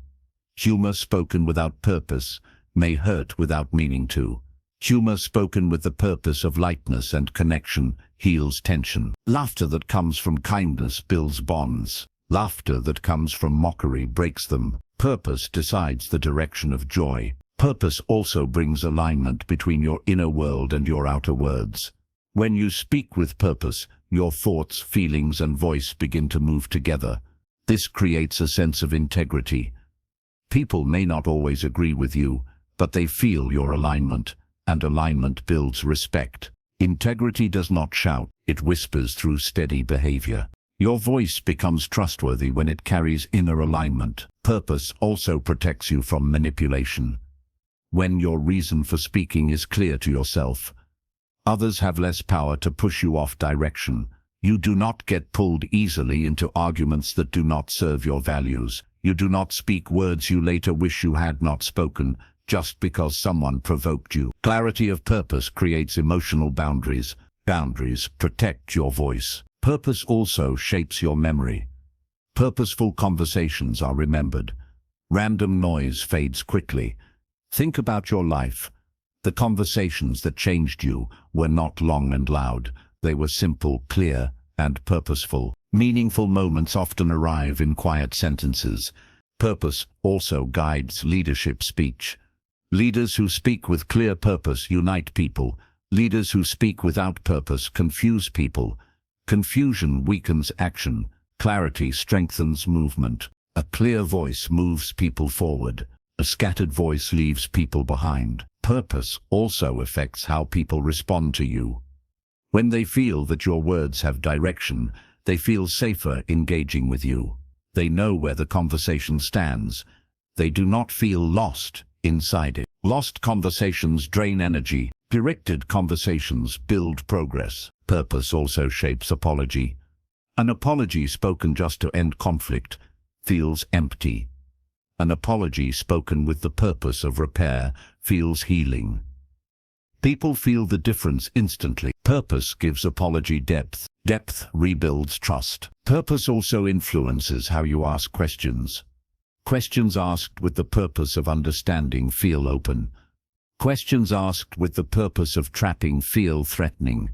Humor spoken without purpose may hurt without meaning to. Humor spoken with the purpose of lightness and connection heals tension. Laughter that comes from kindness builds bonds. Laughter that comes from mockery breaks them. Purpose decides the direction of joy. Purpose also brings alignment between your inner world and your outer words. When you speak with purpose, your thoughts, feelings, and voice begin to move together. This creates a sense of integrity. People may not always agree with you, but they feel your alignment, and alignment builds respect. Integrity does not shout, it whispers through steady behavior. Your voice becomes trustworthy when it carries inner alignment. Purpose also protects you from manipulation. When your reason for speaking is clear to yourself, others have less power to push you off direction. You do not get pulled easily into arguments that do not serve your values. You do not speak words you later wish you had not spoken, just because someone provoked you. Clarity of purpose creates emotional boundaries. Boundaries protect your voice. Purpose also shapes your memory. Purposeful conversations are remembered. Random noise fades quickly. Think about your life. The conversations that changed you were not long and loud. They were simple, clear, and purposeful. Meaningful moments often arrive in quiet sentences. Purpose also guides leadership speech. Leaders who speak with clear purpose unite people. Leaders who speak without purpose confuse people. Confusion weakens action. Clarity strengthens movement. A clear voice moves people forward. A scattered voice leaves people behind. Purpose also affects how people respond to you. When they feel that your words have direction, they feel safer engaging with you. They know where the conversation stands. They do not feel lost inside it. Lost conversations drain energy. Directed conversations build progress. Purpose also shapes apology. An apology spoken just to end conflict feels empty. An apology spoken with the purpose of repair feels healing. People feel the difference instantly. Purpose gives apology depth. Depth rebuilds trust. Purpose also influences how you ask questions. Questions asked with the purpose of understanding feel open. Questions asked with the purpose of trapping feel threatening.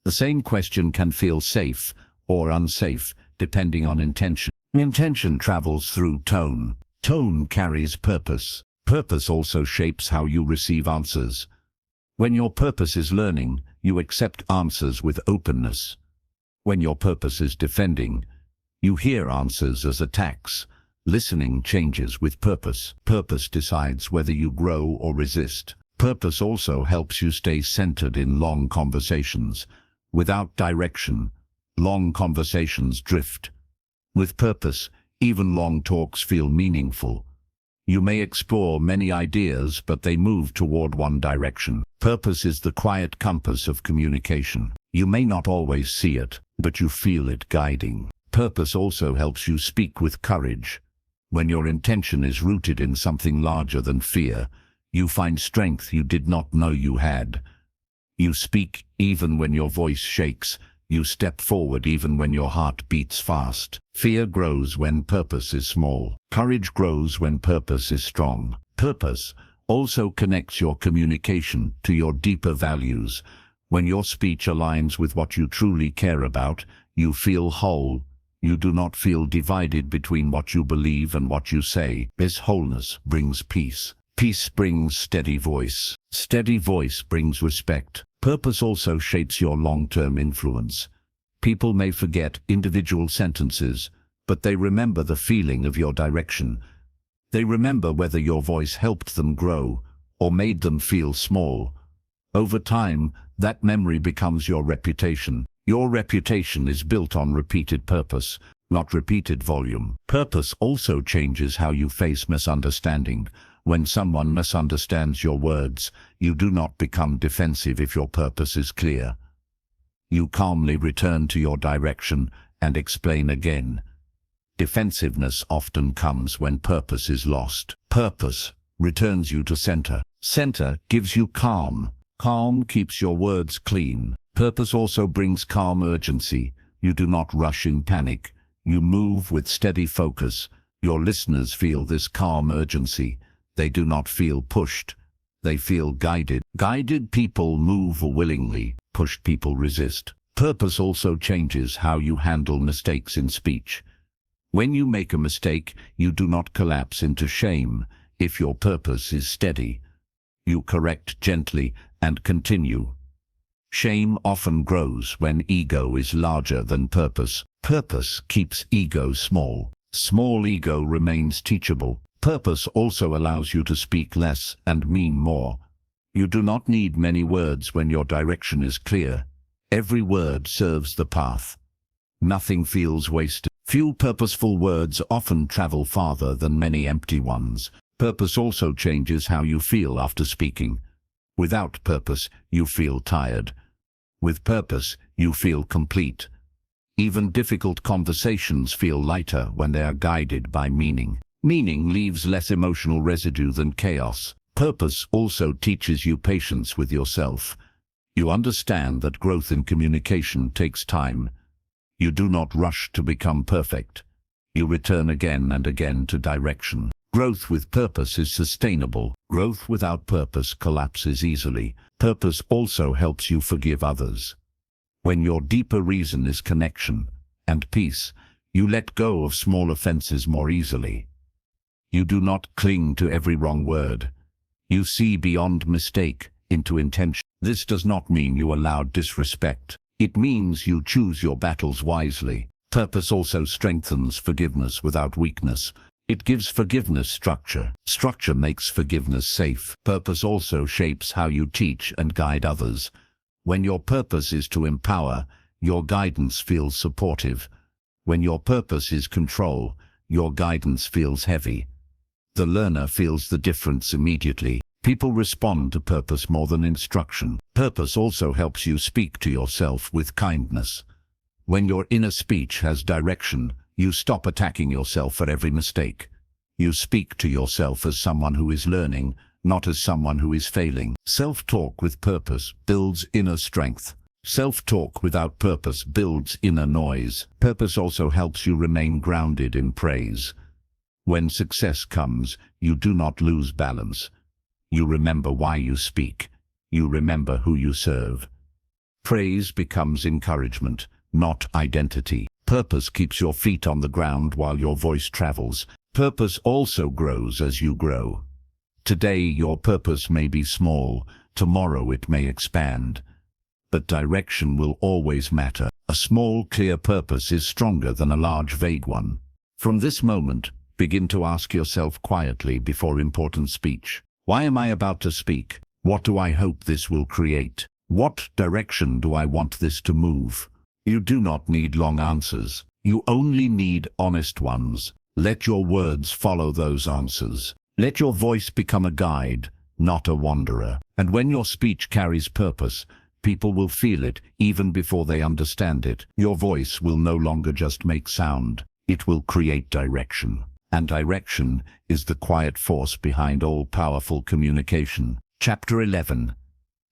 The same question can feel safe or unsafe, depending on intention. Intention travels through tone. Tone carries purpose. Purpose also shapes how you receive answers. When your purpose is learning, you accept answers with openness. When your purpose is defending, you hear answers as attacks. Listening changes with purpose. Purpose decides whether you grow or resist. Purpose also helps you stay centered in long conversations. Without direction, long conversations drift. With purpose, even long talks feel meaningful. You may explore many ideas, but they move toward one direction. Purpose is the quiet compass of communication. You may not always see it, but you feel it guiding. Purpose also helps you speak with courage. When your intention is rooted in something larger than fear, you find strength you did not know you had. You speak even when your voice shakes. You step forward even when your heart beats fast. Fear grows when purpose is small. Courage grows when purpose is strong. Purpose also connects your communication to your deeper values. When your speech aligns with what you truly care about, you feel whole. You do not feel divided between what you believe and what you say. This wholeness brings peace. Peace brings steady voice. Steady voice brings respect. Purpose also shapes your long-term influence. People may forget individual sentences, but they remember the feeling of your direction. They remember whether your voice helped them grow or made them feel small. Over time, that memory becomes your reputation. Your reputation is built on repeated purpose, not repeated volume. Purpose also changes how you face misunderstanding. When someone misunderstands your words, you do not become defensive if your purpose is clear. You calmly return to your direction and explain again. Defensiveness often comes when purpose is lost. Purpose returns you to center. Center gives you calm. Calm keeps your words clean. Purpose also brings calm urgency. You do not rush in panic. You move with steady focus. Your listeners feel this calm urgency. They do not feel pushed. They feel guided. Guided people move willingly. Pushed people resist. Purpose also changes how you handle mistakes in speech. When you make a mistake, you do not collapse into shame. If your purpose is steady, you correct gently and continue. Shame often grows when ego is larger than purpose. Purpose keeps ego small. Small ego remains teachable. Purpose also allows you to speak less and mean more. You do not need many words when your direction is clear. Every word serves the path. Nothing feels wasted. Few purposeful words often travel farther than many empty ones. Purpose also changes how you feel after speaking. Without purpose, you feel tired. With purpose, you feel complete. Even difficult conversations feel lighter when they are guided by meaning. Meaning leaves less emotional residue than chaos. Purpose also teaches you patience with yourself. You understand that growth in communication takes time. You do not rush to become perfect. You return again and again to direction. Growth with purpose is sustainable. Growth without purpose collapses easily. Purpose also helps you forgive others. When your deeper reason is connection and peace, you let go of small offenses more easily. You do not cling to every wrong word. You see beyond mistake into intention. This does not mean you allow disrespect. It means you choose your battles wisely. Purpose also strengthens forgiveness without weakness. It gives forgiveness structure. Structure makes forgiveness safe. Purpose also shapes how you teach and guide others. When your purpose is to empower, your guidance feels supportive. When your purpose is control, your guidance feels heavy. The learner feels the difference immediately. People respond to purpose more than instruction. Purpose also helps you speak to yourself with kindness. When your inner speech has direction, you stop attacking yourself for every mistake. You speak to yourself as someone who is learning, not as someone who is failing. Self-talk with purpose builds inner strength. Self-talk without purpose builds inner noise. Purpose also helps you remain grounded in praise. When success comes, you do not lose balance. You remember why you speak. You remember who you serve. Praise becomes encouragement, not identity. Purpose keeps your feet on the ground while your voice travels. Purpose also grows as you grow. Today your purpose may be small, tomorrow it may expand. But direction will always matter. A small, clear purpose is stronger than a large, vague one. From this moment, begin to ask yourself quietly before important speech. Why am I about to speak? What do I hope this will create? What direction do I want this to move? You do not need long answers. You only need honest ones. Let your words follow those answers. Let your voice become a guide, not a wanderer. And when your speech carries purpose, people will feel it even before they understand it. Your voice will no longer just make sound. It will create direction. And direction is the quiet force behind all powerful communication. Chapter 11.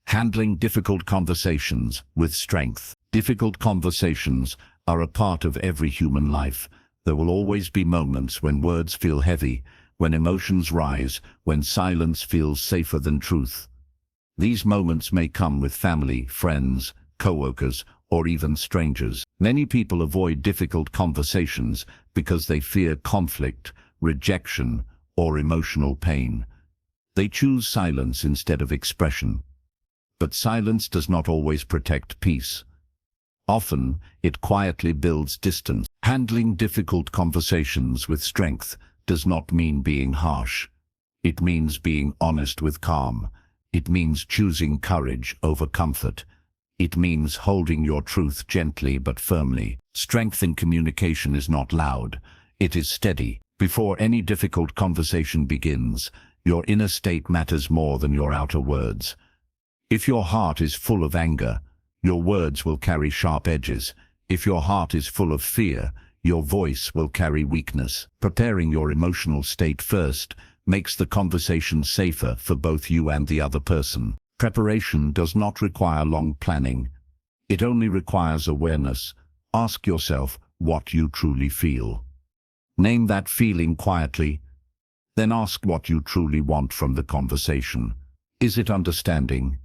Handling difficult conversations with strength. Difficult conversations are a part of every human life. There will always be moments when words feel heavy, when emotions rise, when silence feels safer than truth. These moments may come with family, friends, co-workers, or even strangers. Many people avoid difficult conversations because they fear conflict, rejection, or emotional pain. They choose silence instead of expression. But silence does not always protect peace. Often, it quietly builds distance. Handling difficult conversations with strength does not mean being harsh. It means being honest with calm. It means choosing courage over comfort. It means holding your truth gently but firmly. Strength in communication is not loud. It is steady. Before any difficult conversation begins, Your inner state matters more than your outer words. If your heart is full of anger, your words will carry sharp edges. If your heart is full of fear, your voice will carry weakness. Preparing your emotional state first makes the conversation safer for both you and the other person. Preparation does not require long planning. It only requires awareness. Ask yourself what you truly feel. Name that feeling quietly. Then ask what you truly want from the conversation. Is it understanding?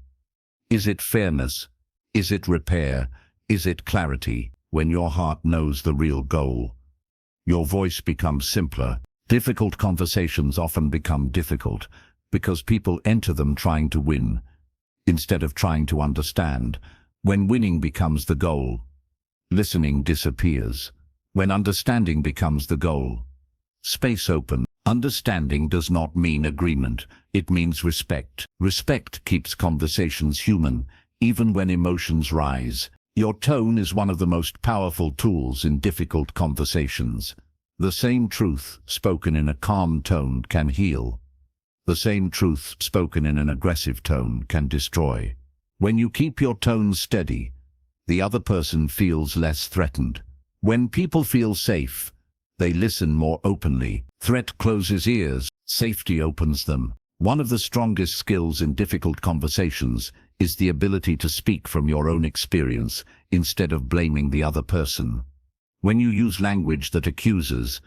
Is it fairness? Is it repair? Is it clarity? When your heart knows the real goal, your voice becomes simpler. Difficult conversations often become difficult because people enter them trying to win instead of trying to understand. When winning becomes the goal, listening disappears. When understanding becomes the goal, space opens. Understanding does not mean agreement, it means respect. Respect keeps conversations human, even when emotions rise. Your tone is one of the most powerful tools in difficult conversations. The same truth spoken in a calm tone can heal. The same truth spoken in an aggressive tone can destroy. When you keep your tone steady, the other person feels less threatened. When people feel safe, they listen more openly. Threat closes ears, safety opens them. One of the strongest skills in difficult conversations is the ability to speak from your own experience instead of blaming the other person. When you use language that accuses,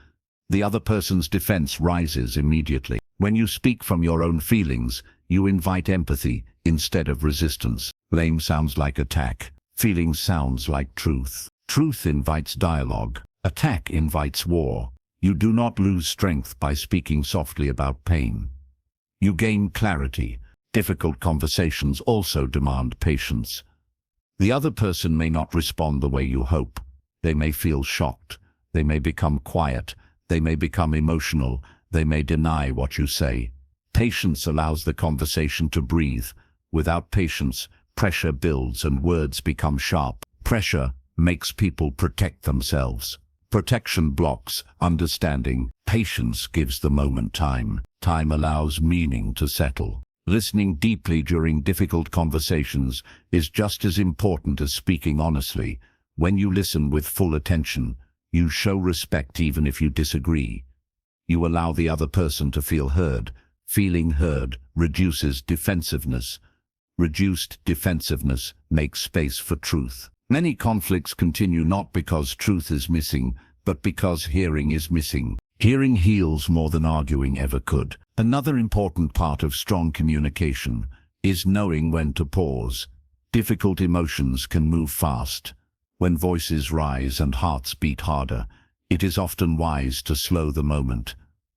the other person's defense rises immediately. When you speak from your own feelings, you invite empathy instead of resistance. Blame sounds like attack. Feeling sounds like truth. Truth invites dialogue. Attack invites war. You do not lose strength by speaking softly about pain. You gain clarity. Difficult conversations also demand patience. The other person may not respond the way you hope. They may feel shocked. They may become quiet. They may become emotional. They may deny what you say. Patience allows the conversation to breathe. Without patience, pressure builds and words become sharp. Pressure makes people protect themselves. Protection blocks understanding. Patience gives the moment time. Time allows meaning to settle. Listening deeply during difficult conversations is just as important as speaking honestly. When you listen with full attention, you show respect even if you disagree. You allow the other person to feel heard. Feeling heard reduces defensiveness. Reduced defensiveness makes space for truth. Many conflicts continue not because truth is missing, but because hearing is missing. Hearing heals more than arguing ever could. Another important part of strong communication is knowing when to pause. Difficult emotions can move fast. When voices rise and hearts beat harder, it is often wise to slow the moment.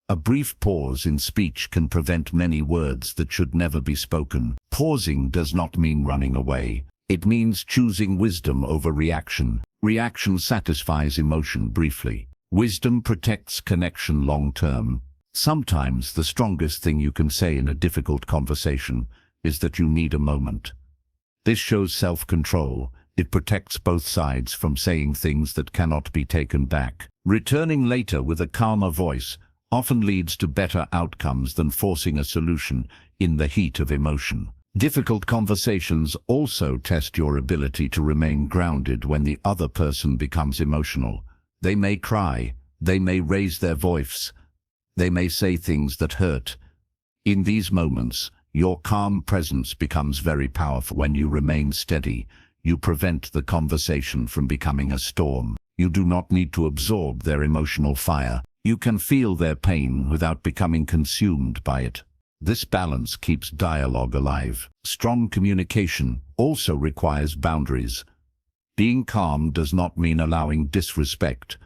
A brief pause in speech can prevent many words that should never be spoken. Pausing does not mean running away. It means choosing wisdom over reaction. Reaction satisfies emotion briefly. Wisdom protects connection long-term. Sometimes the strongest thing you can say in a difficult conversation is that you need a moment. This shows self-control. It protects both sides from saying things that cannot be taken back. Returning later with a calmer voice often leads to better outcomes than forcing a solution in the heat of emotion. Difficult conversations also test your ability to remain grounded when the other person becomes emotional. They may cry, they may raise their voice, they may say things that hurt. In these moments, your calm presence becomes very powerful. When you remain steady, you prevent the conversation from becoming a storm. You do not need to absorb their emotional fire. You can feel their pain without becoming consumed by it. This balance keeps dialogue alive. Strong communication also requires boundaries. Being calm does not mean allowing disrespect.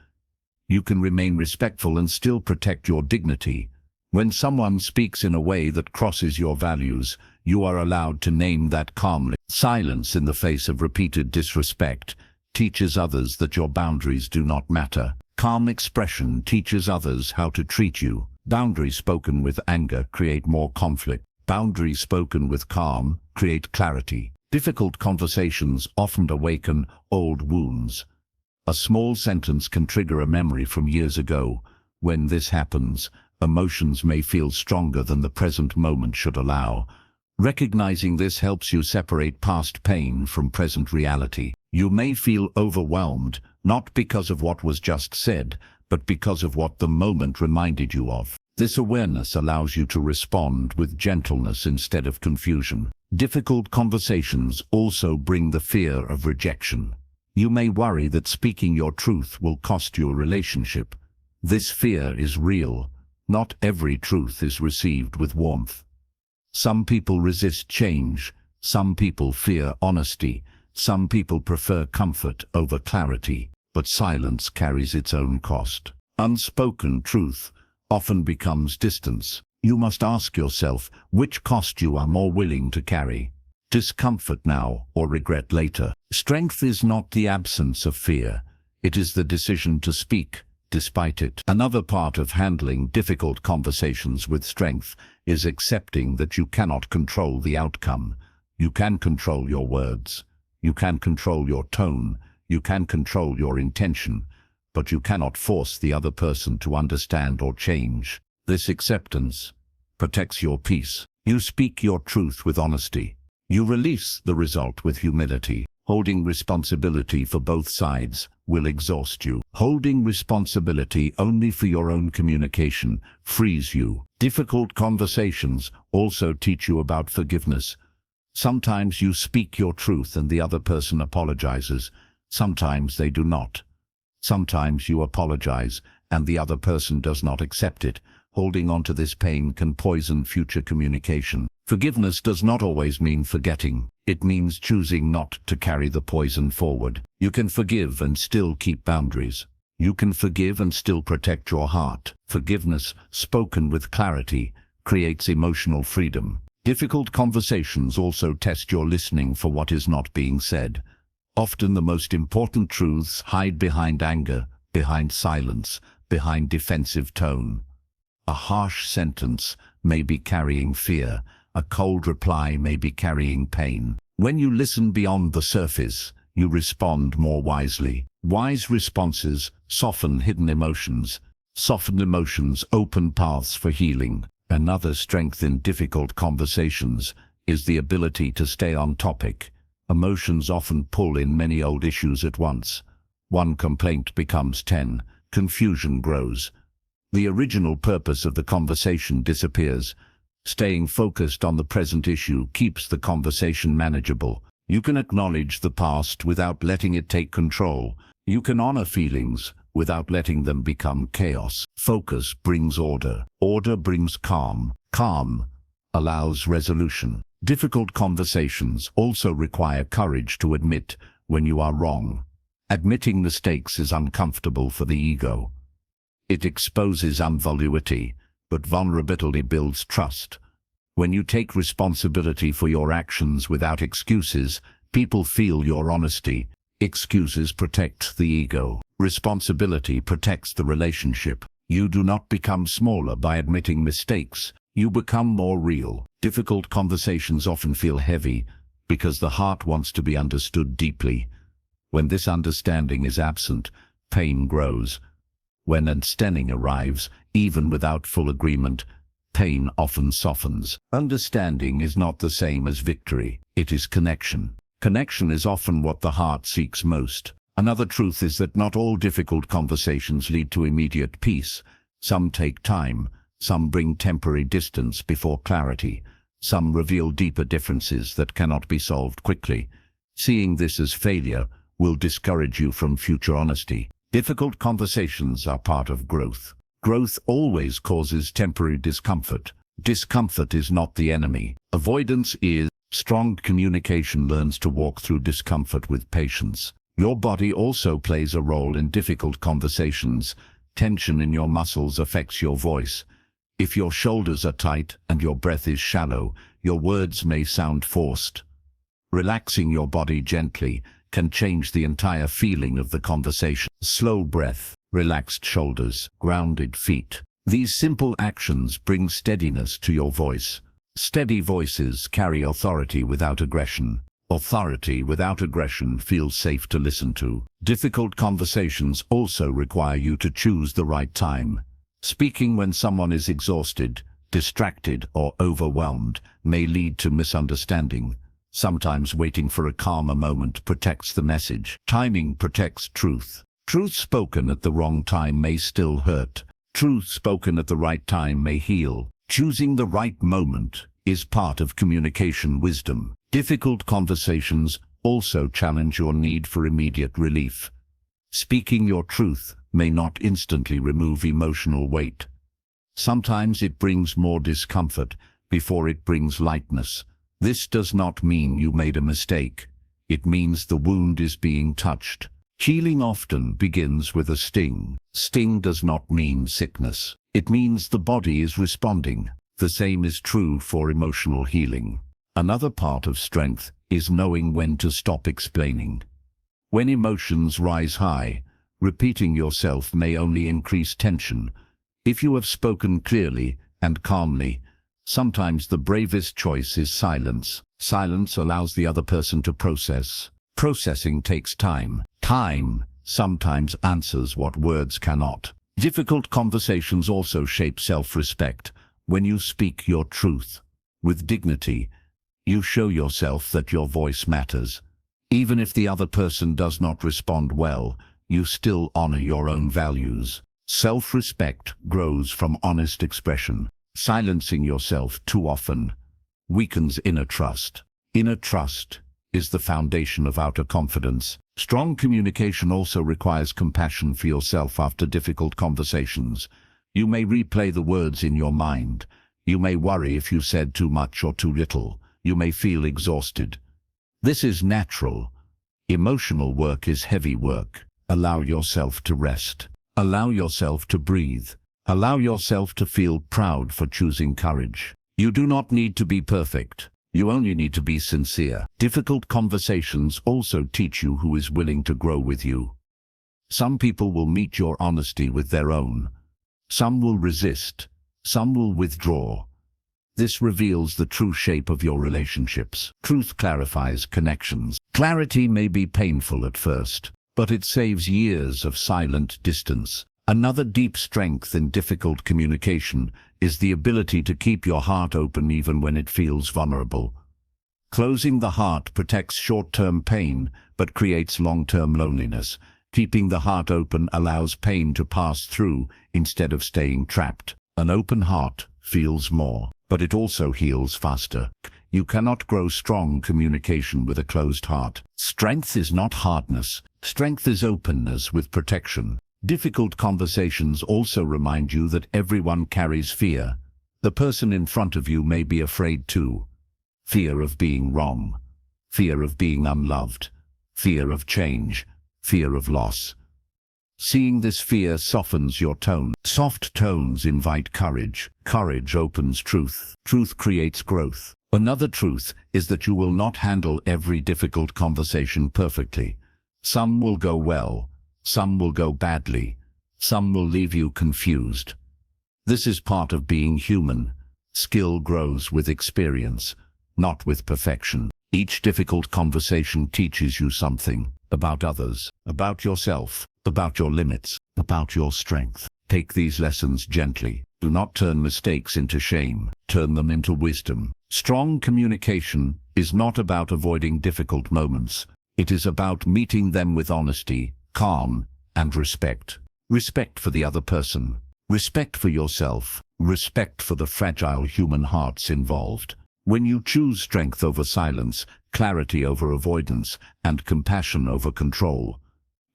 You can remain respectful and still protect your dignity. When someone speaks in a way that crosses your values, you are allowed to name that calmly. Silence in the face of repeated disrespect teaches others that your boundaries do not matter. Calm expression teaches others how to treat you. Boundaries spoken with anger create more conflict. Boundaries spoken with calm create clarity. Difficult conversations often awaken old wounds. A small sentence can trigger a memory from years ago. When this happens, Emotions may feel stronger than the present moment should allow. Recognizing this helps you separate past pain from present reality. You may feel overwhelmed, not because of what was just said, but because of what the moment reminded you of. This awareness allows you to respond with gentleness instead of confusion. Difficult conversations also bring the fear of rejection. You may worry that speaking your truth will cost you a relationship. This fear is real. Not every truth is received with warmth. Some people resist change. Some people fear honesty. Some people prefer comfort over clarity. But silence carries its own cost. Unspoken truth often becomes distance. You must ask yourself which cost you are more willing to carry. Discomfort now or regret later. Strength is not the absence of fear. It is the decision to speak despite it. Another part of handling difficult conversations with strength is accepting that you cannot control the outcome. You can control your words. You can control your tone. You can control your intention. But you cannot force the other person to understand or change. This acceptance protects your peace. You speak your truth with honesty. You release the result with humility. Holding responsibility for both sides will exhaust you. Holding responsibility only for your own communication frees you. Difficult conversations also teach you about forgiveness. Sometimes you speak your truth and the other person apologizes. Sometimes they do not. Sometimes you apologize and the other person does not accept it. Holding on to this pain can poison future communication. Forgiveness does not always mean forgetting. It means choosing not to carry the poison forward. You can forgive and still keep boundaries. You can forgive and still protect your heart. Forgiveness, spoken with clarity, creates emotional freedom. Difficult conversations also test your listening for what is not being said. Often the most important truths hide behind anger, behind silence, behind defensive tone. A harsh sentence may be carrying fear. A cold reply may be carrying pain. When you listen beyond the surface, you respond more wisely. Wise responses soften hidden emotions. Softened emotions open paths for healing. Another strength in difficult conversations is the ability to stay on topic. Emotions often pull in many old issues at once. One complaint becomes 10. Confusion grows. The original purpose of the conversation disappears. Staying focused on the present issue keeps the conversation manageable. You can acknowledge the past without letting it take control. You can honor feelings without letting them become chaos. Focus brings order. Order brings calm. Calm allows resolution. Difficult conversations also require courage to admit when you are wrong. Admitting mistakes is uncomfortable for the ego. It exposes involuity, but vulnerability builds trust. When you take responsibility for your actions without excuses, people feel your honesty. Excuses protect the ego. Responsibility protects the relationship. You do not become smaller by admitting mistakes. You become more real. Difficult conversations often feel heavy because the heart wants to be understood deeply. When this understanding is absent, pain grows. When understanding arrives, even without full agreement, pain often softens. Understanding is not the same as victory. It is connection. Connection is often what the heart seeks most. Another truth is that not all difficult conversations lead to immediate peace. Some take time. Some bring temporary distance before clarity. Some reveal deeper differences that cannot be solved quickly. Seeing this as failure will discourage you from future honesty. Difficult conversations are part of growth. Growth always causes temporary discomfort. Discomfort is not the enemy. Avoidance is. Strong communication learns to walk through discomfort with patience. Your body also plays a role in difficult conversations. Tension in your muscles affects your voice. If your shoulders are tight and your breath is shallow, your words may sound forced. Relaxing your body gently can change the entire feeling of the conversation. Slow breath, relaxed shoulders, grounded feet. These simple actions bring steadiness to your voice. Steady voices carry authority without aggression. Authority without aggression feels safe to listen to. Difficult conversations also require you to choose the right time. Speaking when someone is exhausted, distracted, or overwhelmed may lead to misunderstanding. Sometimes waiting for a calmer moment protects the message. Timing protects truth. Truth spoken at the wrong time may still hurt. Truth spoken at the right time may heal. Choosing the right moment is part of communication wisdom. Difficult conversations also challenge your need for immediate relief. Speaking your truth may not instantly remove emotional weight. Sometimes it brings more discomfort before it brings lightness. This does not mean you made a mistake. It means the wound is being touched. Healing often begins with a sting. Sting does not mean sickness. It means the body is responding. The same is true for emotional healing. Another part of strength is knowing when to stop explaining. When emotions rise high, repeating yourself may only increase tension. If you have spoken clearly and calmly, sometimes the bravest choice is silence. Silence allows the other person to process. Processing takes time. Time sometimes answers what words cannot. Difficult conversations also shape self-respect. When you speak your truth with dignity, you show yourself that your voice matters. Even if the other person does not respond well, you still honor your own values. Self-respect grows from honest expression. Silencing yourself too often weakens inner trust. Inner trust is the foundation of outer confidence. Strong communication also requires compassion for yourself after difficult conversations. You may replay the words in your mind. You may worry if you said too much or too little. You may feel exhausted. This is natural. Emotional work is heavy work. Allow yourself to rest. Allow yourself to breathe. Allow yourself to feel proud for choosing courage. You do not need to be perfect. You only need to be sincere. Difficult conversations also teach you who is willing to grow with you. Some people will meet your honesty with their own. Some will resist. Some will withdraw. This reveals the true shape of your relationships. Truth clarifies connections. Clarity may be painful at first, but it saves years of silent distance. Another deep strength in difficult communication is the ability to keep your heart open even when it feels vulnerable. Closing the heart protects short-term pain, but creates long-term loneliness. Keeping the heart open allows pain to pass through instead of staying trapped. An open heart feels more, but it also heals faster. You cannot grow strong communication with a closed heart. Strength is not hardness. Strength is openness with protection. Difficult conversations also remind you that everyone carries fear. The person in front of you may be afraid too. Fear of being wrong. Fear of being unloved. Fear of change. Fear of loss. Seeing this fear softens your tone. Soft tones invite courage. Courage opens truth. Truth creates growth. Another truth is that you will not handle every difficult conversation perfectly. Some will go well. Some will go badly. Some will leave you confused. This is part of being human. Skill grows with experience, not with perfection. Each difficult conversation teaches you something about others, about yourself, about your limits, about your strength. Take these lessons gently. Do not turn mistakes into shame. Turn them into wisdom. Strong communication is not about avoiding difficult moments. It is about meeting them with honesty, calm, and respect. Respect for the other person. Respect for yourself. Respect for the fragile human hearts involved. When you choose strength over silence, clarity over avoidance, and compassion over control,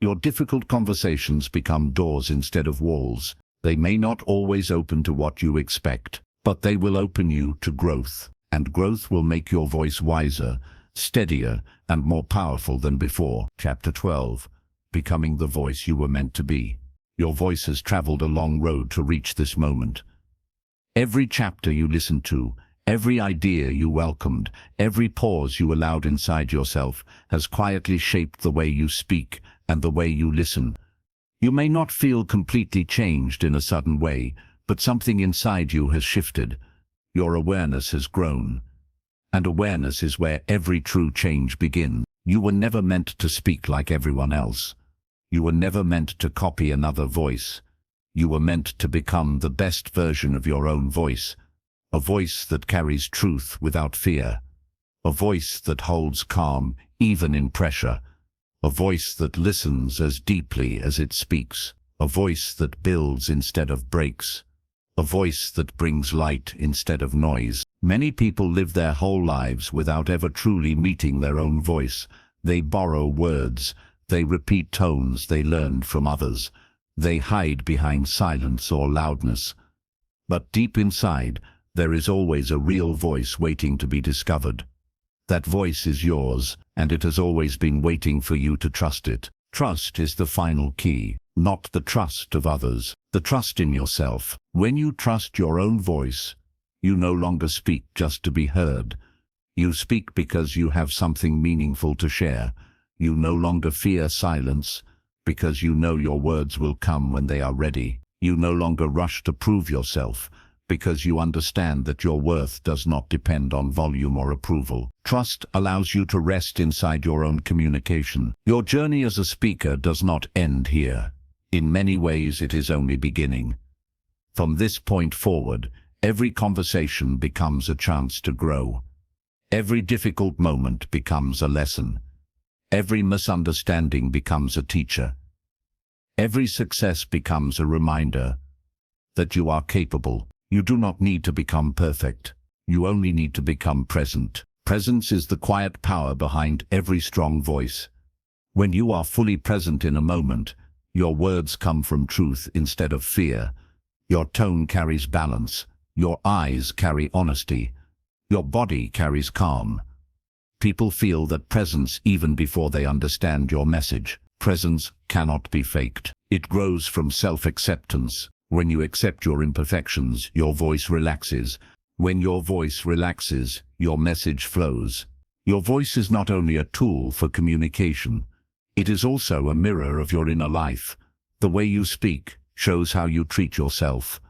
your difficult conversations become doors instead of walls. They may not always open to what you expect, but they will open you to growth, and growth will make your voice wiser, steadier, and more powerful than before. Chapter 12. Becoming the voice you were meant to be. Your voice has traveled a long road to reach this moment. Every chapter you listened to, every idea you welcomed, every pause you allowed inside yourself has quietly shaped the way you speak and the way you listen. You may not feel completely changed in a sudden way, but something inside you has shifted. Your awareness has grown. And awareness is where every true change begins. You were never meant to speak like everyone else. You were never meant to copy another voice. You were meant to become the best version of your own voice, a voice that carries truth without fear, a voice that holds calm even in pressure, a voice that listens as deeply as it speaks, a voice that builds instead of breaks, a voice that brings light instead of noise. Many people live their whole lives without ever truly meeting their own voice. They borrow words, they repeat tones they learned from others, they hide behind silence or loudness. But deep inside, there is always a real voice waiting to be discovered. That voice is yours, and it has always been waiting for you to trust it. Trust is the final key, not the trust of others, the trust in yourself. When you trust your own voice, you no longer speak just to be heard. You speak because you have something meaningful to share. You no longer fear silence, because you know your words will come when they are ready. You no longer rush to prove yourself, because you understand that your worth does not depend on volume or approval. Trust allows you to rest inside your own communication. Your journey as a speaker does not end here. In many ways, it is only beginning. From this point forward, every conversation becomes a chance to grow. Every difficult moment becomes a lesson. Every misunderstanding becomes a teacher. Every success becomes a reminder that you are capable. You do not need to become perfect. You only need to become present. Presence is the quiet power behind every strong voice. When you are fully present in a moment, your words come from truth instead of fear. Your tone carries balance. Your eyes carry honesty. Your body carries calm. People feel that presence even before they understand your message. Presence cannot be faked. It grows from self-acceptance. When you accept your imperfections, your voice relaxes. When your voice relaxes, your message flows. Your voice is not only a tool for communication, it is also a mirror of your inner life. The way you speak shows how you treat yourself.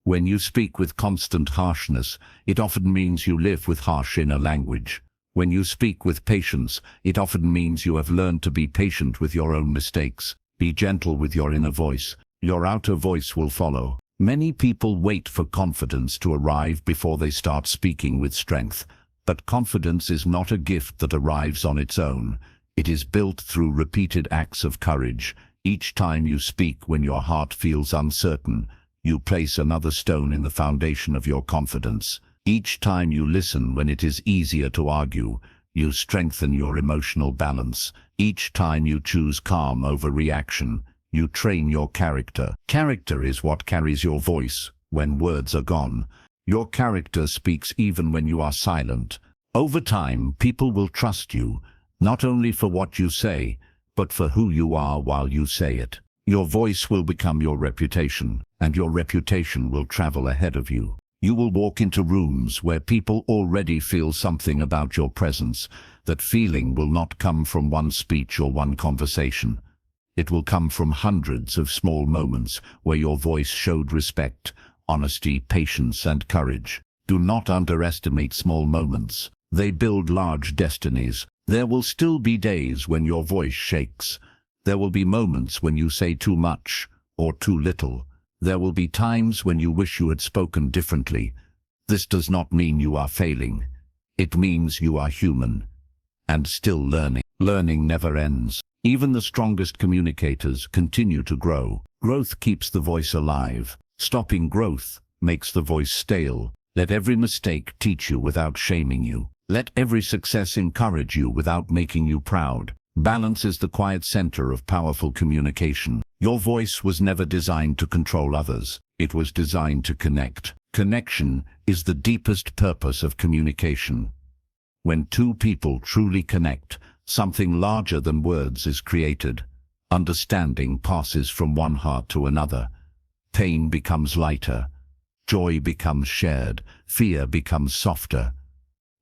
When you speak with constant harshness, it often means you live with harsh inner language. When you speak with patience, it often means you have learned to be patient with your own mistakes. Be gentle with your inner voice. Your outer voice will follow. Many people wait for confidence to arrive before they start speaking with strength. But confidence is not a gift that arrives on its own. It is built through repeated acts of courage. Each time you speak when your heart feels uncertain, you place another stone in the foundation of your confidence. Each time you listen when it is easier to argue, you strengthen your emotional balance. Each time you choose calm over reaction, you train your character. Character is what carries your voice when words are gone. Your character speaks even when you are silent. Over time, people will trust you, not only for what you say, but for who you are while you say it. Your voice will become your reputation, and your reputation will travel ahead of you. You will walk into rooms where people already feel something about your presence. That feeling will not come from one speech or one conversation. It will come from hundreds of small moments where your voice showed respect, honesty, patience, and courage. Do not underestimate small moments. They build large destinies. There will still be days when your voice shakes. There will be moments when you say too much or too little. There will be times when you wish you had spoken differently. This does not mean you are failing. It means you are human and still learning. Learning never ends. Even the strongest communicators continue to grow. Growth keeps the voice alive. Stopping growth makes the voice stale. Let every mistake teach you without shaming you. Let every success encourage you without making you proud. Balance is the quiet center of powerful communication. Your voice was never designed to control others. It was designed to connect. Connection is the deepest purpose of communication. When two people truly connect, something larger than words is created. Understanding passes from one heart to another. Pain becomes lighter. Joy becomes shared. Fear becomes softer.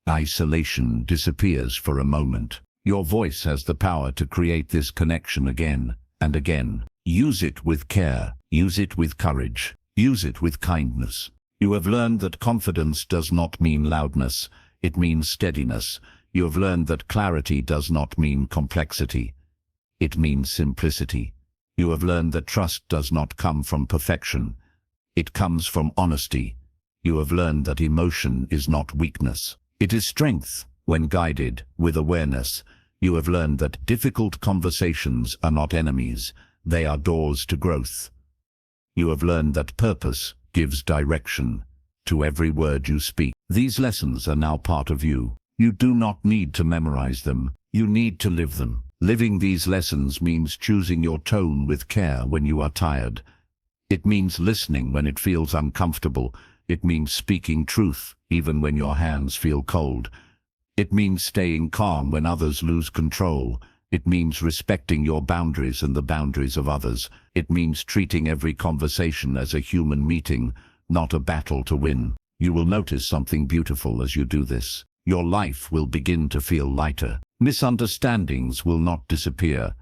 Isolation disappears for a moment. Your voice has the power to create this connection again and again. Use it with care. Use it with courage. Use it with kindness. You have learned that confidence does not mean loudness. It means steadiness. You have learned that clarity does not mean complexity. It means simplicity. You have learned that trust does not come from perfection. It comes from honesty. You have learned that emotion is not weakness. It is strength when guided with awareness. You have learned that difficult conversations are not enemies. They are doors to growth. You have learned that purpose gives direction to every word you speak. These lessons are now part of you. You do not need to memorize them. You need to live them. Living these lessons means choosing your tone with care when you are tired. It means listening when it feels uncomfortable. It means speaking truth even when your hands feel cold. It means staying calm when others lose control. It means respecting your boundaries and the boundaries of others. It means treating every conversation as a human meeting, not a battle to win. You will notice something beautiful as you do this. Your life will begin to feel lighter. Misunderstandings will not disappear,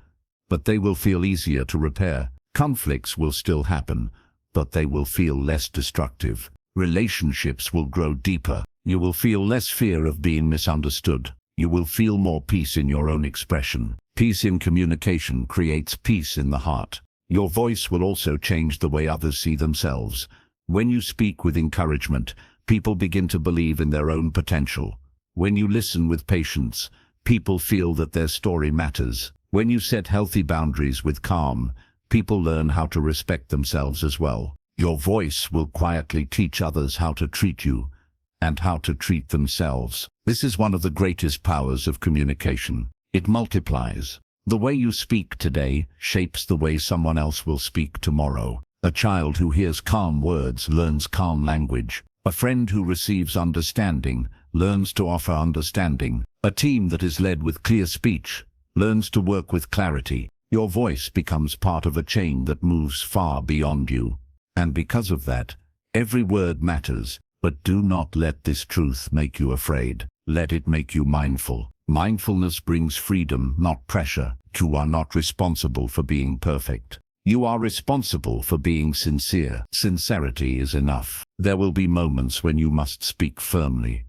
but they will feel easier to repair. Conflicts will still happen, but they will feel less destructive. Relationships will grow deeper. You will feel less fear of being misunderstood. You will feel more peace in your own expression. Peace in communication creates peace in the heart. Your voice will also change the way others see themselves. When you speak with encouragement, people begin to believe in their own potential. When you listen with patience, people feel that their story matters. When you set healthy boundaries with calm, people learn how to respect themselves as well. Your voice will quietly teach others how to treat you and how to treat themselves. This is one of the greatest powers of communication. It multiplies. The way you speak today shapes the way someone else will speak tomorrow. A child who hears calm words learns calm language. A friend who receives understanding learns to offer understanding. A team that is led with clear speech learns to work with clarity. Your voice becomes part of a chain that moves far beyond you. And because of that, every word matters. But do not let this truth make you afraid. Let it make you mindful. Mindfulness brings freedom, not pressure. You are not responsible for being perfect. You are responsible for being sincere. Sincerity is enough. There will be moments when you must speak firmly.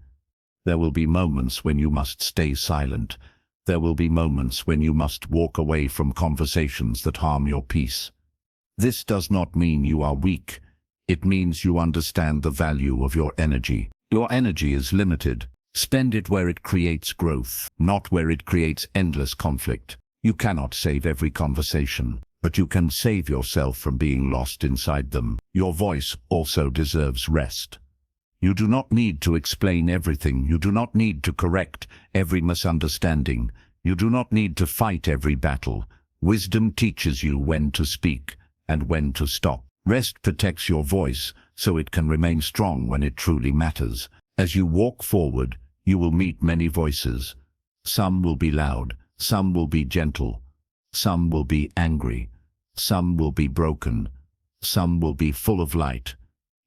There will be moments when you must stay silent. There will be moments when you must walk away from conversations that harm your peace. This does not mean you are weak. It means you understand the value of your energy. Your energy is limited. Spend it where it creates growth, not where it creates endless conflict. You cannot save every conversation, but you can save yourself from being lost inside them. Your voice also deserves rest. You do not need to explain everything. You do not need to correct every misunderstanding. You do not need to fight every battle. Wisdom teaches you when to speak and when to stop. Rest protects your voice so it can remain strong when it truly matters. As you walk forward, you will meet many voices. Some will be loud, some will be gentle, some will be angry, some will be broken, some will be full of light.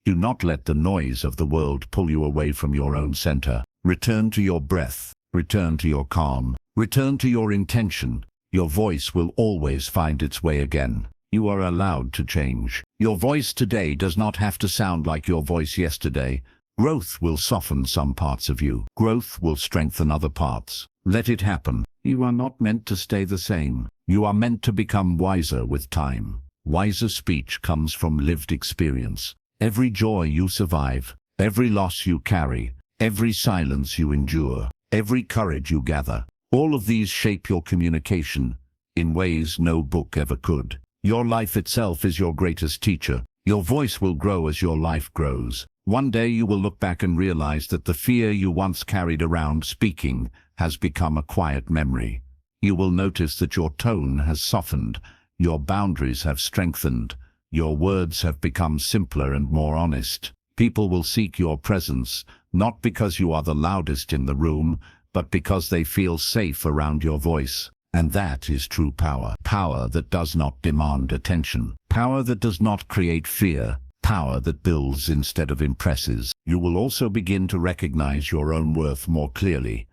Do not let the noise of the world pull you away from your own center. Return to your breath, return to your calm, return to your intention. Your voice will always find its way again. You are allowed to change. Your voice today does not have to sound like your voice yesterday. Growth will soften some parts of you. Growth will strengthen other parts. Let it happen. You are not meant to stay the same. You are meant to become wiser with time. Wiser speech comes from lived experience. Every joy you survive, every loss you carry, every silence you endure, every courage you gather, all of these shape your communication in ways no book ever could. Your life itself is your greatest teacher. Your voice will grow as your life grows. One day you will look back and realize that the fear you once carried around speaking has become a quiet memory. You will notice that your tone has softened, your boundaries have strengthened, your words have become simpler and more honest. People will seek your presence, not because you are the loudest in the room, but because they feel safe around your voice. And that is true power. Power that does not demand attention. Power that does not create fear. Power that builds instead of impresses. You will also begin to recognize your own worth more clearly.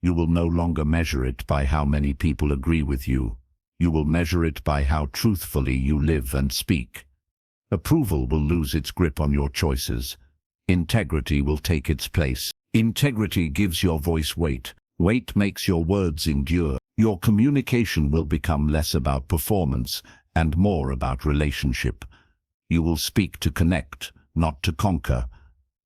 You will no longer measure it by how many people agree with you. You will measure it by how truthfully you live and speak. Approval will lose its grip on your choices. Integrity will take its place. Integrity gives your voice weight. Weight makes your words endure. Your communication will become less about performance and more about relationship. You will speak to connect, not to conquer.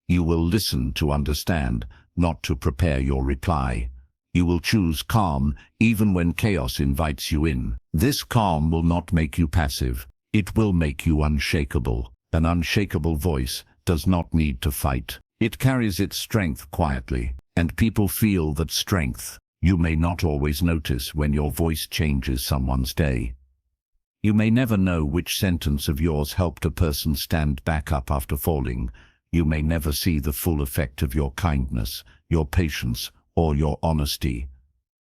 You will listen to understand, not to prepare your reply. You will choose calm, even when chaos invites you in. This calm will not make you passive. It will make you unshakable. An unshakable voice does not need to fight. It carries its strength quietly, and people feel that strength. You may not always notice when your voice changes someone's day. You may never know which sentence of yours helped a person stand back up after falling. You may never see the full effect of your kindness, your patience, or your honesty.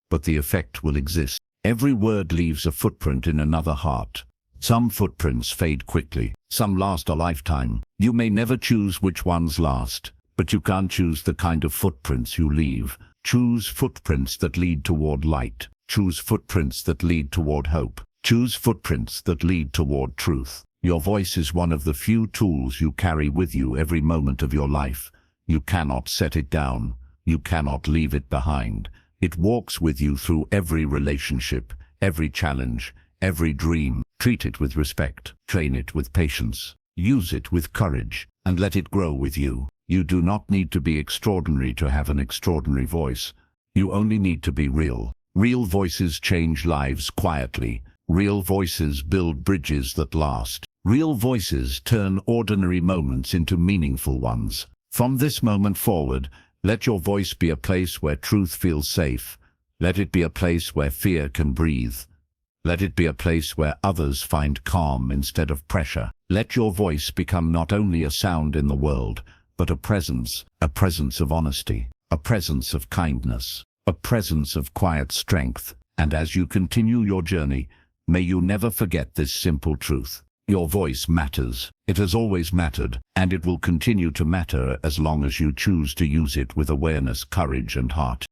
But the effect will exist. Every word leaves a footprint in another heart. Some footprints fade quickly, some last a lifetime. You may never choose which ones last, but you can choose the kind of footprints you leave. Choose footprints that lead toward light. Choose footprints that lead toward hope. Choose footprints that lead toward truth. Your voice is one of the few tools you carry with you every moment of your life. You cannot set it down. You cannot leave it behind. It walks with you through every relationship, every challenge, every dream. Treat it with respect. Train it with patience. Use it with courage, and let it grow with you. You do not need to be extraordinary to have an extraordinary voice. You only need to be real. Real voices change lives quietly. Real voices build bridges that last. Real voices turn ordinary moments into meaningful ones. From this moment forward, let your voice be a place where truth feels safe. Let it be a place where fear can breathe. Let it be a place where others find calm instead of pressure. Let your voice become not only a sound in the world, but a presence of honesty, a presence of kindness, a presence of quiet strength. And as you continue your journey, may you never forget this simple truth. Your voice matters. It has always mattered, and it will continue to matter as long as you choose to use it with awareness, courage, and heart.